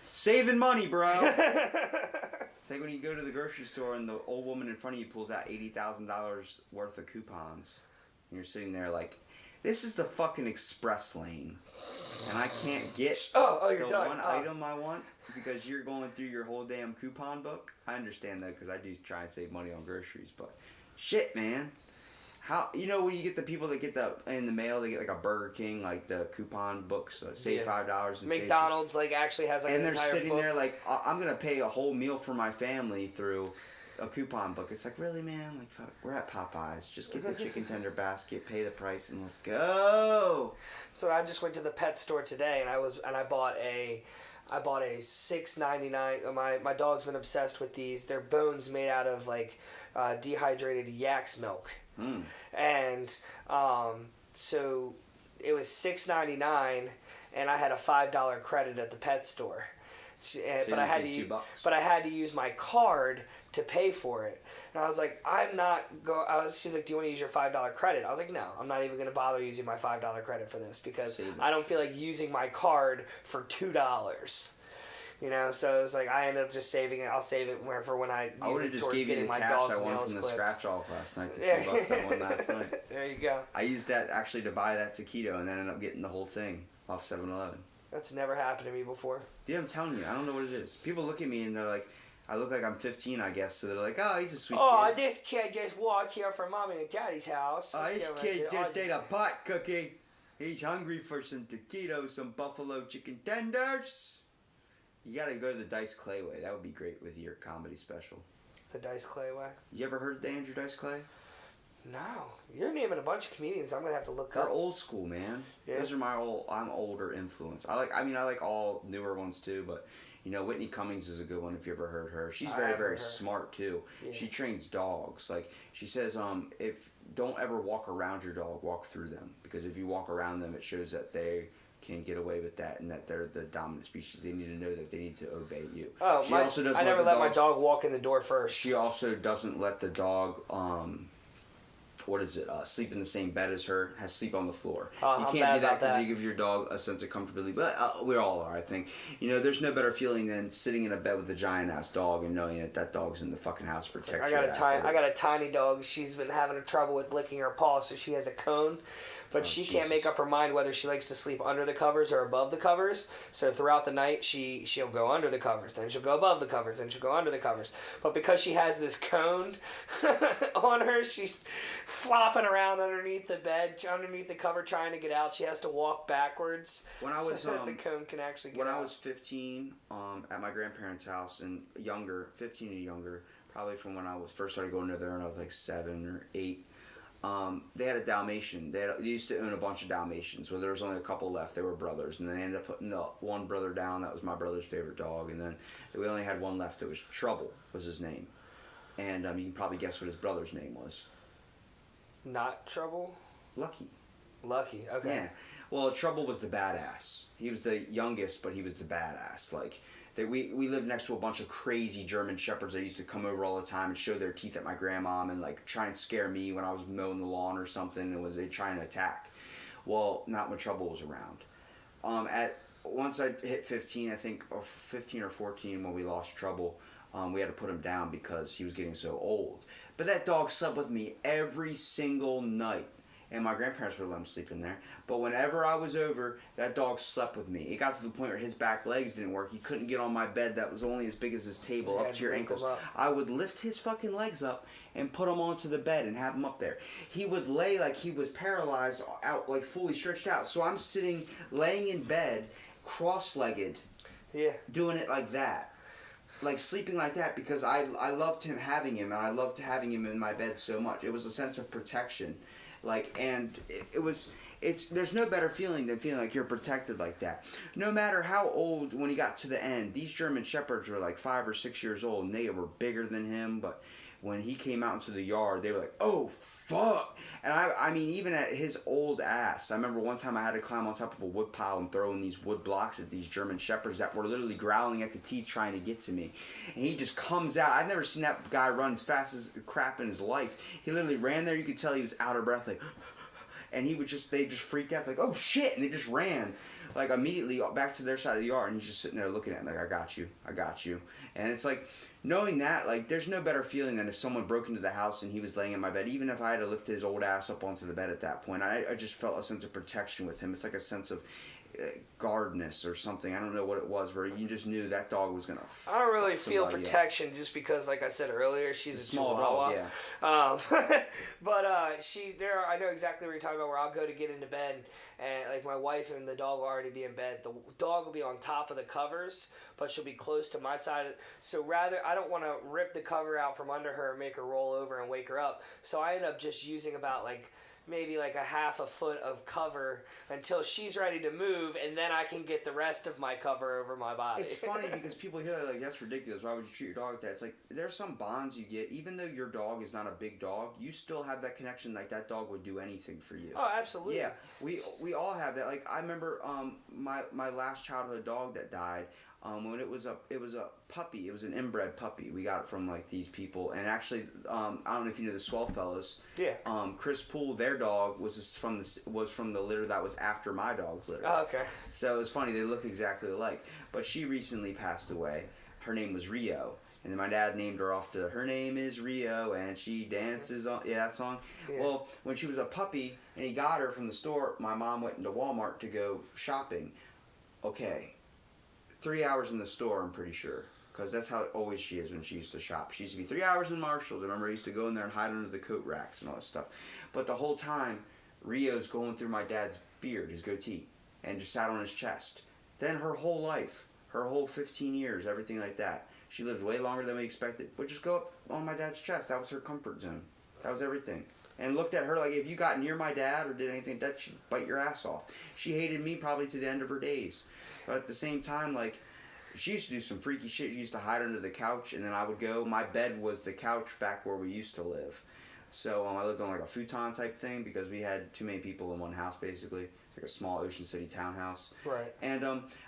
[SPEAKER 2] Saving money, bro. It's like when you go to the grocery store and the old woman in front of you pulls out $80,000 worth of coupons, and you're sitting there like, this is the fucking express lane, and I can't get
[SPEAKER 3] you're
[SPEAKER 2] the
[SPEAKER 3] done.
[SPEAKER 2] one item I want because you're going through your whole damn coupon book. I understand that because I do try and save money on groceries, but shit, man. How, when you get the people that get in the mail, they get like a Burger King, like the coupon books, save $5 and
[SPEAKER 3] McDonald's actually has
[SPEAKER 2] and
[SPEAKER 3] an
[SPEAKER 2] they're
[SPEAKER 3] entire
[SPEAKER 2] sitting
[SPEAKER 3] book.
[SPEAKER 2] there like, I'm gonna pay a whole meal for my family through a coupon book. It's like, really, man? Like, fuck, we're at Popeyes. Just get the chicken tender basket, pay the price, and let's go.
[SPEAKER 3] So I just went to the pet store today, and I bought a $6.99. My dog's been obsessed with these. They're bones made out of dehydrated yak's milk. And so it was $6.99, and I had a $5 credit at the pet store. But I had to use my card to pay for it. And I was like, she's like, do you want to use your $5 credit? I was like, no, I'm not even going to bother using my $5 credit for this because I don't feel like using my card for $2. So it's like I ended up just saving it. I'll save it for when I use it towards getting my dog's nails clipped. I would have just gave you the cash I won from the scratch off last night, the $2 I won last night. There you go.
[SPEAKER 2] I used that actually to buy that taquito and then ended up getting the whole thing off 7-Eleven.
[SPEAKER 3] That's never happened to me before.
[SPEAKER 2] Dude, I'm telling you, I don't know what it is. People look at me and they're like, I look like I'm 15, I guess, so they're like, oh, he's a sweet kid.
[SPEAKER 3] This kid just walked here from Mommy and Daddy's house.
[SPEAKER 2] This kid just ate a pot cookie. He's hungry for some taquitos, some buffalo chicken tenders. You gotta go the Dice Clay way. That would be great with your comedy special.
[SPEAKER 3] The Dice Clay way?
[SPEAKER 2] You ever heard of the Andrew Dice Clay?
[SPEAKER 3] No. You're naming a bunch of comedians I'm gonna have to look up.
[SPEAKER 2] They're old school, man. Yeah. Those are I'm older influence. I like all newer ones too, but Whitney Cummings is a good one if you ever heard her. She's very, very smart too. Yeah. She trains dogs. Like she says, if don't ever walk around your dog, walk through them. Because if you walk around them, it shows that they can get away with that and that they're the dominant species. They need to know that they need to obey you.
[SPEAKER 3] Oh, I never let my dog walk in the door first.
[SPEAKER 2] She also doesn't let the dog sleep in the same bed as her, has sleep on the floor. You can't do that because you give your dog a sense of comfortability. But we all are, I think. There's no better feeling than sitting in a bed with a giant-ass dog and knowing that dog's in the fucking house to protect you.
[SPEAKER 3] I got a tiny dog. She's been having trouble with licking her paw, so she has a cone. But she can't make up her mind whether she likes to sleep under the covers or above the covers. So throughout the night, she'll go under the covers, then she'll go above the covers, then she'll go under the covers. But because she has this cone on her, she's flopping around underneath the bed, underneath the cover, trying to get out. She has to walk backwards.
[SPEAKER 2] When I was
[SPEAKER 3] so that the cone can actually get out.
[SPEAKER 2] When I was 15, at my grandparents' house and younger, 15 and younger, probably from when I was first started going over there, and I was like 7 or 8. They had a Dalmatian. They used to own a bunch of Dalmatians. Well, there was only a couple left. They were brothers, and they ended up putting the one brother down. That was my brother's favorite dog, and then we only had one left. It was Trouble, was his name, and you can probably guess what his brother's name was.
[SPEAKER 3] Not Trouble?
[SPEAKER 2] Lucky.
[SPEAKER 3] Lucky. Okay.
[SPEAKER 2] Yeah. Well, Trouble was the badass. He was the youngest, but he was the badass. We lived next to a bunch of crazy German shepherds that used to come over all the time and show their teeth at my grandmom and try and scare me when I was mowing the lawn or something, and they trying to attack. Well, not when Trouble was around. Once I hit 15, I think, or 15 or 14 when we lost Trouble, we had to put him down because he was getting so old. But that dog slept with me every single night. And my grandparents would let him sleep in there. But whenever I was over, that dog slept with me. It got to the point where his back legs didn't work. He couldn't get on my bed that was only as big as his table, up to your ankles. I would lift his fucking legs up and put him onto the bed and have him up there. He would lay like he was paralyzed out, fully stretched out. So I'm laying in bed, cross-legged,
[SPEAKER 3] Yeah.
[SPEAKER 2] doing it like that. Like sleeping like that, because I loved having him, and I loved having him in my bed so much. It was a sense of protection, like, and there's no better feeling than feeling like you're protected like that. No matter how old, when he got to the end, these German Shepherds were like 5 or 6 years old, and they were bigger than him. But when he came out into the yard, they were like, "Oh fuck!" And I mean, even at his old ass, I remember one time I had to climb on top of a wood pile and throw in these wood blocks at these German Shepherds that were literally growling at the teeth trying to get to me. And he just comes out. I've never seen that guy run as fast as crap in his life. He literally ran there. You could tell he was out of breath, like, and they just freaked out, like, "Oh shit!" And they just ran, like, immediately back to their side of the yard. And he's just sitting there looking at me like, I got you. And it's like, knowing that, like, there's no better feeling than if someone broke into the house and he was laying in my bed. Even if I had to lift his old ass up onto the bed at that point, I just felt a sense of protection with him. It's like a sense of guardness or something. I don't know what it was, where you just knew that dog was gonna.
[SPEAKER 3] I don't really feel protection just because, like I said earlier, she's a
[SPEAKER 2] small
[SPEAKER 3] Chihuahua.
[SPEAKER 2] dog, yeah.
[SPEAKER 3] But she's there. I know exactly what you're talking about. Where I'll go to get into bed, and like my wife and the dog will already be in bed. The dog will be on top of the covers, but she'll be close to my side. So rather, I don't want to rip the cover out from under her and make her roll over and wake her up. So I end up just using about maybe like a half a foot of cover until she's ready to move, and then I can get the rest of my cover over my body.
[SPEAKER 2] It's funny because people hear that, like, that's ridiculous. Why would you treat your dog like that? It's like, there's some bonds you get. Even though your dog is not a big dog, you still have that connection. Like, that dog would do anything for you.
[SPEAKER 3] Oh, absolutely.
[SPEAKER 2] Yeah, we all have that. Like, I remember my last childhood dog that died. When it was a puppy, it was an inbred puppy. We got it from like these people, and actually, I don't know if you know the Swell Fellas.
[SPEAKER 3] Yeah.
[SPEAKER 2] Chris Poole, their dog was from the litter that was after my dog's litter.
[SPEAKER 3] Oh, okay.
[SPEAKER 2] So it's funny, they look exactly alike. But she recently passed away. Her name was Rio, and then my dad named her off to "Her Name Is Rio," and she dances on that song. Yeah. Well, when she was a puppy, and he got her from the store, my mom went into Walmart to go shopping. Okay. 3 hours in the store, I'm pretty sure, because that's how always she is when she used to shop. She used to be 3 hours in Marshall's. I remember I used to go in there and hide under the coat racks and all this stuff. But the whole time, Rio's going through my dad's beard, his goatee, and just sat on his chest. Then her whole life, her whole 15 years, everything like that, she lived way longer than we expected. Would just go up on my dad's chest. That was her comfort zone. That was everything. And looked at her like, if you got near my dad or did anything, that she'd bite your ass off. She hated me probably to the end of her days. But at the same time, like, she used to do some freaky shit. She used to hide under the couch, and then I would go. My bed was the couch back where we used to live. So I lived on like a futon type thing because we had too many people in one house, basically. It's like a small Ocean City townhouse.
[SPEAKER 3] Right.
[SPEAKER 2] And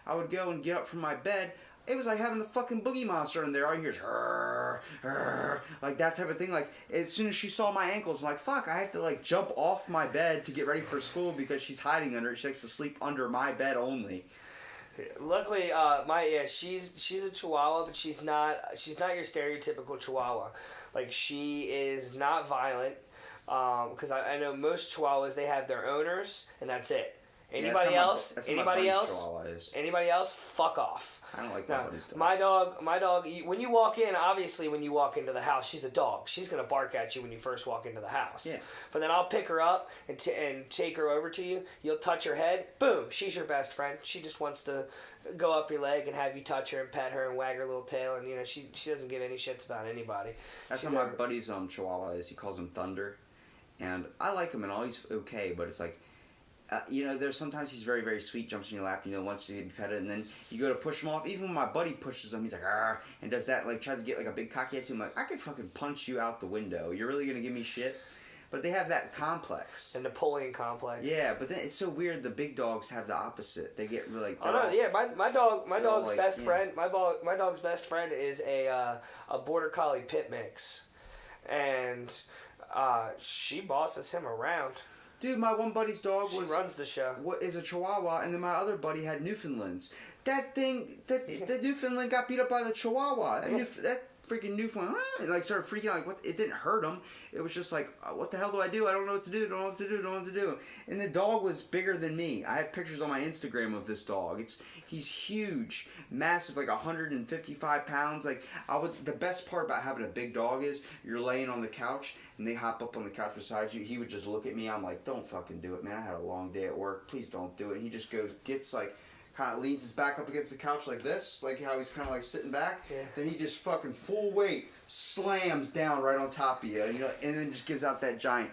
[SPEAKER 2] I would go and get up from my bed. It was like having the fucking boogie monster in there. All you hear is, "Rrr, rrr," like that type of thing. Like, as soon as she saw my ankles, I'm like, fuck, I have to like jump off my bed to get ready for school because she's hiding under it. She likes to sleep under my bed only.
[SPEAKER 3] Luckily, she's a Chihuahua, but she's not your stereotypical Chihuahua. Like, she is not violent. Because I know most Chihuahuas, they have their owners, and that's it. Anybody else? Anybody else? Fuck off.
[SPEAKER 2] I don't like my buddy's dog.
[SPEAKER 3] My dog. When you walk in, obviously, when you walk into the house, she's a dog. She's gonna bark at you when you first walk into the house.
[SPEAKER 2] Yeah.
[SPEAKER 3] But then I'll pick her up and take her over to you. You'll touch her head. Boom. She's your best friend. She just wants to go up your leg and have you touch her and pet her and wag her little tail. And she doesn't give any shits about anybody.
[SPEAKER 2] That's how my buddy's Chihuahua is. He calls him Thunder, and I like him and all. He's okay, but it's like. There's sometimes he's very, very sweet, jumps in your lap, wants to be petted, and then you go to push him off. Even when my buddy pushes him, he's like, "Arr," and does that, like, tries to get, like, a big cocky at him. Like, I could fucking punch you out the window. You're really going to give me shit? But they have that complex.
[SPEAKER 3] The Napoleon complex.
[SPEAKER 2] Yeah, but then it's so weird. The big dogs have the opposite. They get really, like,
[SPEAKER 3] my dog's best friend, my dog's best friend is a Border Collie pit mix. And she bosses him around.
[SPEAKER 2] Dude, my one buddy's dog
[SPEAKER 3] runs the show.
[SPEAKER 2] Is a Chihuahua, and then my other buddy had Newfoundlands. That Newfoundland got beat up by the Chihuahua. That freaking Newfoundland, like, started freaking out. Like, what? It didn't hurt him. It was just like, what the hell do I do? I don't know what to do. Don't know what to do. Don't know what to do. And the dog was bigger than me. I have pictures on my Instagram of this dog. He's huge, massive, like 155 pounds. Like, the best part about having a big dog is you're laying on the couch and they hop up on the couch beside you. He would just look at me. I'm like, don't fucking do it, man. I had a long day at work. Please don't do it. And he just gets like kind of leans his back up against the couch like this, like how he's kind of like sitting back.
[SPEAKER 3] Yeah.
[SPEAKER 2] Then he just fucking full weight slams down right on top of you, and, and then just gives out that giant,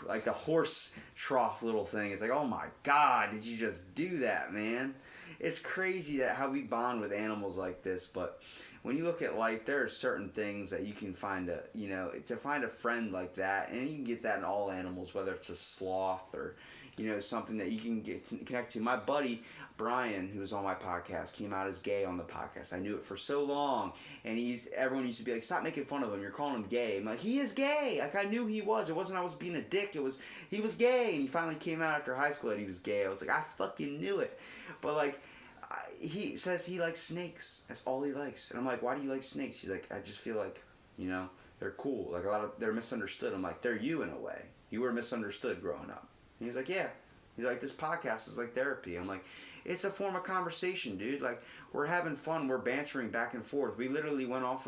[SPEAKER 2] like the horse trough little thing. It's like, oh my God, did you just do that, man? It's crazy that how we bond with animals like this, but when you look at life, there are certain things that you can find to find a friend like that, and you can get that in all animals, whether it's a sloth or, something that you can get to connect to. My buddy Brian, who was on my podcast, came out as gay on the podcast. I knew it for so long, and everyone used to be like, "Stop making fun of him. You're calling him gay." I'm like, "He is gay." Like, I knew he was. It wasn't I was being a dick. It was he was gay, and he finally came out after high school that he was gay. I was like, I fucking knew it, but like. He says he likes snakes. That's all he likes. And I'm like, why do you like snakes? He's like, I just feel like, they're cool. Like they're misunderstood. I'm like, they're you in a way. You were misunderstood growing up. And he's like, yeah. He's like, this podcast is like therapy. I'm like, it's a form of conversation, dude. Like, we're having fun. We're bantering back and forth. We literally went off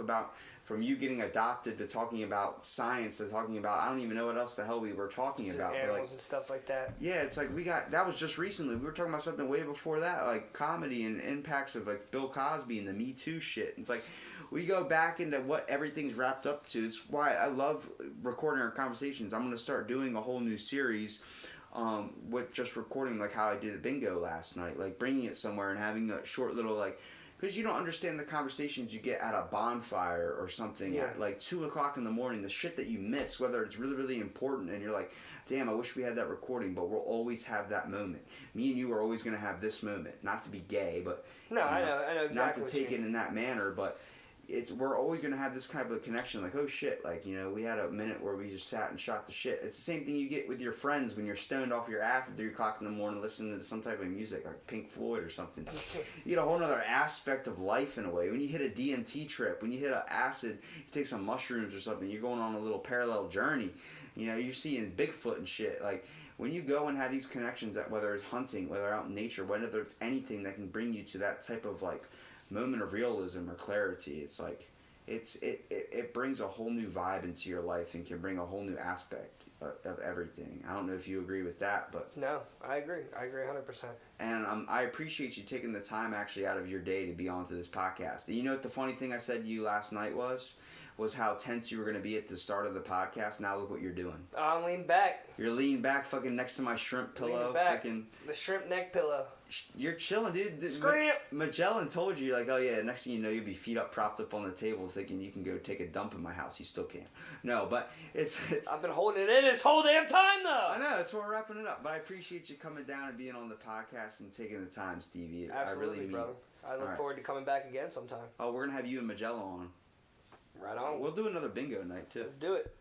[SPEAKER 2] from you getting adopted to talking about science to talking about, I don't even know what else the hell we were talking about.
[SPEAKER 3] Animals
[SPEAKER 2] but like,
[SPEAKER 3] and stuff like that.
[SPEAKER 2] Yeah, it's like that was just recently. We were talking about something way before that, like comedy and impacts of like Bill Cosby and the Me Too shit. It's like, we go back into what everything's wrapped up to. It's why I love recording our conversations. I'm going to start doing a whole new series with just recording like how I did at bingo last night, like bringing it somewhere and having a short little like, because you don't understand the conversations you get at a bonfire or something at like 2 o'clock in the morning, the shit that you miss, whether it's really, really important and you're like, damn, I wish we had that recording, but we'll always have that moment. Me and you are always going to have this moment, not to be gay, but
[SPEAKER 3] no, I know exactly.
[SPEAKER 2] Not to take it in that manner, but we're always going to have this kind of a connection, like, oh shit, like, we had a minute where we just sat and shot the shit. It's the same thing you get with your friends when you're stoned off your ass at 3 o'clock in the morning listening to some type of music, like Pink Floyd or something. You get a whole other aspect of life in a way. When you hit a DMT trip, when you hit an acid, you take some mushrooms or something, you're going on a little parallel journey. You're seeing Bigfoot and shit. Like, when you go and have these connections, that whether it's hunting, whether out in nature, whether it's anything that can bring you to that type of, like, moment of realism or clarity, it's like it brings a whole new vibe into your life and can bring a whole new aspect of everything. I don't know if you agree with that, but
[SPEAKER 3] no, I agree 100%.
[SPEAKER 2] And I appreciate you taking the time actually out of your day to be onto this podcast. And you know what the funny thing I said to you last night was how tense you were going to be at the start of the podcast. Now look what you're doing.
[SPEAKER 3] I'm leaning back.
[SPEAKER 2] You're leaning back fucking next to my shrimp pillow. Freaking
[SPEAKER 3] the shrimp neck pillow.
[SPEAKER 2] You're chilling, dude.
[SPEAKER 3] Scrimp!
[SPEAKER 2] Magellan told you, like, oh yeah, next thing you know, you'll be feet up, propped up on the table thinking you can go take a dump in my house. You still can't. No, but it's
[SPEAKER 3] I've been holding it in this whole damn time, though.
[SPEAKER 2] I know, that's why we're wrapping it up. But I appreciate you coming down and being on the podcast and taking the time, Stevie.
[SPEAKER 3] Absolutely,
[SPEAKER 2] I really
[SPEAKER 3] brother. I look forward to coming back again sometime.
[SPEAKER 2] Oh, we're going to have you and Magellan on.
[SPEAKER 3] Right on.
[SPEAKER 2] We'll do another bingo night, too.
[SPEAKER 3] Let's do it.